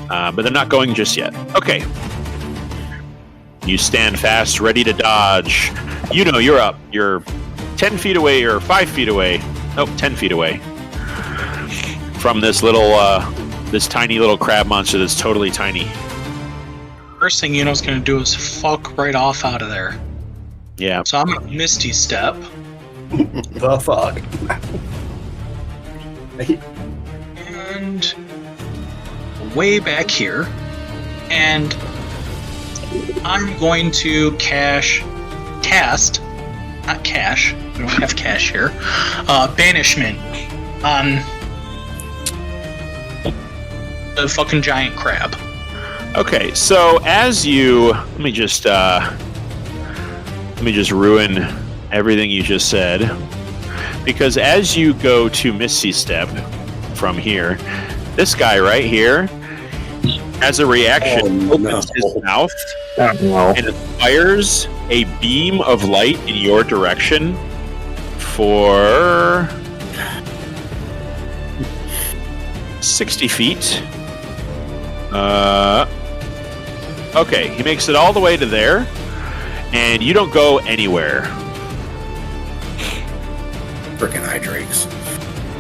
But they're not going just yet. Okay. You stand fast, ready to dodge. You know you're up. You're 10 feet away or 5 feet away. Nope, 10 feet away. From this this tiny little crab monster that's totally tiny. First thing Yuno's gonna do is fuck right off out of there. Yeah. So I'm gonna Misty Step. The fuck? And way back here. And I'm going to cast, not cash, we don't have cash here, banishment on the fucking giant crab. Okay, so as you let me just ruin everything you just said, because as you go to Misty Step from here, this guy right here, as a reaction, opens his mouth and it fires a beam of light in your direction for 60 feet. Okay, he makes it all the way to there, and you don't go anywhere. Frickin' eye drakes.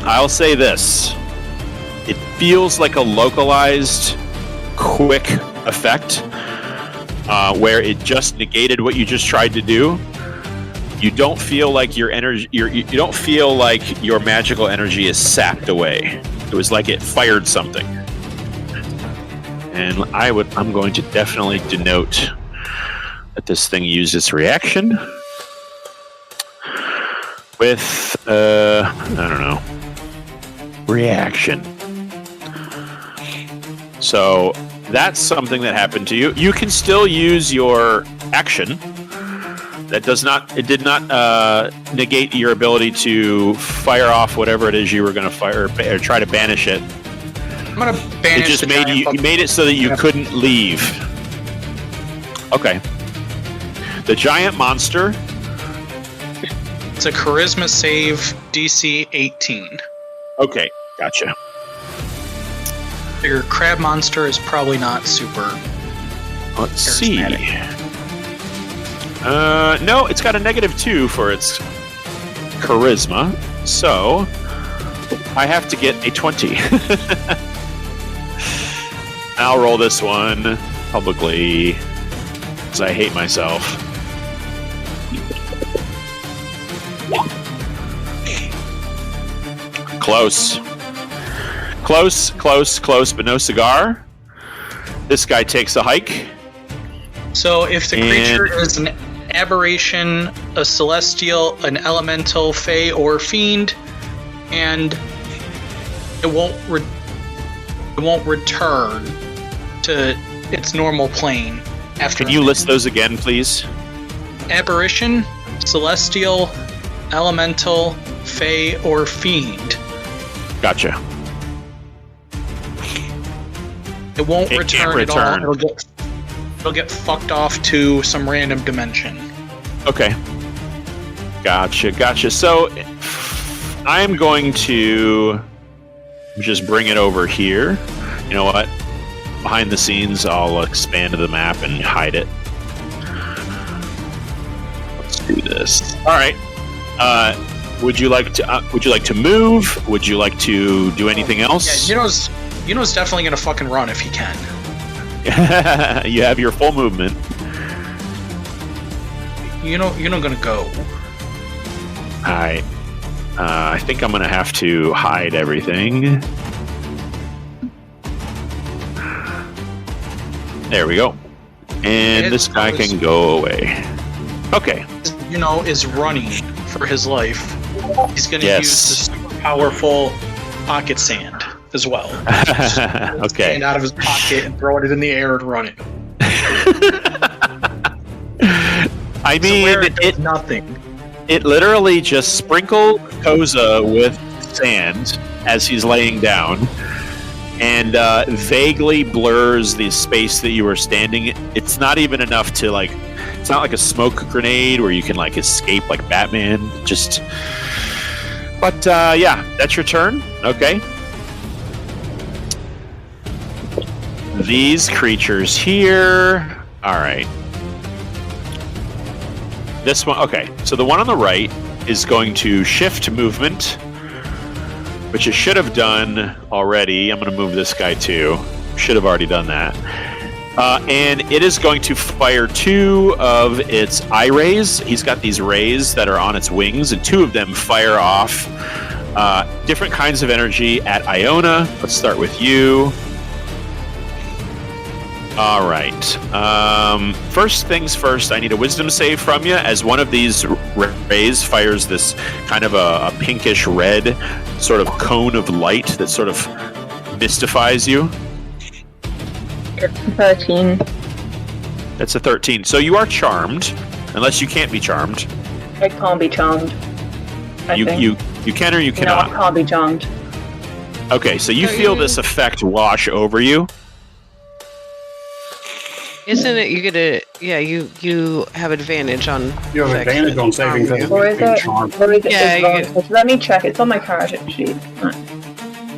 I'll say this. It feels like a localized, quick effect where it just negated what you just tried to do. You don't feel like your energy. You don't feel like your magical energy is sapped away. It was like it fired something. And I'm going to definitely denote that this thing used its reaction with I don't know, reaction. So that's something that happened to you. You can still use your action. It did not negate your ability to fire off whatever it is you were going to fire or try to banish it. I'm going to banish it. Just made it so that you couldn't leave. Okay. The giant monster. It's a charisma save, DC 18. Okay, gotcha. Your crab monster is probably not super. Let's see. No, it's got a -2 for its charisma, so I have to get a 20. I'll roll this one publicly, because I hate myself. Close, but no cigar. This guy takes a hike. So if the creature is an aberration, a celestial, an elemental, fey, or fiend, and it won't return to its normal plane after. Can you list those again, please? Aberration, celestial, elemental, fey, or fiend. Gotcha. It won't return at all. It'll get fucked off to some random dimension. Okay. Gotcha. So I'm going to just bring it over here. You know what? Behind the scenes, I'll expand the map and hide it. Let's do this. All right. Would you like to move? Would you like to do anything else? Yeah, Yuno's definitely gonna fucking run if he can. You have your full movement. Yuno gonna go. Alright. I think I'm gonna have to hide everything. There we go. And this guy can go away. Okay. Yuno is running for his life. He's gonna use the super powerful pocket sand as well. Okay. Sand out of his pocket and throw it in the air and run it. I mean, it nothing. It literally just sprinkled Koza with sand as he's laying down, and vaguely blurs the space that you were standing. It's not even enough to like. It's not like a smoke grenade where you can like escape like Batman. Just. But yeah, that's your turn. Okay. These creatures here. All right. This one. Okay. So the one on the right is going to shift movement, which it should have done already. I'm going to move this guy too. Should have already done that. And it is going to fire 2 of its eye rays. He's got these rays that are on its wings, and 2 of them fire off different kinds of energy at Iona. Let's start with you. All right. First things first, I need a wisdom save from you as one of these rays fires this kind of a pinkish red sort of cone of light that sort of mystifies you. 13. That's a 13. So you are charmed, unless you can't be charmed. I can't be charmed. You can or you cannot? No, I can't be charmed. Okay, so you feel this effect wash over you. Isn't it you get a you have advantage on You have advantage on saving things. Or is it advantage? Let me check. It's on my character sheet.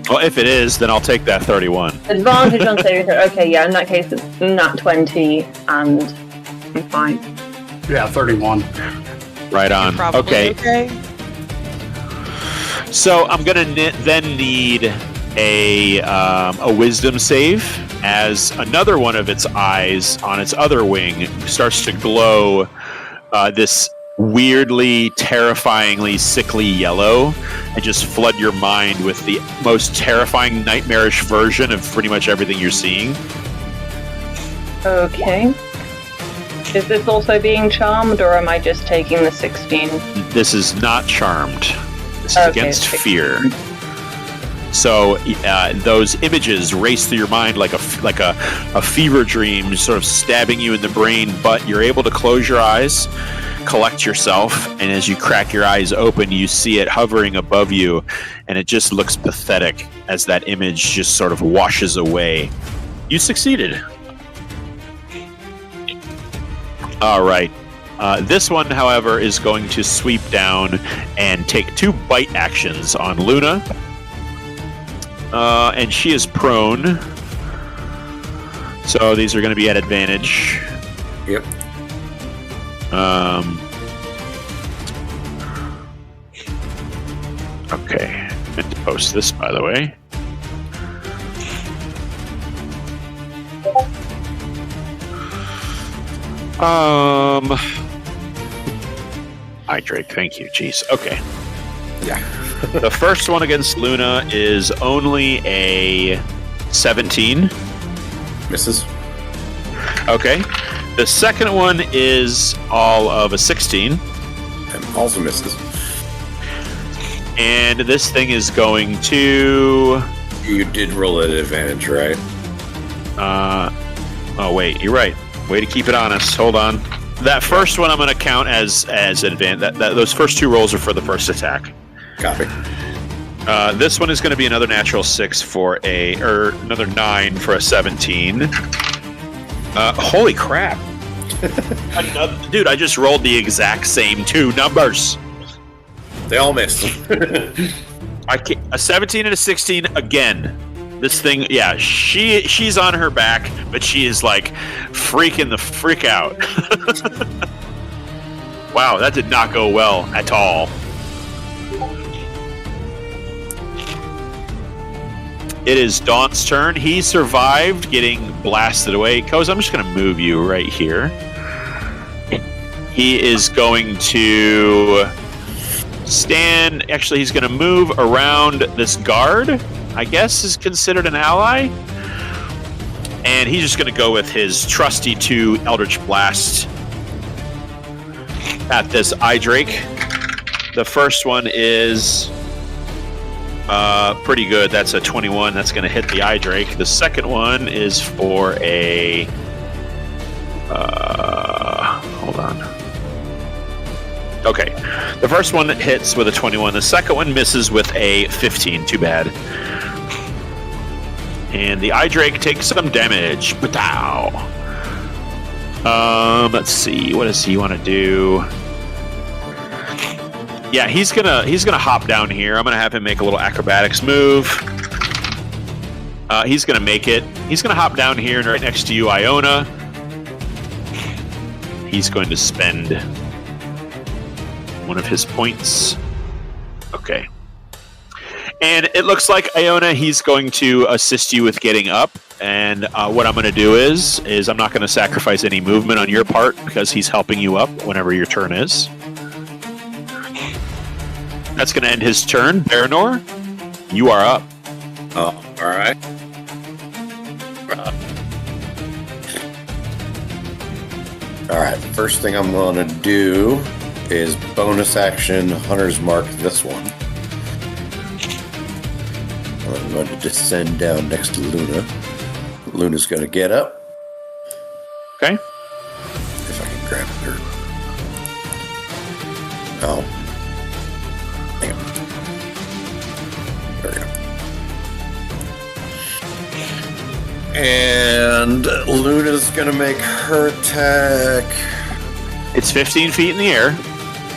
Well, if it is, then I'll take that 31. Advantage on saving throw. Okay, yeah, in that case it's not 20 and I'm fine. Yeah, 31. Right on. Probably okay. So I'm going to then need a wisdom save as another one of its eyes on its other wing starts to glow this weirdly, terrifyingly, sickly yellow and just flood your mind with the most terrifying, nightmarish version of pretty much everything you're seeing. Okay. Is this also being charmed, or am I just taking the 16? This is not charmed. This is against fear. So those images race through your mind like a fever dream, sort of stabbing you in the brain, but you're able to close your eyes, collect yourself, and as you crack your eyes open, you see it hovering above you, and it just looks pathetic as that image just sort of washes away. You succeeded. All right. This one, however, is going to sweep down and take 2 bite actions on Luna. And she is prone. So these are going to be at advantage. Yep. Okay. I meant to post this, by the way. Drake, thank you. Jeez. Okay. Yeah. The first one against Luna is only a 17. Misses. Okay. The second one is all of a 16. And also misses. And this thing is going to... You did roll at advantage, right? Oh, wait. You're right. Way to keep it honest. Hold on. That first one I'm going to count as advantage. Those first 2 rolls are for the first attack. Copy. This one is going to be another natural 6 for another 9 for a 17. Holy crap. Dude, I just rolled the exact same 2 numbers. They all missed. A 17 and a 16 again. This thing, yeah, she's on her back, but she is like freaking the freak out. Wow, that did not go well at all. It is Daunt's turn. He survived getting blasted away. Koz, I'm just going to move you right here. He is going to stand. Actually, he's going to move around this guard. I guess is considered an ally. And he's just going to go with his trusty 2 Eldritch Blast at this Eye Drake. The first one is pretty good. That's a 21. That's going to hit the Eye Drake. The second one is for a... hold on. Okay. The first one hits with a 21. The second one misses with a 15. Too bad. And the Eye Drake takes some damage. Pow! Let's see. What does he want to do? Yeah, he's gonna hop down here. I'm gonna have him make a little acrobatics move. He's gonna make it. He's gonna hop down here and right next to you, Iona. He's going to spend one of his points. Okay. And it looks like, Iona, he's going to assist you with getting up. And what I'm going to do is I'm not going to sacrifice any movement on your part because he's helping you up whenever your turn is. That's going to end his turn. Baranor, you are up. Oh, all right. All right. First thing I'm going to do is bonus action Hunter's Mark this one. I'm going to descend down next to Luna. Luna's going to get up. Okay. If I can grab her. Oh. Hang on. There we go. And Luna's going to make her attack. It's 15 feet in the air.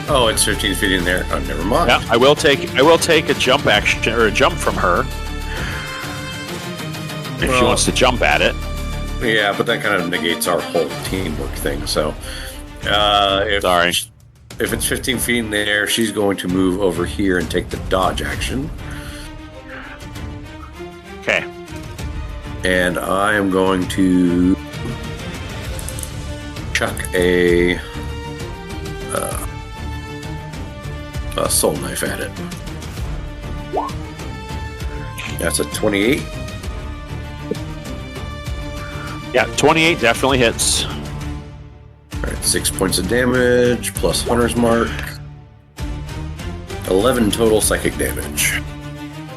Oh, it's 15 feet in there. Oh, never mind. Yeah, I will take a jump action or a jump from her. If she wants to jump at it. Yeah, but that kind of negates our whole teamwork thing. So, Sorry. if it's 15 feet in the air, she's going to move over here and take the dodge action. Okay. And I am going to chuck a soul knife at it. That's a 28. Yeah, 28 definitely hits. Alright, 6 points of damage plus Hunter's Mark. 11 total psychic damage.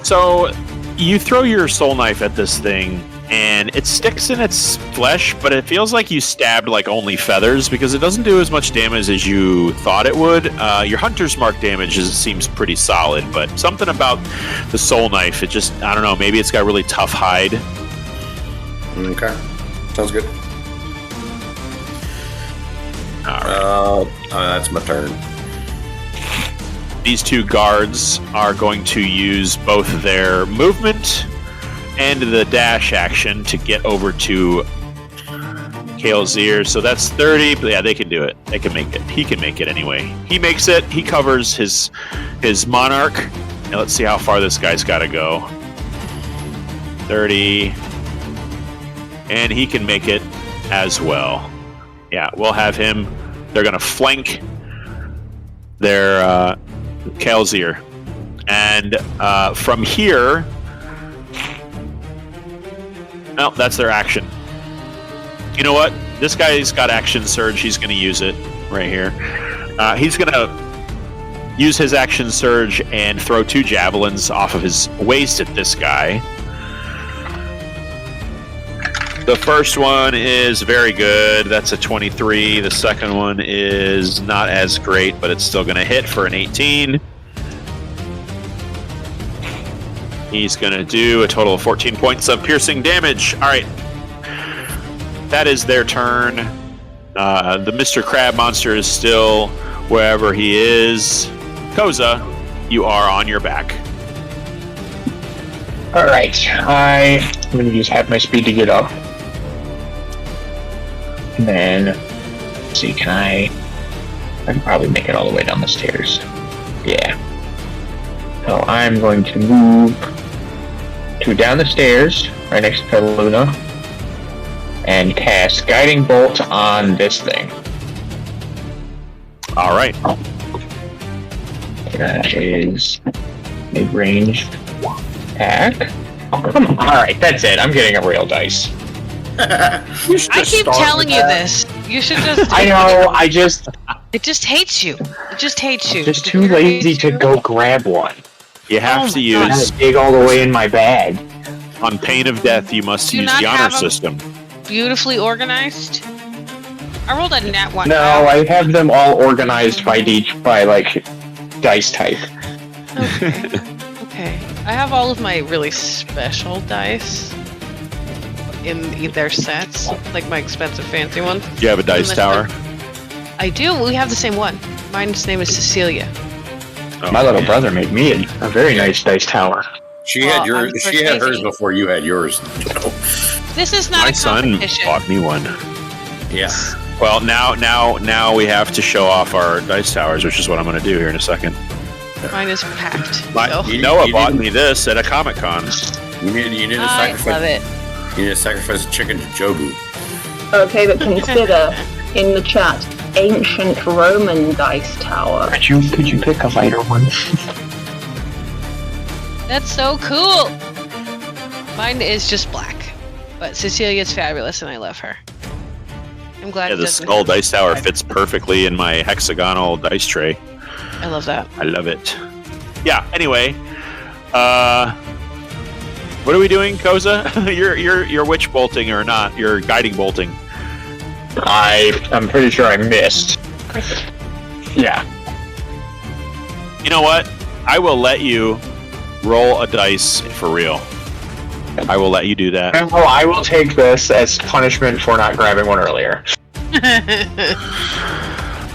So you throw your soul knife at this thing, and it sticks in its flesh, but it feels like you stabbed like only feathers because it doesn't do as much damage as you thought it would. Your Hunter's Mark damage seems pretty solid, but something about the soul knife, it just, I don't know, maybe it's got really tough hide. Okay, sounds good. All right. That's my turn. These two guards are going to use both their movement and the dash action to get over to Kalzir. So that's 30. But yeah, they can do it. They can make it. He can make it anyway. He makes it. He covers his monarch. And let's see how far this guy's got to go. 30. And he can make it as well. Yeah, we'll have him. They're going to flank their Kalzir. And from here... No, that's their action. You know what? This guy's got action surge. He's going to use it right here. He's going to use his action surge and throw 2 javelins off of his waist at this guy. The first one is very good. That's a 23. The second one is not as great, but it's still going to hit for an 18. He's going to do a total of 14 points of piercing damage. All right. That is their turn. The Mr. Crab monster is still wherever he is. Koza, you are on your back. Alright, I'm going to use half my speed to get up. And then, let's see, I can probably make it all the way down the stairs. Yeah. So I'm going to move to down the stairs, right next to Luna, and cast Guiding Bolt on this thing. All right. That is a ranged attack. Oh, come on. All right, that's it. I'm getting a real dice. I keep telling you this. You should just. I know. It just hates you. It just hates you. Just too lazy to go grab one. You have to use... I had to dig all the way in my bag. On pain of death, you must use the honor system. Beautifully organized. I rolled a nat 1. No, I have them all organized by like dice type. Okay. I have all of my really special dice in their sets, like my expensive fancy ones. Do you have a dice tower? I do. We have the same one. Mine's name is Cecilia. Oh, my little brother made me a very nice dice tower. She had yours. She had hers before you had yours. This is not my a competition. son bought me one. Yeah. Well, now we have to show off our dice towers, which is what I'm going to do here in a second. Mine is packed. So. Noah bought me this at a Comic-Con. You need to I sacrifice. love it. You need to sacrifice a chicken to Jobu. Okay, but consider in the chat ancient Roman dice tower. Could you pick a lighter one? That's so cool. Mine is just black, but Cecilia's fabulous, and I love her. I'm glad. Yeah, the skull dice tower fits perfectly in my hexagonal dice tray. I love that. I love it. Yeah. Anyway, what are we doing, Koza? you're witch bolting or not? You're guiding bolting. I'm pretty sure I missed. Yeah. You know what? I will let you roll a dice for real. I will let you do that. Oh, I will take this as punishment for not grabbing one earlier.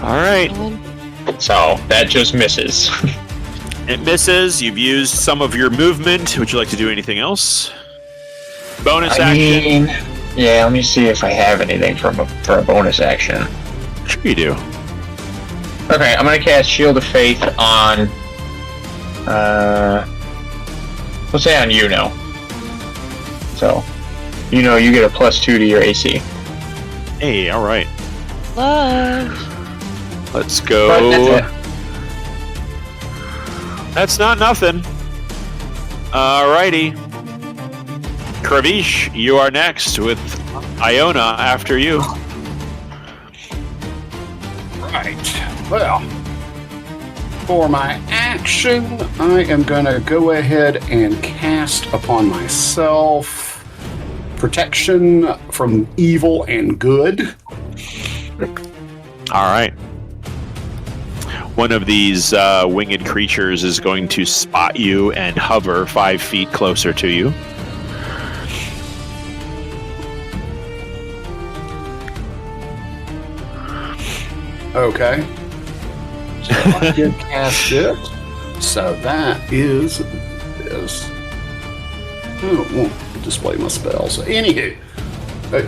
All right. So that just misses. It misses. You've used some of your movement. Would you like to do anything else? Bonus action. Yeah, let me see if I have anything for a bonus action. Sure you do. Okay, I'm gonna cast Shield of Faith on. Let's say on Yuno. So, you get a +2 to your AC. Hey, all right. Love. Let's go. But That's not nothing. Alrighty. Kravish, you are next with Iona after you. Right. Well, for my action, I am going to go ahead and cast upon myself protection from evil and good. All right. One of these winged creatures is going to spot you and hover 5 feet closer to you. Okay. So I did cast it. So that is this. Oh, it won't display my spells. So, anywho,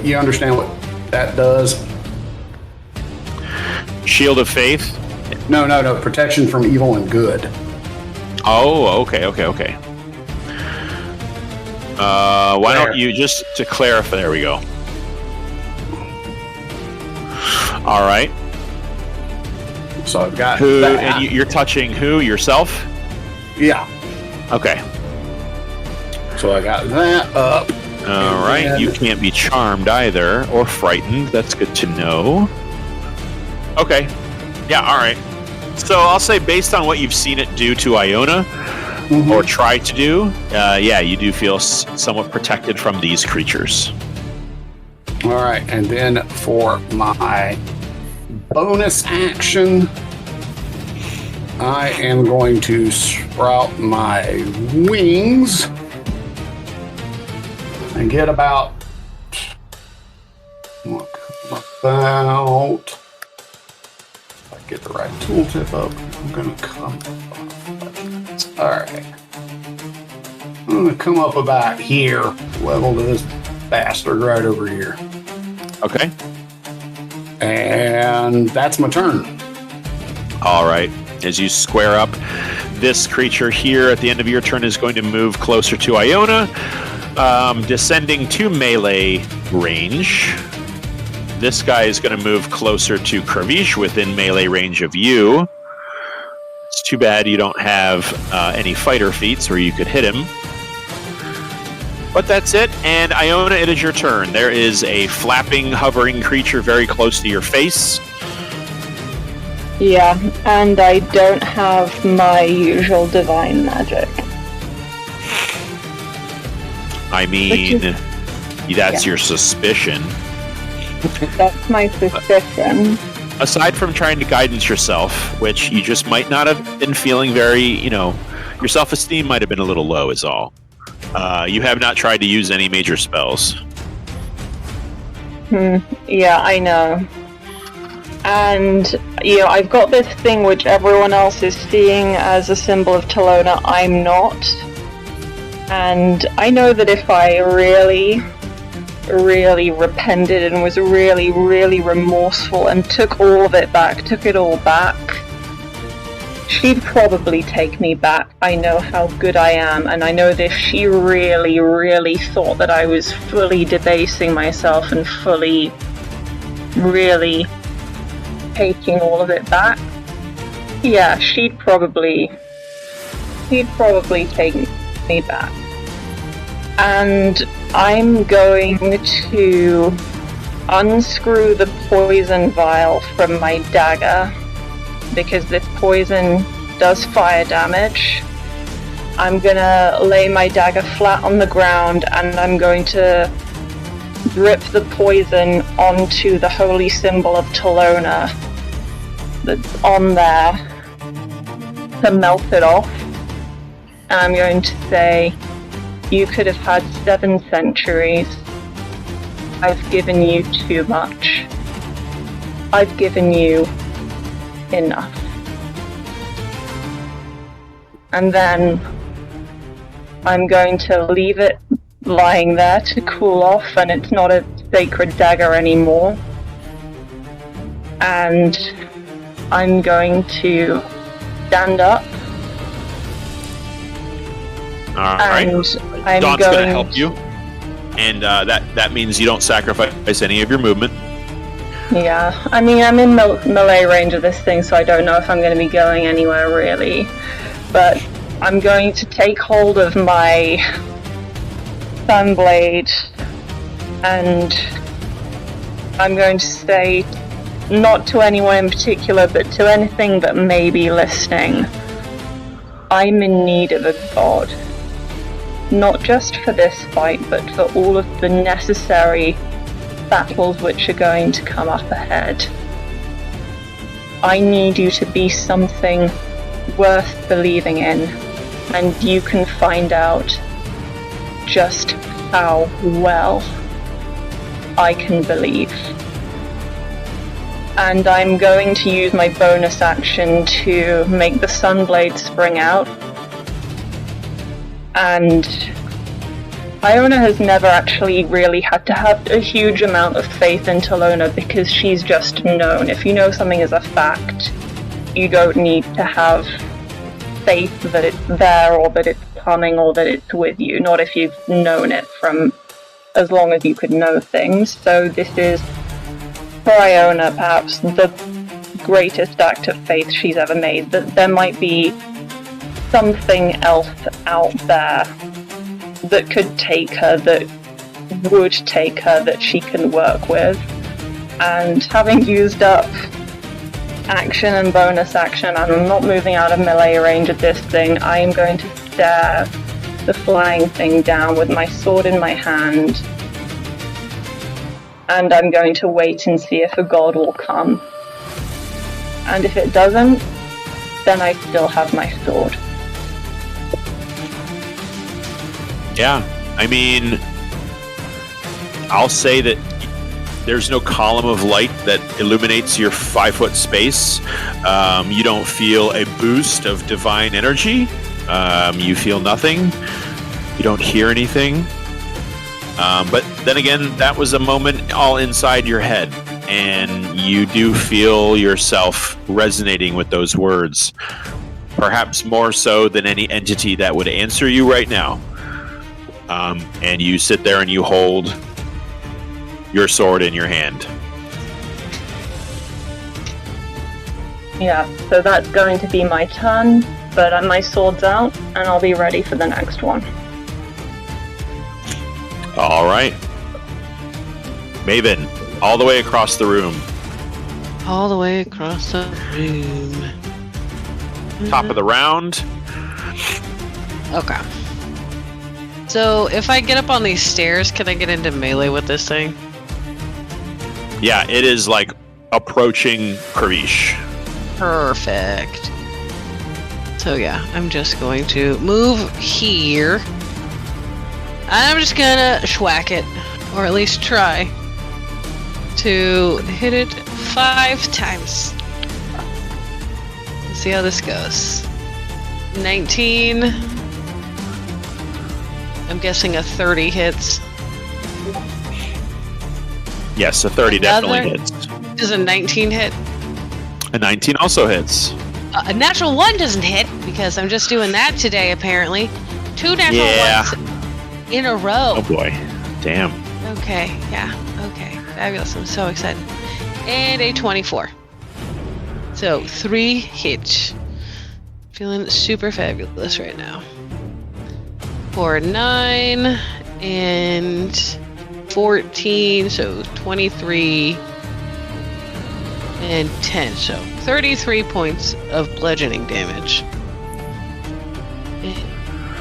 you understand what that does? Shield of Faith. No. Protection from evil and good. Oh, okay. Why don't you, just to clarify, there we go. All right. So I've got who, that. and you're touching who? Yourself? Yeah. Okay. So I got that up. All right. then- You can't be charmed either, or frightened. That's good to know. Okay. Yeah, all right. So I'll say, based on what you've seen it do to Iona, or try to do, yeah, you do feel somewhat protected from these creatures. All right, and then for my bonus action, I am going to sprout my wings and get about if I get the right tooltip up, I'm going to come up. All right. I'm going to come up about here, level to this bastard right over here. Okay. And that's my turn. All right. As you square up, this creature here at the end of your turn is going to move closer to Iona, descending to melee range. This guy is going to move closer to Kravish within melee range of you. It's too bad you don't have any fighter feats where you could hit him. But that's it. And Iona, it is your turn. There is a flapping, hovering creature very close to your face. Yeah, and I don't have my usual divine magic. I mean, that's your suspicion. That's my suspicion. Aside from trying to guidance yourself, which you just might not have been feeling very, your self-esteem might have been a little low is all. You have not tried to use any major spells. Yeah, I know. And, I've got this thing which everyone else is seeing as a symbol of Talona. I'm not. And I know that if I really repented and was really, really remorseful and took it all back, she'd probably take me back. I know how good I am, and I know that if she really, really thought that I was fully debasing myself and fully, really taking all of it back, yeah, she'd probably take me back. And I'm going to unscrew the poison vial from my dagger, because this poison does fire damage. I'm gonna lay my dagger flat on the ground, and I'm going to drip the poison onto the holy symbol of Talona that's on there to melt it off. And I'm going to say, you could have had 7 centuries. I've given you too much. I've given you enough. And then I'm going to leave it lying there to cool off, and it's not a sacred dagger anymore. And I'm going to stand up. All right. I'm Dawn's going to help you, and that means you don't sacrifice any of your movement. Yeah, I mean, I'm in melee range of this thing, so I don't know if I'm going to be going anywhere really. But I'm going to take hold of my Sunblade, and I'm going to say, not to anyone in particular, but to anything that may be listening, I'm in need of a god. Not just for this fight, but for all of the necessary battles which are going to come up ahead. I need you to be something worth believing in, and you can find out just how well I can believe. And I'm going to use my bonus action to make the Sunblade spring out. And Iona has never actually really had to have a huge amount of faith in Talona because she's just known. If you know something is a fact, you don't need to have faith that it's there or that it's coming or that it's with you. Not if you've known it from as long as you could know things. So this is, for Iona, perhaps the greatest act of faith she's ever made. That there might be something else out there that could take her, that would take her, that she can work with. And having used up action and bonus action, and I'm not moving out of melee range of this thing, I am going to stare the flying thing down with my sword in my hand. And I'm going to wait and see if a god will come. And if it doesn't, then I still have my sword. Yeah, I mean, I'll say that there's no column of light that illuminates your 5-foot space. You don't feel a boost of divine energy. You feel nothing. You don't hear anything. But then again, that was a moment all inside your head, and you do feel yourself resonating with those words, perhaps more so than any entity that would answer you right now. And you sit there and you hold your sword in your hand. Yeah, so that's going to be my turn, but my sword's out, and I'll be ready for the next one. All right. Maven, all the way across the room. All the way across the room. Top of the round. Okay. So, if I get up on these stairs, can I get into melee with this thing? Yeah, it is like approaching Karish. Perfect. So yeah, I'm just going to move here. And I'm just gonna schwack it, or at least try to hit it 5 times. Let's see how this goes. 19. I'm guessing a 30 hits. Yes, a 30 definitely hits. Does a 19 hit? A 19 also hits. A natural 1 doesn't hit, because I'm just doing that today, apparently. 2 natural ones in a row. Oh boy. Damn. Okay, yeah. Okay. Fabulous. I'm so excited. And a 24. So, 3 hits. Feeling super fabulous right now. For 9 and 14, so 23 and 10, so 33 points of bludgeoning damage.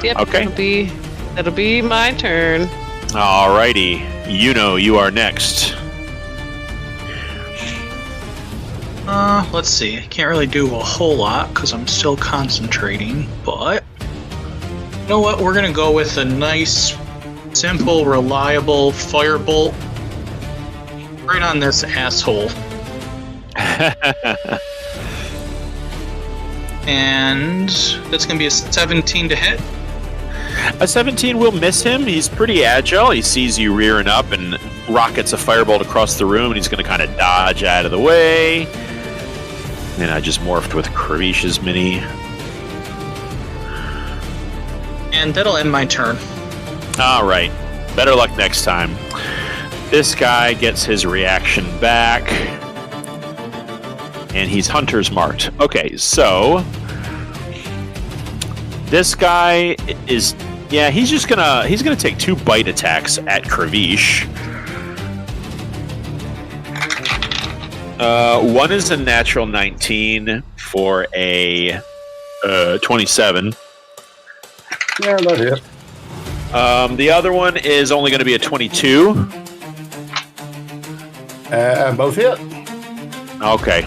Yep, okay. That'll be my turn. Alrighty, you are next. Let's see. I can't really do a whole lot because I'm still concentrating, but you know what? We're gonna go with a nice, simple, reliable firebolt right on this asshole. And that's gonna be a 17 to hit. A 17 will miss him. He's pretty agile. He sees you rearing up and rockets a firebolt across the room, and he's going to kind of dodge out of the way. And I just morphed with Kravish's mini. And that'll end my turn. All right. Better luck next time. This guy gets his reaction back. And he's hunter's marked. Okay, so this guy is he's gonna take 2 bite attacks at Kravish. One is a natural 19 for a 27. Yeah, that hit. The other one is only going to be a 22. Both hit. Okay.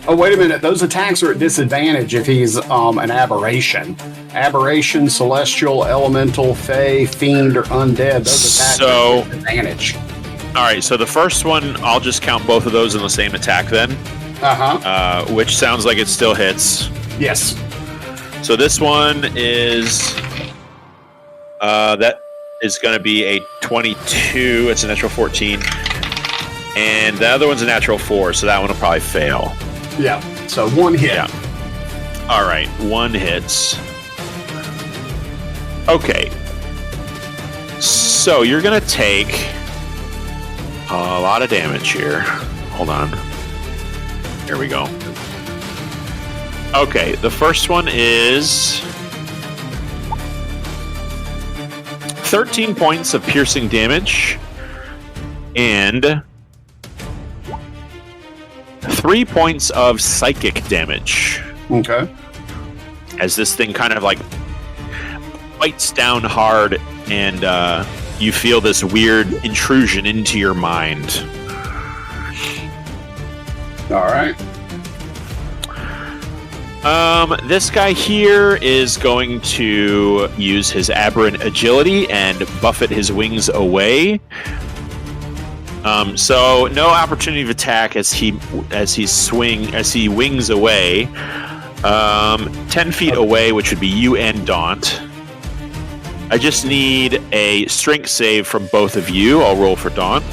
Oh, wait a minute. Those attacks are at disadvantage if he's an aberration. Aberration, celestial, elemental, fey, fiend, or undead. Those attacks are at disadvantage. All right, so the first one, I'll just count both of those in the same attack then. Which sounds like it still hits. Yes. So this one is... that is going to be a 22. It's a natural 14. And the other one's a natural 4, so that one will probably fail. Yeah, so 1 hit. Yeah. All right, 1 hits. Okay. So you're going to take a lot of damage here. Hold on. Here we go. Okay, the first one is 13 points of piercing damage and 3 points of psychic damage. Okay. As this thing kind of like bites down hard and you feel this weird intrusion into your mind. All right. This guy here is going to use his aberrant agility and buffet his wings away. So no opportunity of attack as he wings away. 10 feet away, which would be you and Daunt. I just need a strength save from both of you. I'll roll for Daunt.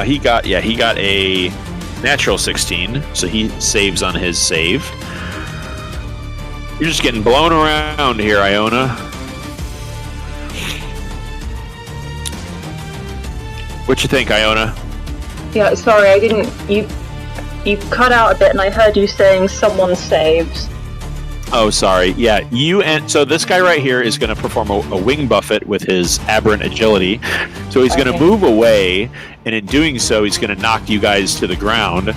He got a natural 16, so he saves on his save. You're just getting blown around here, Iona. What you think, Iona? Yeah, sorry, I didn't. You cut out a bit, and I heard you saying someone saves. Oh, sorry. Yeah, so this guy right here is going to perform a wing buffet with his aberrant agility. So he's going to move away, and in doing so, he's going to knock you guys to the ground.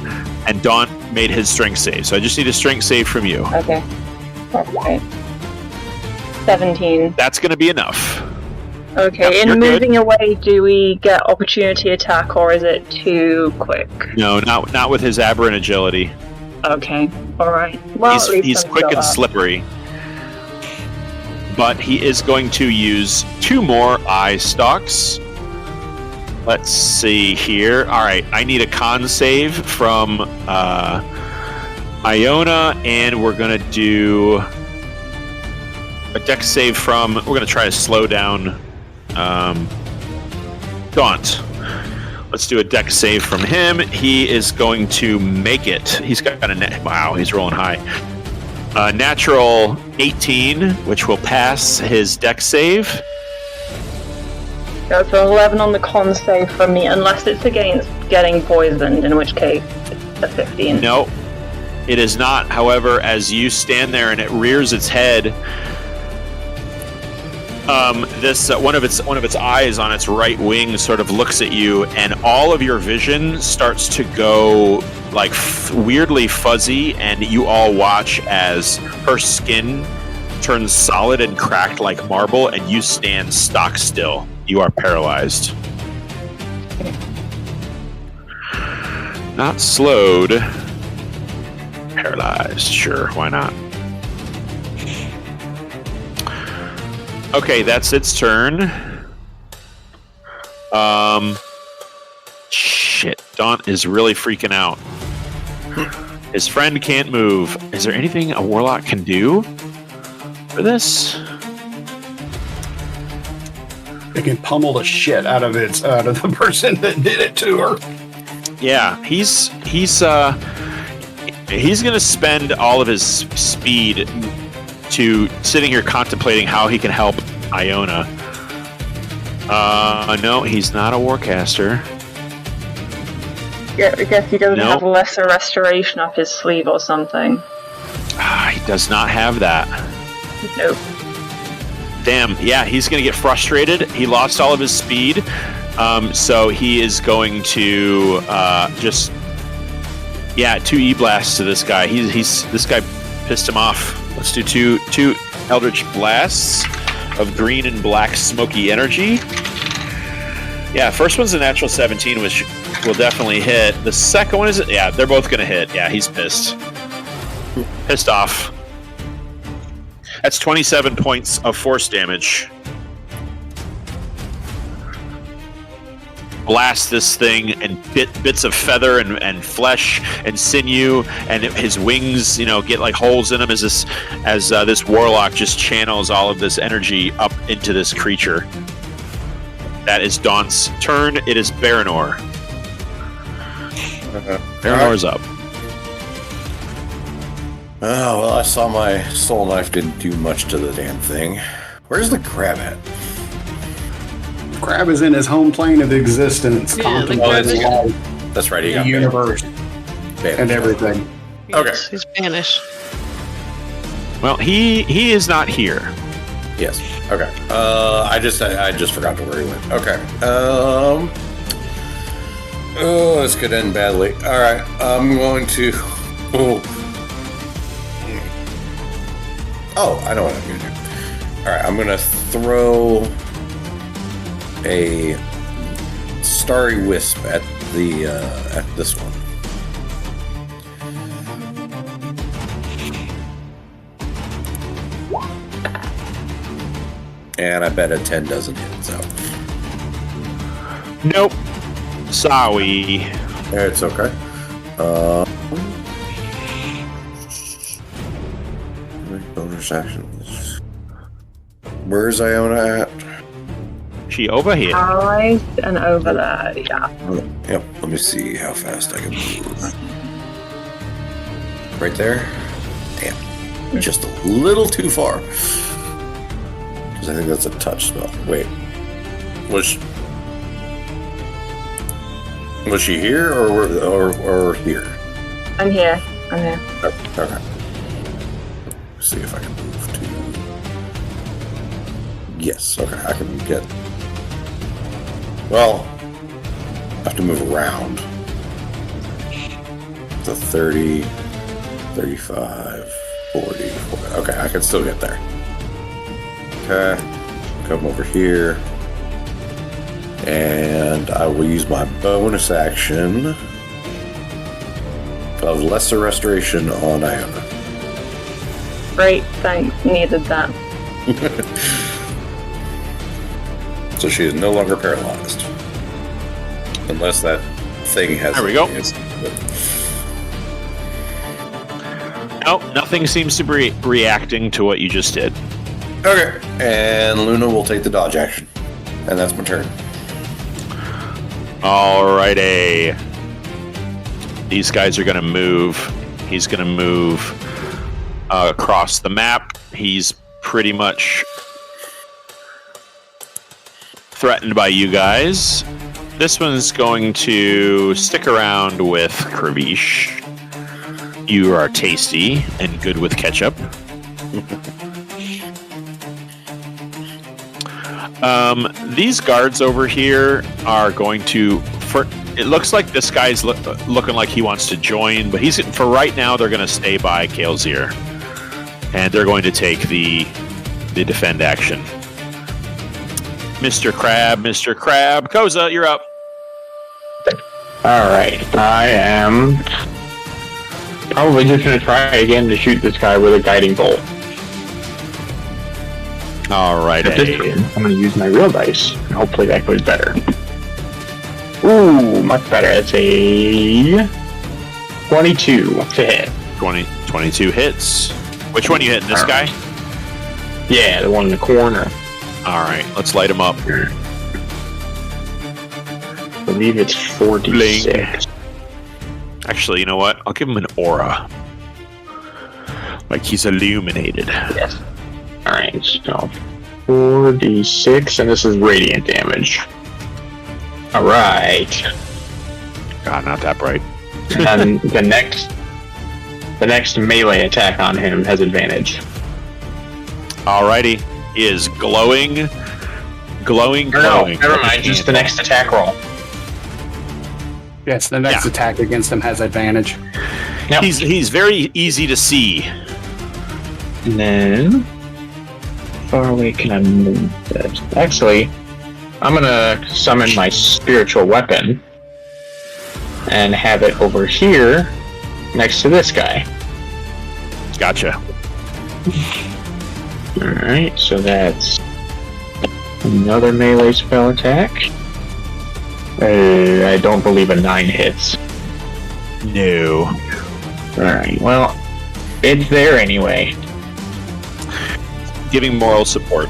And Daunt made his strength save. So I just need a strength save from you. Okay. Alright. 17. That's going to be enough. Okay, Yep, in moving away, do we get opportunity attack, or is it too quick? No, not with his aberrant agility. Okay, alright. Well, He's quick and slippery. But he is going to use 2 more eye stalks. Let's see here. Alright, I need a con save from Iona, and we're going to do a dex save from... We're going to try to slow down Daunt. Let's do a dex save from him. He is going to make it. He's got a wow, he's rolling high. Natural 18, which will pass his dex save. That's an 11 on the con save from me, unless it's against getting poisoned, in which case it's a 15. No, it is not. However, as you stand there and it rears its head, this one of its eyes on its right wing sort of looks at you, and all of your vision starts to go like weirdly fuzzy, and you all watch as her skin turns solid and cracked like marble, and you stand stock still. You are paralyzed. Not slowed. Paralyzed. Sure, why not? Okay, that's its turn. Shit. Daunt is really freaking out. His friend can't move. Is there anything a warlock can do for this? They can pummel the shit out of the person that did it to her. Yeah, he's gonna spend all of his speed to sitting here contemplating how he can help Iona. No, he's not a warcaster. Yeah, I guess he doesn't have lesser restoration up his sleeve or something. He does not have that. Nope. Damn, yeah, he's going to get frustrated. He lost all of his speed, so he is going to just... Yeah, 2 E-blasts to this guy. This guy pissed him off. Let's do two Eldritch Blasts of green and black smoky energy. Yeah, first one's a natural 17, which will definitely hit. The second one is... Yeah, they're both going to hit. Yeah, he's pissed. Pissed off. That's 27 points of force damage. Blast this thing, and bits of feather and flesh and sinew, and his wings, get like holes in them as this warlock just channels all of this energy up into this creature. That is Dawn's turn. It is Baranor. Baranor's up. Oh, well, I saw my soul knife didn't do much to the damn thing. Where's the crab at? Crab is in his home plane of existence, contemplating life, that's right, he the got universe, banished. and everything. Okay. He's banished. Well, he is not here. Yes. Okay. I just forgot to where he went. Okay. Oh, this could end badly. All right. I'm going to. Oh, I know what I'm going to do. All right. I'm going to throw a starry wisp at this one. And I bet a 10 doesn't hit, so. Nope. Sorry. It's okay. Bonus actions. Where's Iona at? She over here. Alright, and over there, yeah. Yep, let me see how fast I can move. Right there? Damn. Just a little too far. I think that's a touch spell. Wait, was she here or here? I'm here. Okay. Let's see if I can move to. Yes. Okay, I can get. Well, I have to move around. The 30, 35, 40. Okay, I can still get there. Okay, come over here, and I will use my bonus action of lesser restoration on Iona. Great, thanks. Needed that. So she is no longer paralyzed, unless that thing has. There we go. Nope, nothing seems to be reacting to what you just did. Okay, and Luna will take the dodge action, and that's my turn. Alrighty. These guys are going to move. He's going to move across the map. He's pretty much threatened by you guys. This one's going to stick around with Kravish. You are tasty and good with ketchup. These guards over here are going to... It looks like this guy's looking like he wants to join, but for right now they're going to stay by Kael'Zir, and they're going to take the defend action. Mr. Crab, Koza, you're up. All right, I am probably just going to try again to shoot this guy with a guiding bolt. All right, I'm going to use my real dice, and hopefully that goes better. Ooh, much better. It's a 22 to hit. 22 hits. Which one are you hitting? This guy? Yeah, the one in the corner. All right, let's light him up. I believe it's 46. Actually, you know what? I'll give him an aura. Like he's illuminated. Yes. Alright, so 4d6, and this is radiant damage. Alright. God, not that bright. And the next melee attack on him has advantage. Alrighty. He is glowing. No, never mind, just the next attack roll. Yes, the next attack against him has advantage. Yep. He's very easy to see. And then, how far away can I move this? Actually, I'm gonna summon my spiritual weapon and have it over here next to this guy. Gotcha. Alright, so that's another melee spell attack. I don't believe a 9 hits. No. Alright, well, it's there anyway. Giving moral support.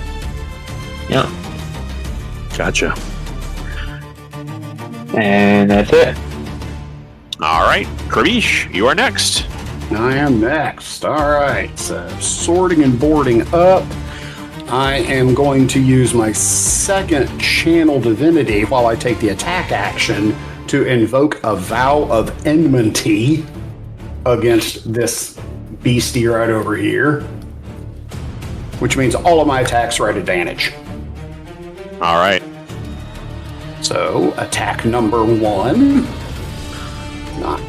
Yep. Gotcha. And that's it. Alright. Krabish, you are next. I am next. All right. So sorting and boarding up. I am going to use my second channel divinity while I take the attack action to invoke a vow of enmity against this beastie right over here, which means all of my attacks are at advantage. All right. So attack number 1. Not.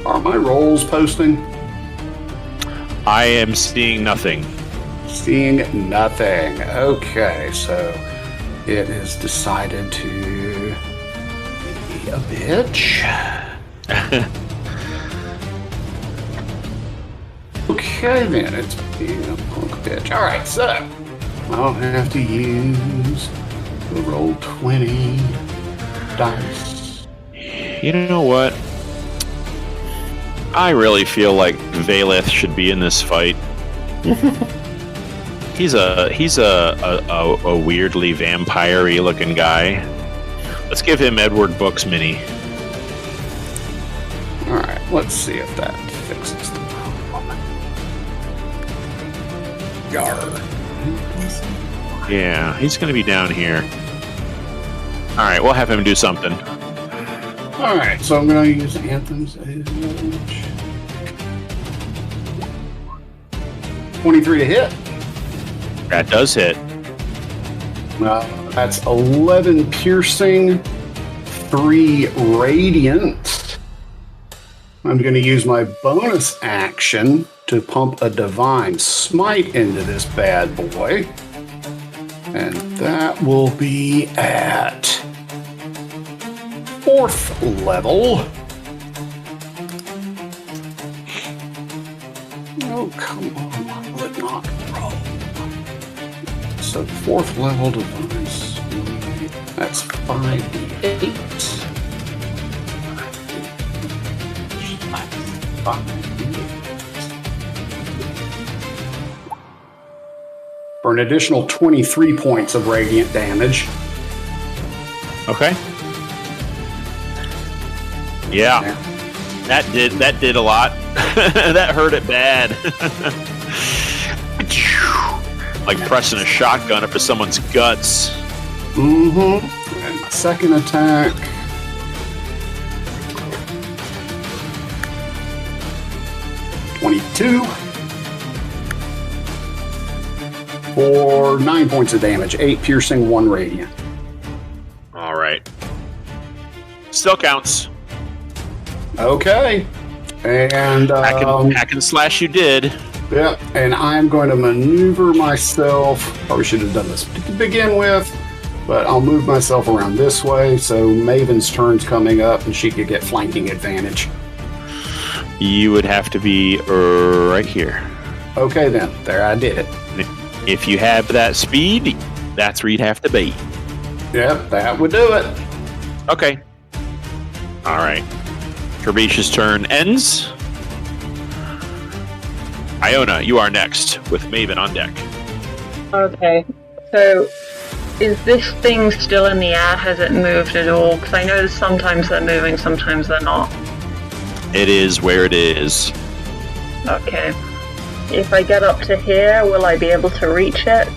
Are my rolls posting? I am seeing nothing. Seeing nothing. Okay, so it is decided to be a bitch. Okay, then it's being a punk bitch. All right, so I'll have to use the roll 20 dice. You know what? I really feel like Valeth should be in this fight. He's a weirdly vampire-y looking guy. Let's give him Edward Book's mini. All right, let's see if that fixes the problem. Yarr. Yeah, he's gonna be down here. All right, we'll have him do something. All right, so I'm going to use Anthem's Age. 23 to hit. That does hit. That's 11 piercing, 3 radiant. I'm going to use my bonus action to pump a divine smite into this bad boy. And that will be at 4th level. Oh, come on. Why will it not roll? So 4th level device. That's 5d8. 5d8. For an additional 23 points of radiant damage. Okay. Yeah. That did a lot. That hurt it bad. Like pressing a shotgun up to someone's guts. Mm-hmm. And my second attack. (22) for 9 points of damage, 8 piercing, 1 radiant. All right. Still counts. Okay. And hack and slash you did. yeah, and I'm going to maneuver myself. Probably should have done this to begin with, but I'll move myself around this way so Maven's turn's coming up and she could get flanking advantage. You would have to be right here. Okay then, there, I did it. If you have that speed, that's where you'd have to be. Yep, that would do it. Okay. All right. Kerbish's turn ends. Iona, you are next with Maven on deck. Okay, so is this thing still in the air? Has it moved at all? Because I know sometimes they're moving, sometimes they're not. It is where it is. Okay. If I get up to here, will I be able to reach it?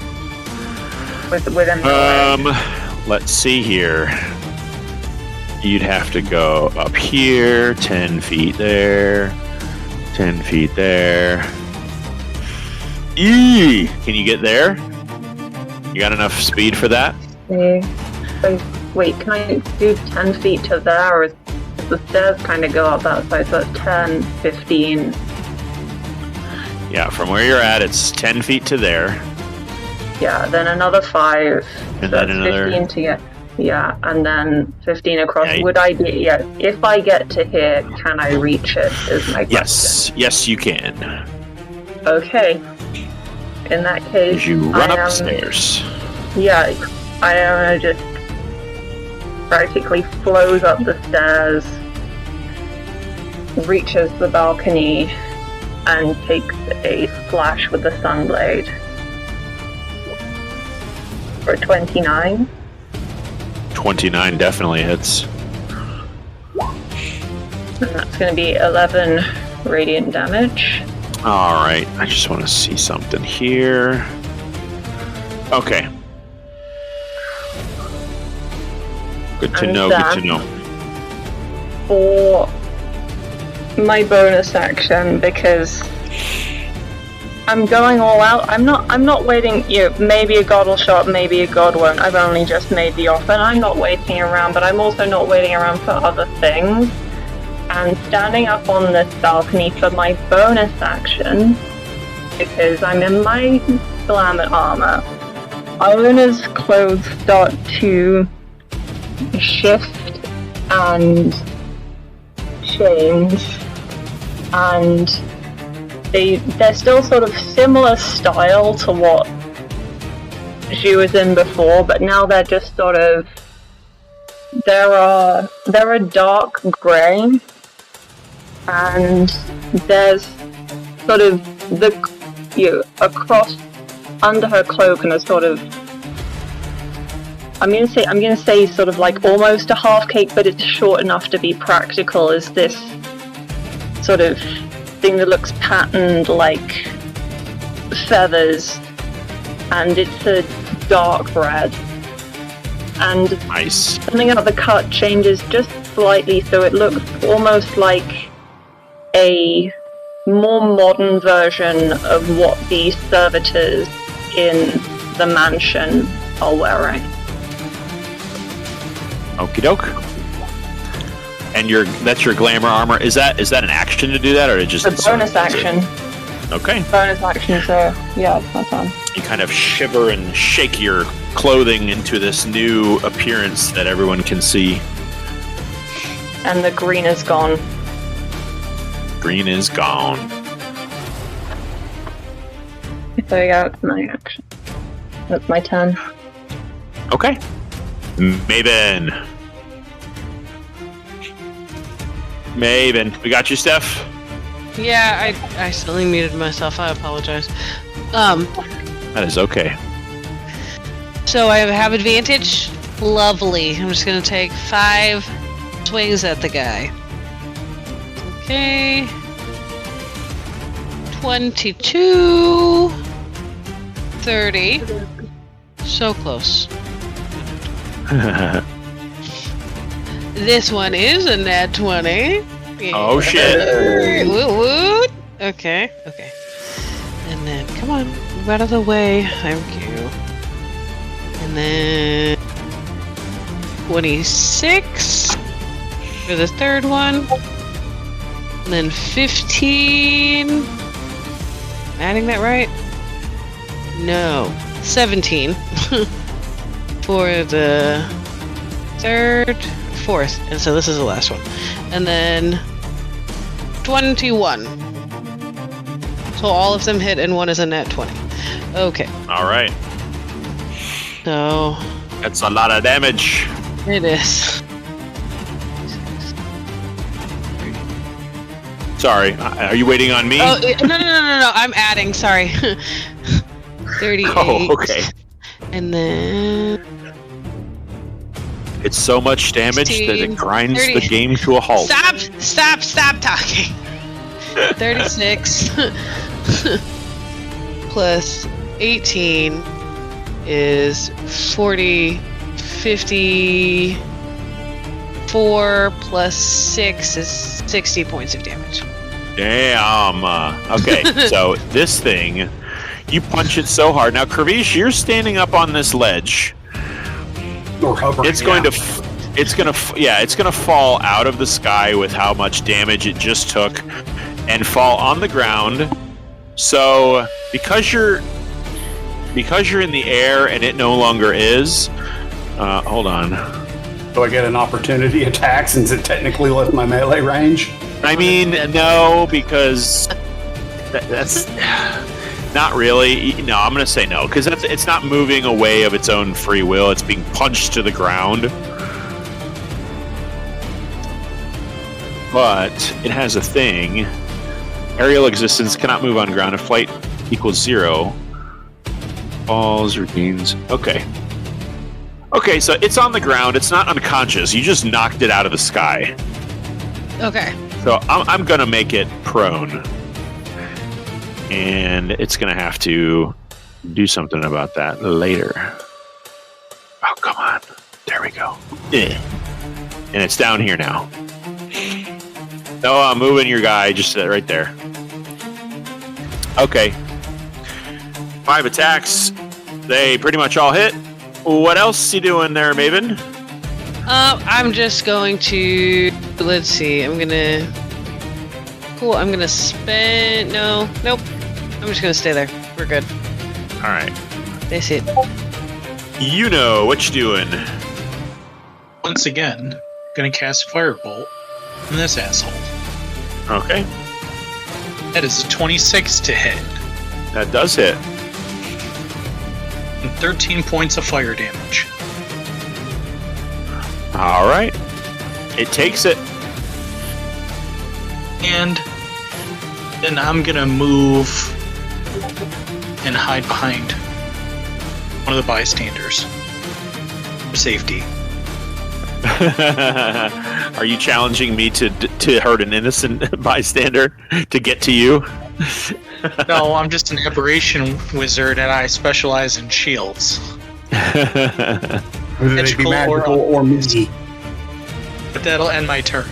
Within the Let's see here. You'd have to go up here, 10 feet there, 10 feet there. Eee! Can you get there? You got enough speed for that? Wait, can I do 10 feet to there, or does the stairs kind of go up that side? So it's 10, 15. Yeah, from where you're at, it's 10 feet to there. Yeah, then another 5. And so then another... 15 to get... Yeah, and then 15 across. Yeah, Would I be... Yeah, if I get to here, can I reach it, is my question. Yes, you can. Okay. In that case, You run up the stairs. Yeah, I am just practically flows up the stairs, reaches the balcony, and takes a slash with the sunblade for 29. 29 definitely hits. And that's going to be 11 radiant damage. Alright, I just want to see something here. Okay. Good to know, good to know. For my bonus action, because I'm going all out. I'm not waiting, maybe a god will show up, maybe a god won't. I've only just made the offer, and I'm not waiting around, but I'm also not waiting around for other things. And standing up on this balcony for my bonus action, because I'm in my glamour armor, Iona's clothes start to shift and change, and they're still sort of similar style to what she was in before, but now they're just sort of they're a dark grey, and there's sort of across under her cloak, and a sort of I'm gonna say sort of like almost a half cake, but it's short enough to be practical, is this sort of thing that looks patterned like feathers, and it's a dark red. And nice. Something about the cut changes just slightly, so it looks almost like a more modern version of what the servitors in the mansion are wearing. Okie doke. And that's your glamour armor. Is that an action to do that, or just a bonus action? Okay. Bonus action, so yeah, it's my turn. You kind of shiver and shake your clothing into this new appearance that everyone can see. And the green is gone. Green is gone. So yeah, that's my action. That's my turn. Okay. Maven, we got you, Steph? Yeah, I accidentally muted myself. I apologize. That is okay. So I have advantage? Lovely. I'm just going to take 5 swings at the guy. Okay. 22. 30. So close. This one is a nat 20. Oh shit. Woot woot. Okay. And then, come on, move out of the way. Thank you. And then 26 for the third one. And then 15. Adding that right? No. 17 for the fourth, and so this is the last one. And then 21. So all of them hit, and one is a nat 20. Okay. All right. So that's a lot of damage. it is. Sorry, are you waiting on me? Oh no! I'm adding. Sorry. 38. Oh, okay. And then It's so much damage 16, that it grinds 30. the game to a halt. Stop talking. 36 plus 18 is 40, 54 plus 6 is 60 points of damage. Damn. Okay, so this thing, you punch it so hard. Now, Kravish, you're standing up on this ledge. Or hovering, It's going to fall out of the sky with how much damage it just took, and fall on the ground. So because you're in the air and it no longer is. Hold on. Do I get an opportunity attack since it technically left my melee range? I mean, no, because that's not really. No, I'm going to say no, because it's not moving away of its own free will. It's being punched to the ground. But it has a thing. Aerial existence cannot move on ground if flight equals 0. Falls or gains. Okay. Okay, so it's on the ground. It's not unconscious. You just knocked it out of the sky. Okay. So I'm going to make it prone. And it's going to have to do something about that later. Oh, come on. There we go. And it's down here now. No, I'm moving your guy just right there. Okay. 5 attacks. They pretty much all hit. What else you doing there, Maven? I'm just going to... Let's see. I'm going to spend... Nope. I'm just going to stay there. We're good. All right. That's it. You know what you're doing. Once again, gonna cast Firebolt on this asshole. Okay. That is a 26 to hit. That does hit. And 13 points of fire damage. All right. It takes it. And then I'm gonna move and hide behind one of the bystanders for safety. Are you challenging me to hurt an innocent bystander to get to you? No, I'm just an aberration wizard and I specialize in shields. Whether they be Magical magical or misty. But that'll end my turn.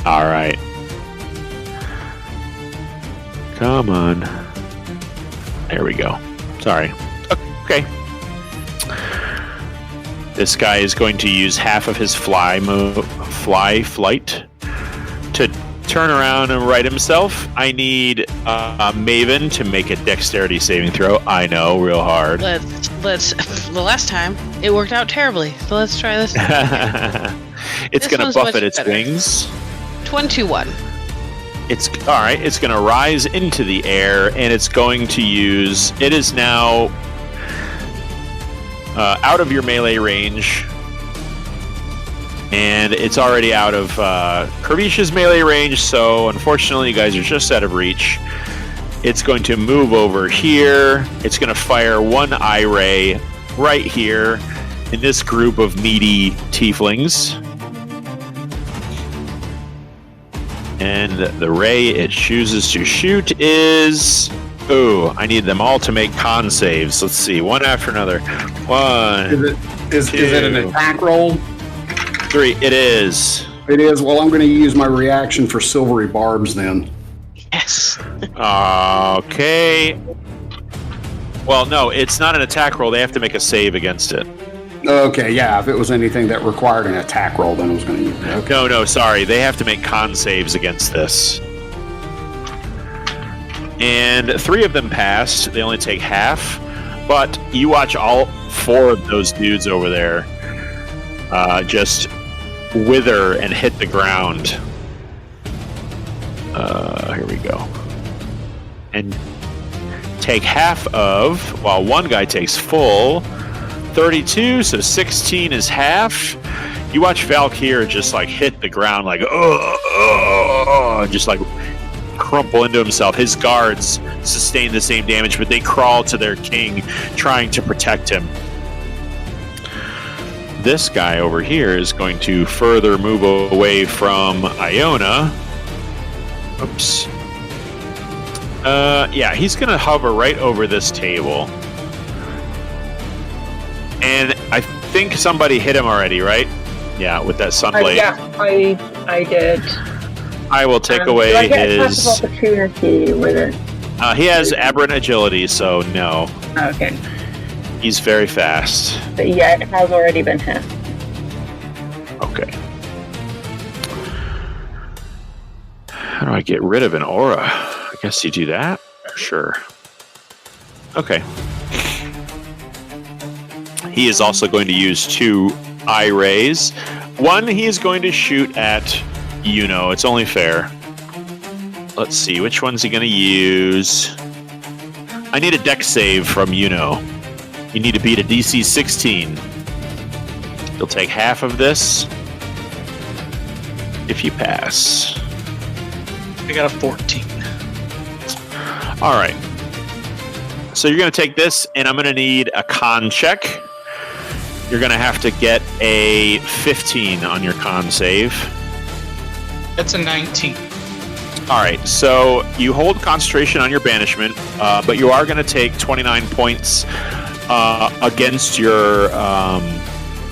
All right. Come on. There we go. Sorry. Okay. This guy is going to use half of his flight to turn around and right himself. I need Maven to make a dexterity saving throw. I know, real hard. Let's. The last time it worked out terribly, so let's try this. It's This going to one's buff much at its better. wings. 21. It's all right. It's going to rise into the air, and it's going to use. It is now out of your melee range, and it's already out of Kravish's melee range. So, unfortunately, you guys are just out of reach. It's going to move over here. It's going to fire one eye ray right here in this group of meaty tieflings. And the ray it chooses to shoot is... Ooh, I need them all to make con saves. Let's see, one after another. Is it an attack roll? 3, it is. It is. Well, I'm going to use my reaction for silvery barbs then. Yes. Okay. Well, no, it's not an attack roll. They have to make a save against it. Okay, yeah. If it was anything that required an attack roll, then I was going to use it. Okay. No, sorry. They have to make con saves against this. And 3 of them passed. They only take half. But you watch all 4 of those dudes over there just wither and hit the ground. Here we go. And take half of, while one guy takes full, 32, so 16 is half. You watch Valandiir just like hit the ground like, just like crumple into himself. His guards sustain the same damage, but they crawl to their king, trying to protect him. this guy over here is going to further move away from Iona. Oops. Yeah, he's going to hover right over this table. And I think somebody hit him already, right? Yeah, with that sunblade. Yeah, I did. I will take away do I get his... a passive opportunity with it? he has aberrant agility, so no. Okay. He's very fast. But yeah, it has already been hit. Okay. How do I get rid of an aura? I guess you do that? Sure. Okay. He is also going to use 2 eye rays. One he is going to shoot at Yuno. It's only fair. Let's see, which one's he going to use? I need a dex save from Yuno. You need to beat a DC 16. You'll take half of this if you pass. I got a 14. All right. So you're going to take this, and I'm going to need a con check. You're going to have to get a 15 on your con save. That's a 19. All right. So you hold concentration on your banishment, but you are going to take 29 points against your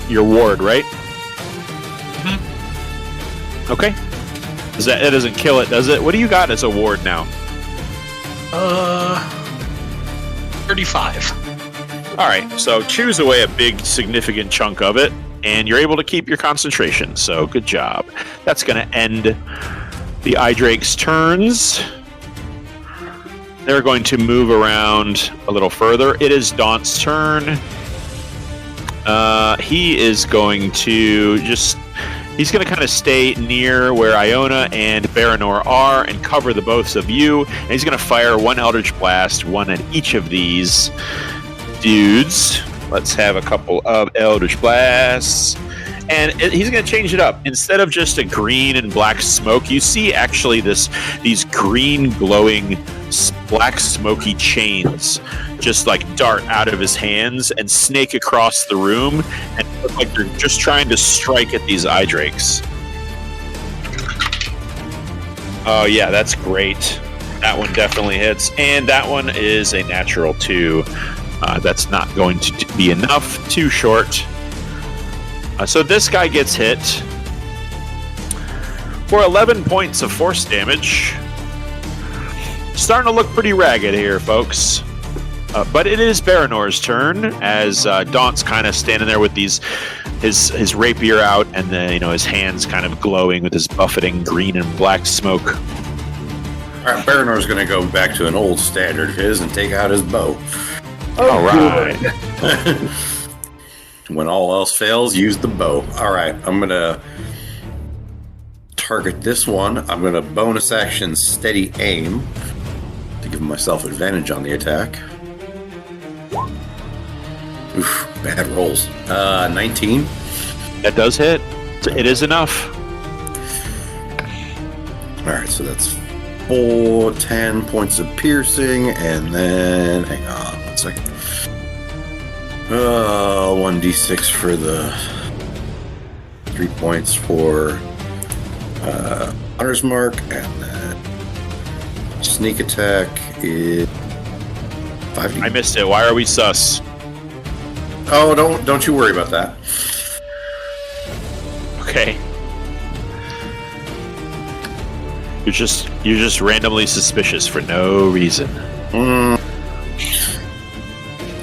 ward, right? Mm-hmm. Okay. That doesn't kill it, does it? What do you got as a ward now? 35. All right, so choose away a big, significant chunk of it, and you're able to keep your concentration, so good job. That's going to end the Eye Drake's turns. They're going to move around a little further. It is Daunt's turn. He is going to just... He's going to kind of stay near where Iona and Baranor are and cover the both of you. And he's going to fire 1 Eldritch Blast, 1 at each of these dudes. Let's have a couple of Eldritch Blasts. And he's going to change it up. Instead of just a green and black smoke, you see actually these green glowing black smoky chains just like dart out of his hands and snake across the room and look like they're just trying to strike at these eye drakes. Oh yeah, that's great. That one definitely hits. And that one is a natural 2. That's not going to be enough. Too short. So this guy gets hit for 11 points of force damage. Starting to look pretty ragged here, folks. But it is Baranor's turn as Daunt's kind of standing there with his rapier out and then his hands kind of glowing with his buffeting green and black smoke. All right, Baranor's going to go back to an old standard of his and take out his bow. All right. When all else fails, use the bow. All right, I'm going to target this one. I'm going to bonus action steady aim to give myself advantage on the attack. Oof, bad rolls. 19. That does hit. It is enough. All right, so that's 10 points of piercing, and then hang on 1 second. 1d6 for the 3 points for Hunter's Mark, and then sneak attack is 5d. I missed it. Why are we sus? Oh, don't you worry about that. Okay. You're just randomly suspicious for no reason.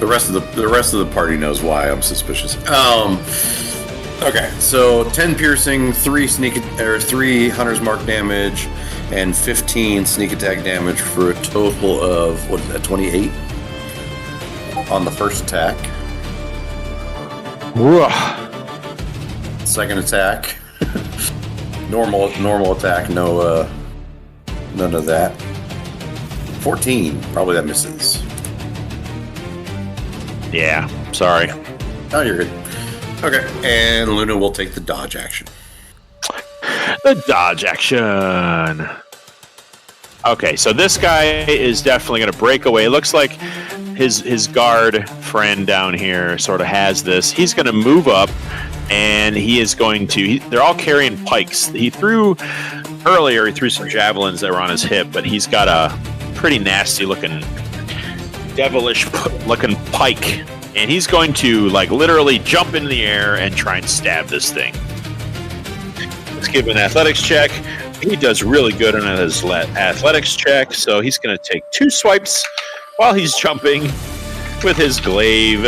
The rest of the party knows why I'm suspicious. Okay, so 10 piercing, 3 Hunter's Mark damage, and 15 sneak attack damage for a total of 28 on the first attack. Second attack, normal attack, no none of that. 14, probably that misses. Yeah, sorry. Oh, you're good. Okay, and Luna will take the dodge action. The dodge action. Okay, so this guy is definitely going to break away. It looks like his guard friend down here sort of has this. He's going to move up and he is going to. They're all carrying pikes. He threw some javelins that were on his hip, but he's got a pretty nasty looking, devilish looking pike, and he's going to like literally jump in the air and try and stab this thing. Let's give him an athletics check. He does really good on his athletics check, so he's going to take 2 swipes while he's jumping with his glaive.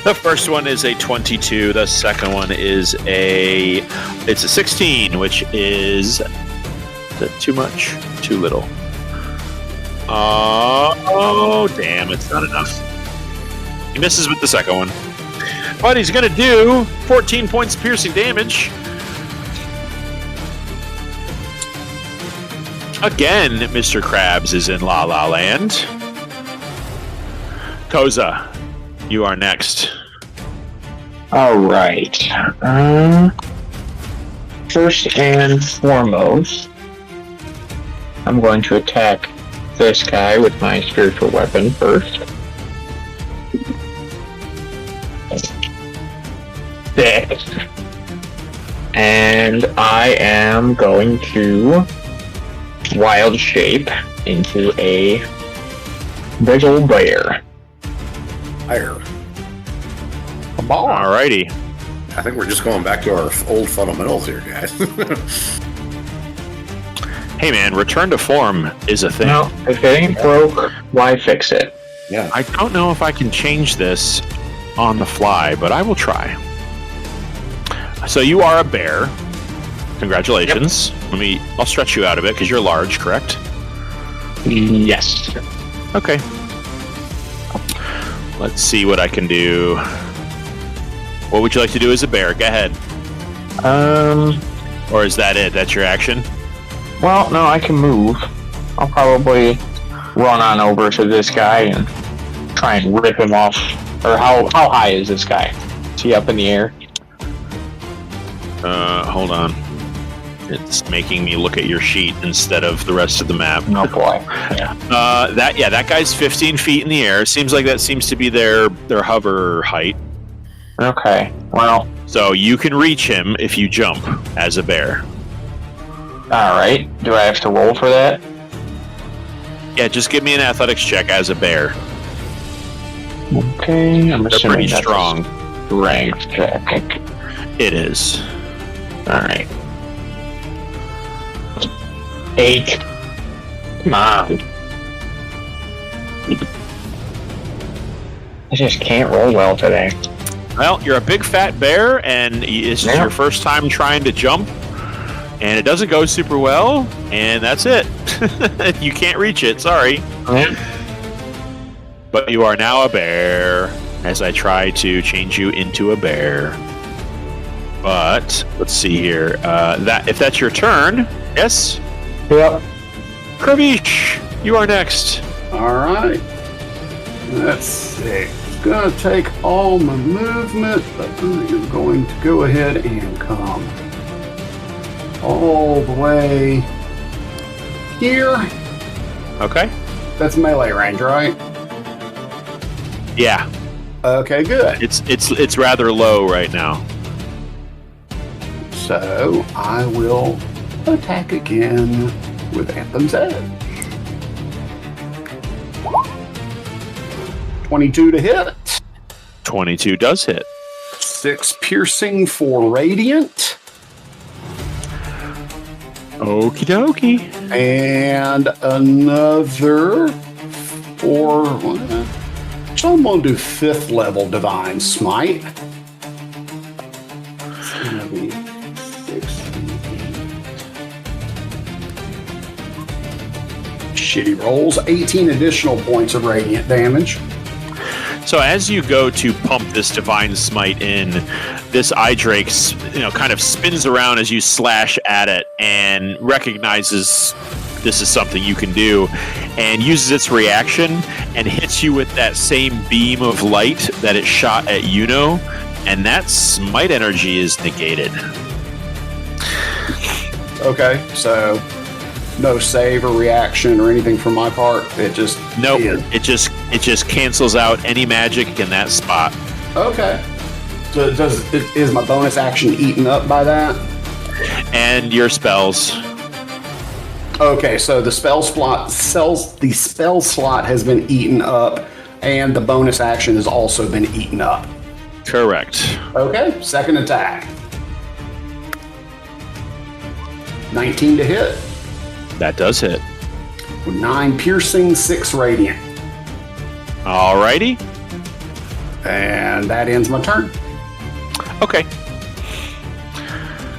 The first one is a 22. The second one is a 16, which is that too much? Too little. Oh, damn, it's not enough. He misses with the second one. But he's going to do 14 points of piercing damage. Again, Mr. Krabs is in La La Land. Koza, you are next. All right. First and foremost, I'm going to attack this guy with my spiritual weapon first. 6. And I am going to wild shape into a big old bear. Fire. Alrighty. I think we're just going back to our old fundamentals here, guys. Hey man, return to form is a thing. No, if it ain't broke, why fix it? Yeah. I don't know if I can change this on the fly, but I will try. So you are a bear. Congratulations. Yep. I'll stretch you out a bit because you're large, correct? Yes. Okay. Let's see what I can do. What would you like to do as a bear? Go ahead. Or is that it? That's your action? Well, no, I can move. I'll probably run on over to this guy and try and rip him off. Or how high is this guy? Is he up in the air? Hold on. It's making me look at your sheet instead of the rest of the map. Oh boy. Yeah. That guy's 15 feet in the air. Seems like that seems to be their hover height. Okay. Well. So you can reach him if you jump as a bear. Alright. Do I have to roll for that? Yeah, just give me an athletics check as a bear. Okay. I'm They're assuming pretty that's strong. a strength check. It is. Alright. 8. Come on. I just can't roll well today. Well, you're a big fat bear, and it's your first time trying to jump, and it doesn't go super well, and that's it. You can't reach it, sorry. But you are now a bear, as I try to change you into a bear. But, let's see here. If that's your turn, yes? Yep. Kravish, you are next. All right. Let's see. It's going to take all my movement, but I'm going to go ahead and come all the way here. Okay. That's melee range, right? Yeah. Okay, good. It's rather low right now. So I will attack again with Anthem's Edge. 22 to hit. 22 does hit. 6 piercing for radiant. Okie dokie. And another 4. So I'm going to do 5th level Divine Smite. Shitty rolls. 18 additional points of radiant damage. So as you go to pump this Divine Smite in, this eye drake, kind of spins around as you slash at it and recognizes this is something you can do, and uses its reaction and hits you with that same beam of light that it shot at Yuno, and that smite energy is negated. Okay, so no save or reaction or anything from my part. It just it just cancels out any magic in that spot. Okay. Is my bonus action eaten up by that? And your spells. Okay, so the spell slot has been eaten up, and the bonus action has also been eaten up. Correct. Okay, second attack. 19 to hit. That does hit. 9 piercing, 6 radiant. Alrighty. And that ends my turn. Okay.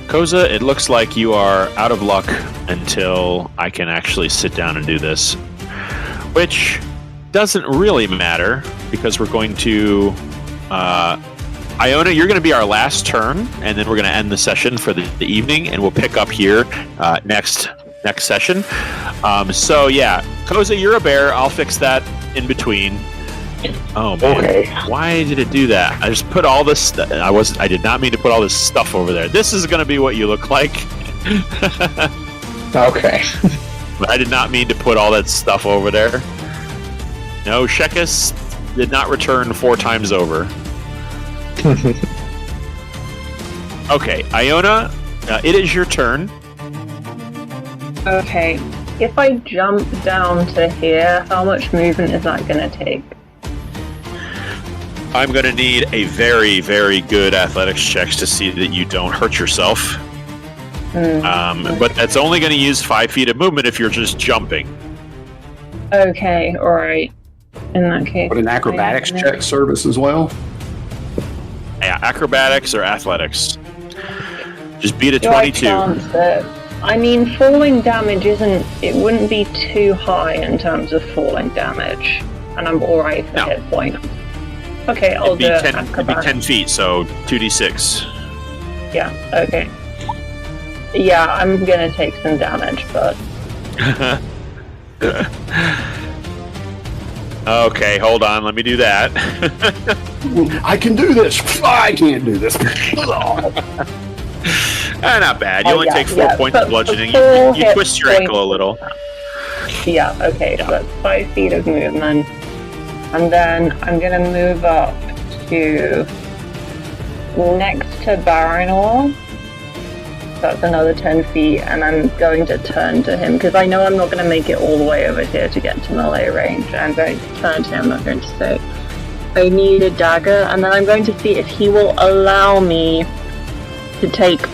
Koza, it looks like you are out of luck until I can actually sit down and do this. Which doesn't really matter, because we're going to... Iona, you're going to be our last turn, and then we're going to end the session for the evening, and we'll pick up here next session. So yeah, Koza, you're a bear. I'll fix that in between. Oh man, Okay. Why did it do that? I just put all this. I did not mean to put all this stuff over there. This is going to be what you look like. Okay. But I did not mean to put all that stuff over there. No, Shekus did not return 4 times over. Okay, Iona, it is your turn. Okay, if I jump down to here, how much movement is that going to take? I'm going to need a very, very good athletics check to see that you don't hurt yourself. But that's only going to use 5 feet of movement if you're just jumping. Okay, alright. In that case... Would an acrobatics check service as well? Yeah, acrobatics or athletics. Just beat a Do I 22. chance it? I mean, falling damage it wouldn't be too high in terms of falling damage. And I'm alright for hit points. Okay, I'll do It'd be 10 feet, so 2d6. Yeah, okay. Yeah, I'm gonna take some damage, but... Okay, hold on, let me do that. I can do this. I can't do this. Not bad. You only take 4 points of bludgeoning. You twist your ankle a little. Yeah, okay, so that's 5 feet of movement. And then I'm going to move up to next to Baranor. That's another 10 feet, and I'm going to turn to him, because I know I'm not going to make it all the way over here to get to melee range. I'm going to turn to him, I'm going to say, I need a dagger, and then I'm going to see if he will allow me to take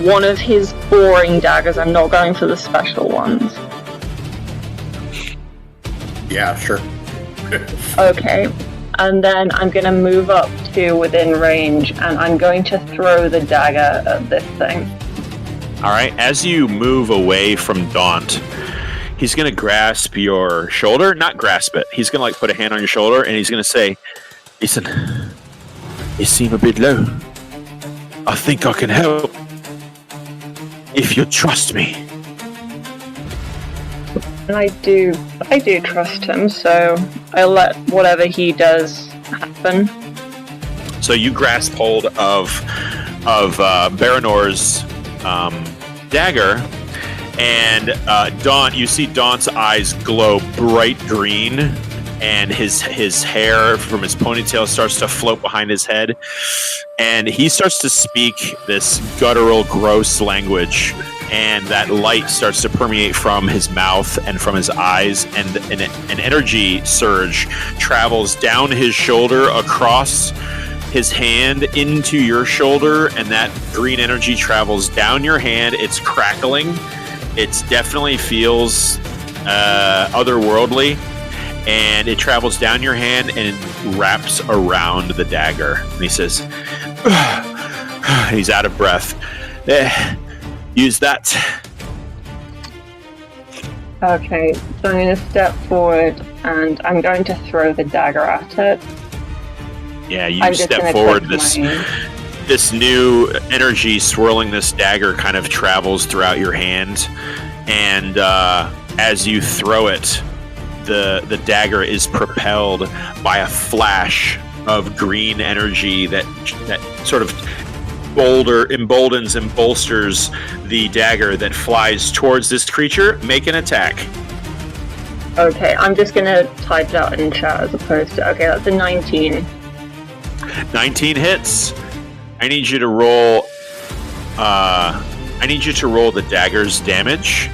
one of his boring daggers. I'm not going for the special ones. Yeah, sure. Okay, and then I'm going to move up to within range, and I'm going to throw the dagger at this thing. Alright, as you move away from Daunt, he's going to grasp your shoulder. Not grasp it. He's going to put a hand on your shoulder, and he's going to say, listen, you seem a bit low. I think I can help. If you trust me. And I do trust him, so I'll let whatever he does happen. So you grasp hold of Baranor's dagger, and Daunt, you see Daunt's eyes glow bright green, and his hair from his ponytail starts to float behind his head, and he starts to speak this guttural, gross language, and that light starts to permeate from his mouth and from his eyes, and an energy surge travels down his shoulder, across his hand into your shoulder, and that green energy travels down your hand. It's crackling. It definitely feels otherworldly, and it travels down your hand and it wraps around the dagger. And he says, he's out of breath. Use that. Okay, so I'm going to step forward and I'm going to throw the dagger at it. Yeah, you step forward. This new energy swirling this dagger kind of travels throughout your hand, and as you throw it, the dagger is propelled by a flash of green energy that sort of emboldens and bolsters the dagger that flies towards this creature. Make an attack. Okay, I'm just going to type it out in chat as opposed to... Okay, that's a 19. 19 hits. I need you to roll. I need you to roll the dagger's damage.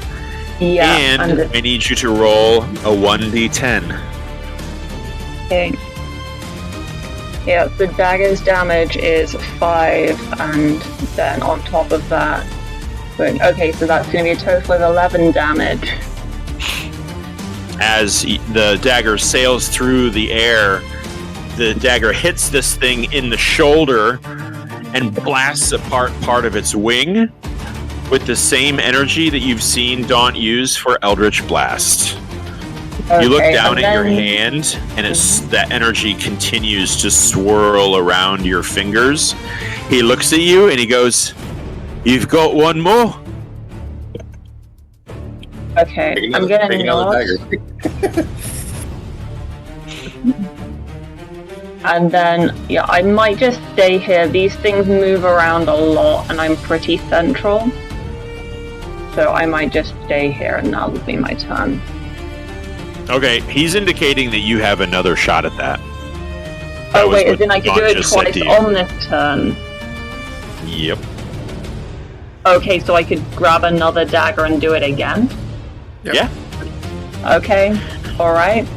Yeah. And I need you to roll a 1d10. Okay. Yeah, the dagger's damage is 5, and then on top of that... Okay, so that's going to be a total of 11 damage. As the dagger sails through the air, the dagger hits this thing in the shoulder and blasts apart part of its wing with the same energy that you've seen Daunt use for Eldritch Blast. Okay, you look down at your hand, and that energy continues to swirl around your fingers. He looks at you, and he goes, "You've got one more?" Okay, I'm gonna nod. And then, yeah, I might just stay here. These things move around a lot, and I'm pretty central. So I might just stay here, and that'll be my turn. Okay, he's indicating that you have another shot at that. Oh wait, as in I can do it twice on this turn? Yep. Okay, so I could grab another dagger and do it again? Yep. Yeah. Okay, alright.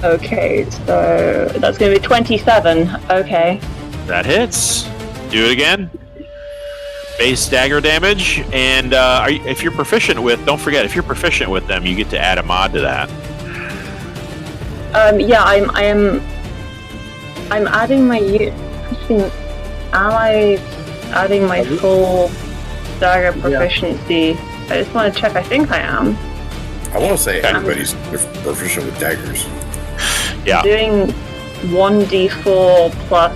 Okay, so that's going to be 27. Okay. That hits. Do it again. Base dagger damage, and if you're proficient with, don't forget, if you're proficient with them, you get to add a mod to that. Yeah, I'm adding my. Am I adding my full dagger proficiency? Yeah. I just want to check. I think I am. I want to say everybody's proficient with daggers. Yeah. Doing 1d4 plus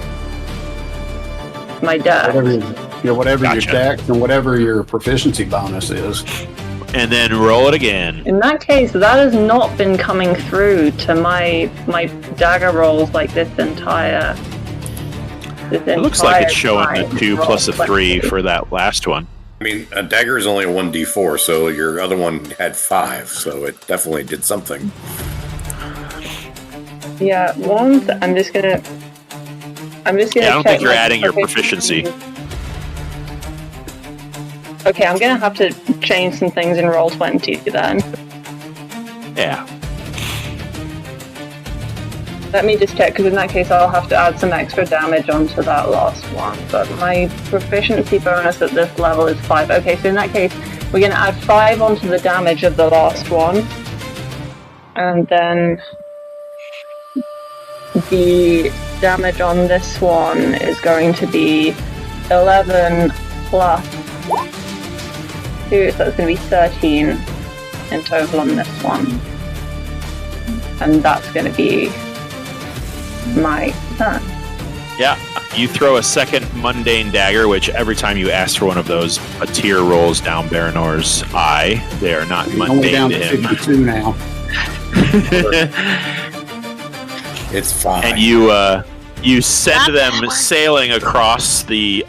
my dex. Whatever your dex and whatever your proficiency bonus is. And then roll it again. In that case, that has not been coming through to my dagger rolls like this entire. It looks like it's showing the 2 plus a 3 for that last one. I mean, a dagger is only a 1d4, so your other one had 5, so it definitely did something. Yeah, I'm just gonna. Yeah, I don't think you're adding your proficiency. Okay, I'm gonna have to change some things in Roll20 then. Yeah. Let me just check, because in that case I'll have to add some extra damage onto that last one. But my proficiency bonus at this level is 5. Okay, so in that case, we're gonna add 5 onto the damage of the last one. And then the damage on this one is going to be 11 plus 2, so it's going to be 13 in total on this one. And that's going to be my turn. Yeah, you throw a second mundane dagger, which every time you ask for one of those, a tear rolls down Baranor's eye. They are not mundane only down to him. 52 now. It's fine. And you send them sailing across the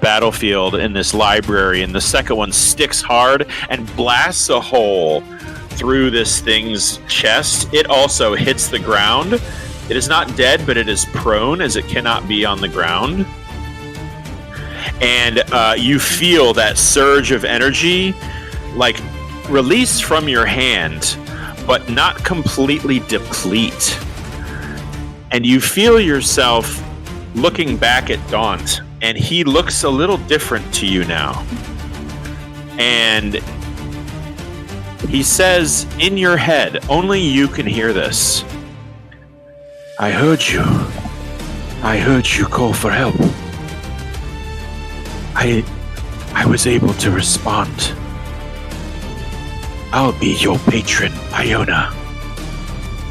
battlefield in this library, and the second one sticks hard and blasts a hole through this thing's chest. It also hits the ground. It is not dead, but it is prone, as it cannot be on the ground. And you feel that surge of energy, like, release from your hand, but not completely deplete. And you feel yourself looking back at Daunt, and he looks a little different to you now. And he says in your head, only you can hear this, "I heard you. I heard you call for help. I was able to respond. I'll be your patron, Iona."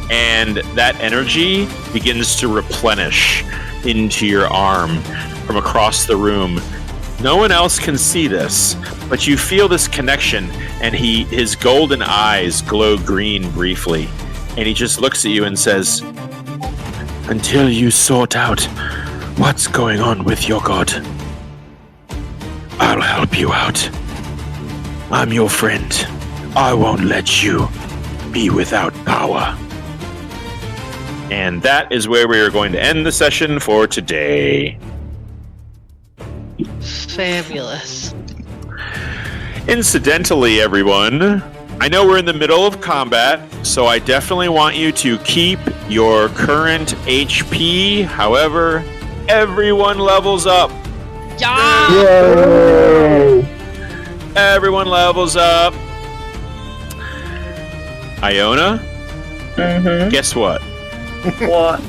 And that energy begins to replenish into your arm from across the room. No one else can see this, but you feel this connection, and his golden eyes glow green briefly, and he just looks at you and says, "Until you sort out what's going on with your god, I'll help you out. I'm your friend. I won't let you be without power." And that is where we are going to end the session for today. Fabulous. Incidentally, everyone, I know we're in the middle of combat, so I definitely want you to keep your current HP. However, everyone levels up. Yeah! Everyone levels up. Iona, guess what? What?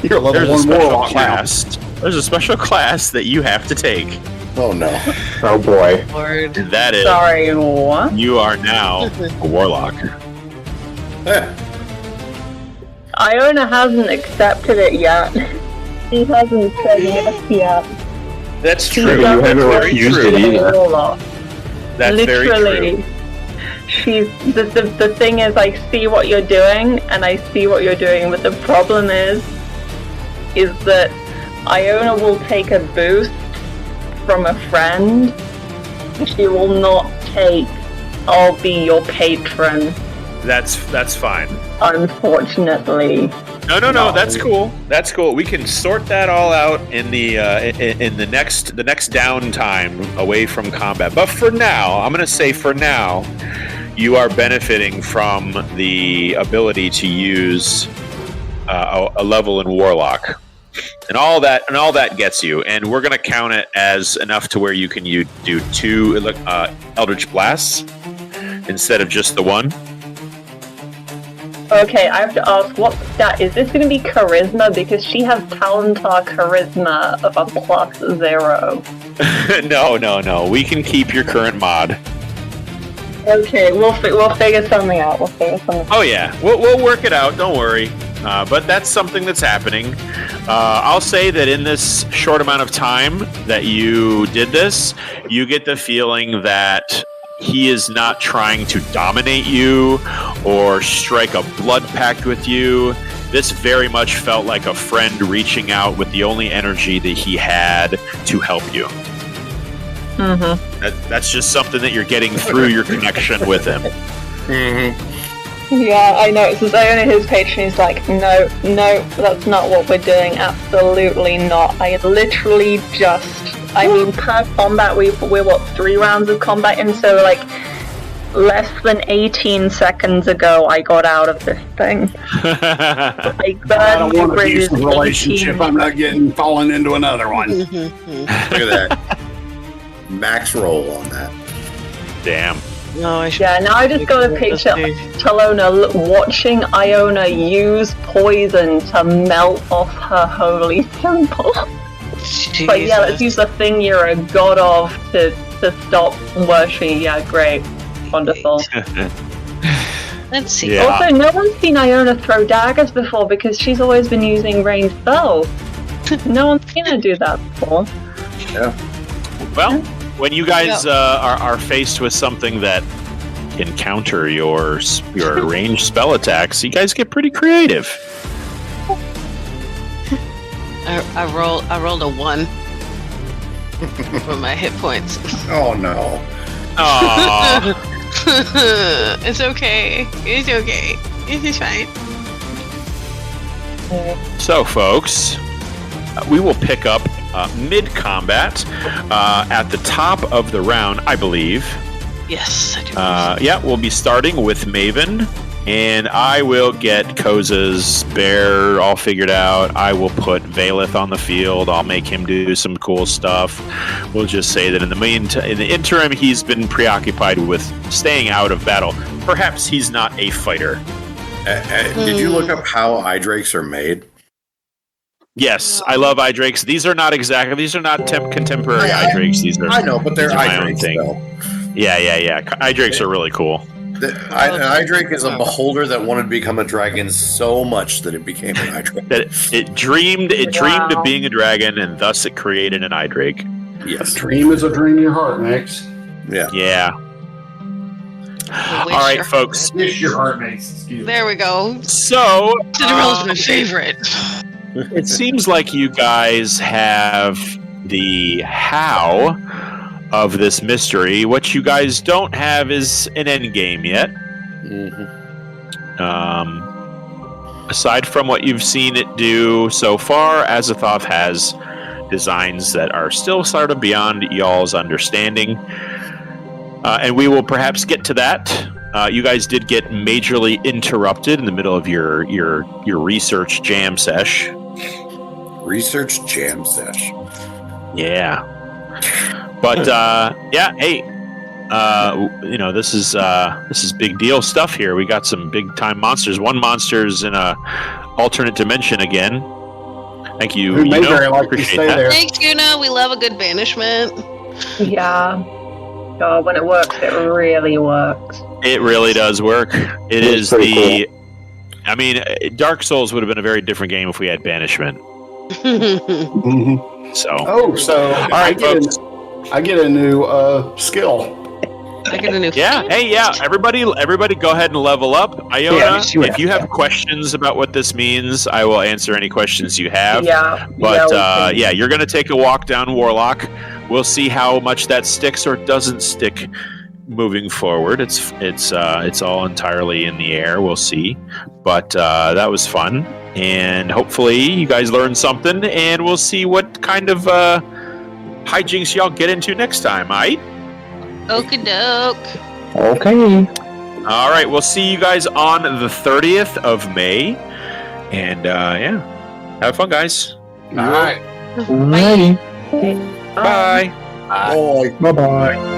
You're level There's a 1 special warlock now. class. There's a special class that you have to take. Oh no. Oh boy. Lord. And that is, Sorry, what? you are now a warlock. Iona hasn't accepted it yet. She hasn't said yes yet. That's She true. You doesn't haven't want refused to it be a either. warlock. That's very Literally. true. She's the thing is, I see what you're doing, and I see what you're doing, but the problem is that Iona will take a boost from a friend. She will not take, I'll be your patron, That's fine. unfortunately. No, that's cool. That's cool. We can sort that all out in the next downtime away from combat. But for now, I'm going to say for now, you are benefiting from the ability to use a level in Warlock, and all that gets you. And we're going to count it as enough to where you can do 2 Eldritch Blasts instead of just the 1. Okay, I have to ask, what stat is this going to be? Charisma, because she has Talentar charisma of a +0. No. We can keep your current mod. Okay, we'll figure something out. Oh yeah, we'll work it out. Don't worry. But that's something that's happening. I'll say that in this short amount of time that you did this, you get the feeling that he is not trying to dominate you or strike a blood pact with you. This very much felt like a friend reaching out with the only energy that he had to help you. Mm-hmm. That's just something that you're getting through your connection with him. Yeah, I know. It's Iona, his patron, is like, no, that's not what we're doing. Absolutely not. I literally per combat, we're what, 3 rounds of combat in, so like less than 18 seconds ago I got out of this thing. I I don't want a bridges abusive relationship. I'm not getting falling into another one. Look at that. Max roll on that. Damn. No, I should. Yeah, now I just got a picture of Talona watching Iona use poison to melt off her holy temple. But yeah, let's use the thing you're a god of to stop worshipping. Yeah, great. Wonderful. Let's see. Yeah. Also, no one's seen Iona throw daggers before because she's always been using ranged spells. No one's seen her do that before. Well, when you guys are faced with something that can counter your ranged spell attacks, you guys get pretty creative. I rolled a 1 for my hit points. Oh no. Aww. It's okay. It's okay. It's fine. So, folks, we will pick up mid-combat at the top of the round, I believe. Yes, I do. Yeah, we'll be starting with Maven, and I will get Koza's bear all figured out. I will put Valeth on the field. I'll make him do some cool stuff. We'll just say that in the interim, he's been preoccupied with staying out of battle. Perhaps he's not a fighter. Did you look up how eye drakes are made? Yes, I love eye drakes. These are not contemporary eye drakes. These are I know, but they're these are my eye own drakes thing. though. Yeah. Eye drakes are really cool. An eye drake is a beholder that wanted to become a dragon so much that it became an eye drake. That it dreamed of being a dragon, and thus it created an eye drake. Yes. Dream is a dream your heart makes. Yeah. Yeah. All right, folks. Wish your heart makes. Excuse me. There we go. So Cinderella's my favorite. it seems like you guys have the how of this mystery. What you guys don't have is an end game yet. Aside from what you've seen it do so far, Azathoth has designs that are still sort of beyond y'all's understanding. And we will perhaps get to that. You guys did get majorly interrupted in the middle of your research jam sesh. Research jam sesh. Yeah. But hey, this is big deal stuff here. We got some big time monsters. One monster's in a alternate dimension again. Thank you. Who may very likely appreciate stay that. there. Thanks, Guna. We love a good banishment. Yeah. God, when it works, it really works. It really does work. It is pretty the. I mean, Dark Souls would have been a very different game if we had banishment. Mhm. So. Oh, so All right, folks. I get a new skill. I get a new Yeah. Hey, yeah. Everybody, go ahead and level up. Iona, Yeah, see what if you have questions about what this means, I will answer any questions you have. Yeah. But yeah, you're going to take a walk down Warlock. We'll see how much that sticks or doesn't stick moving forward. It's all entirely in the air. We'll see. But that was fun, and hopefully you guys learned something. And we'll see what kind of hijinks y'all get into next time. Aight? Okie doke. Okay. All right. We'll see you guys on the 30th of May. And have fun, guys. All right. Alrighty. Bye. Oh, Bye-bye.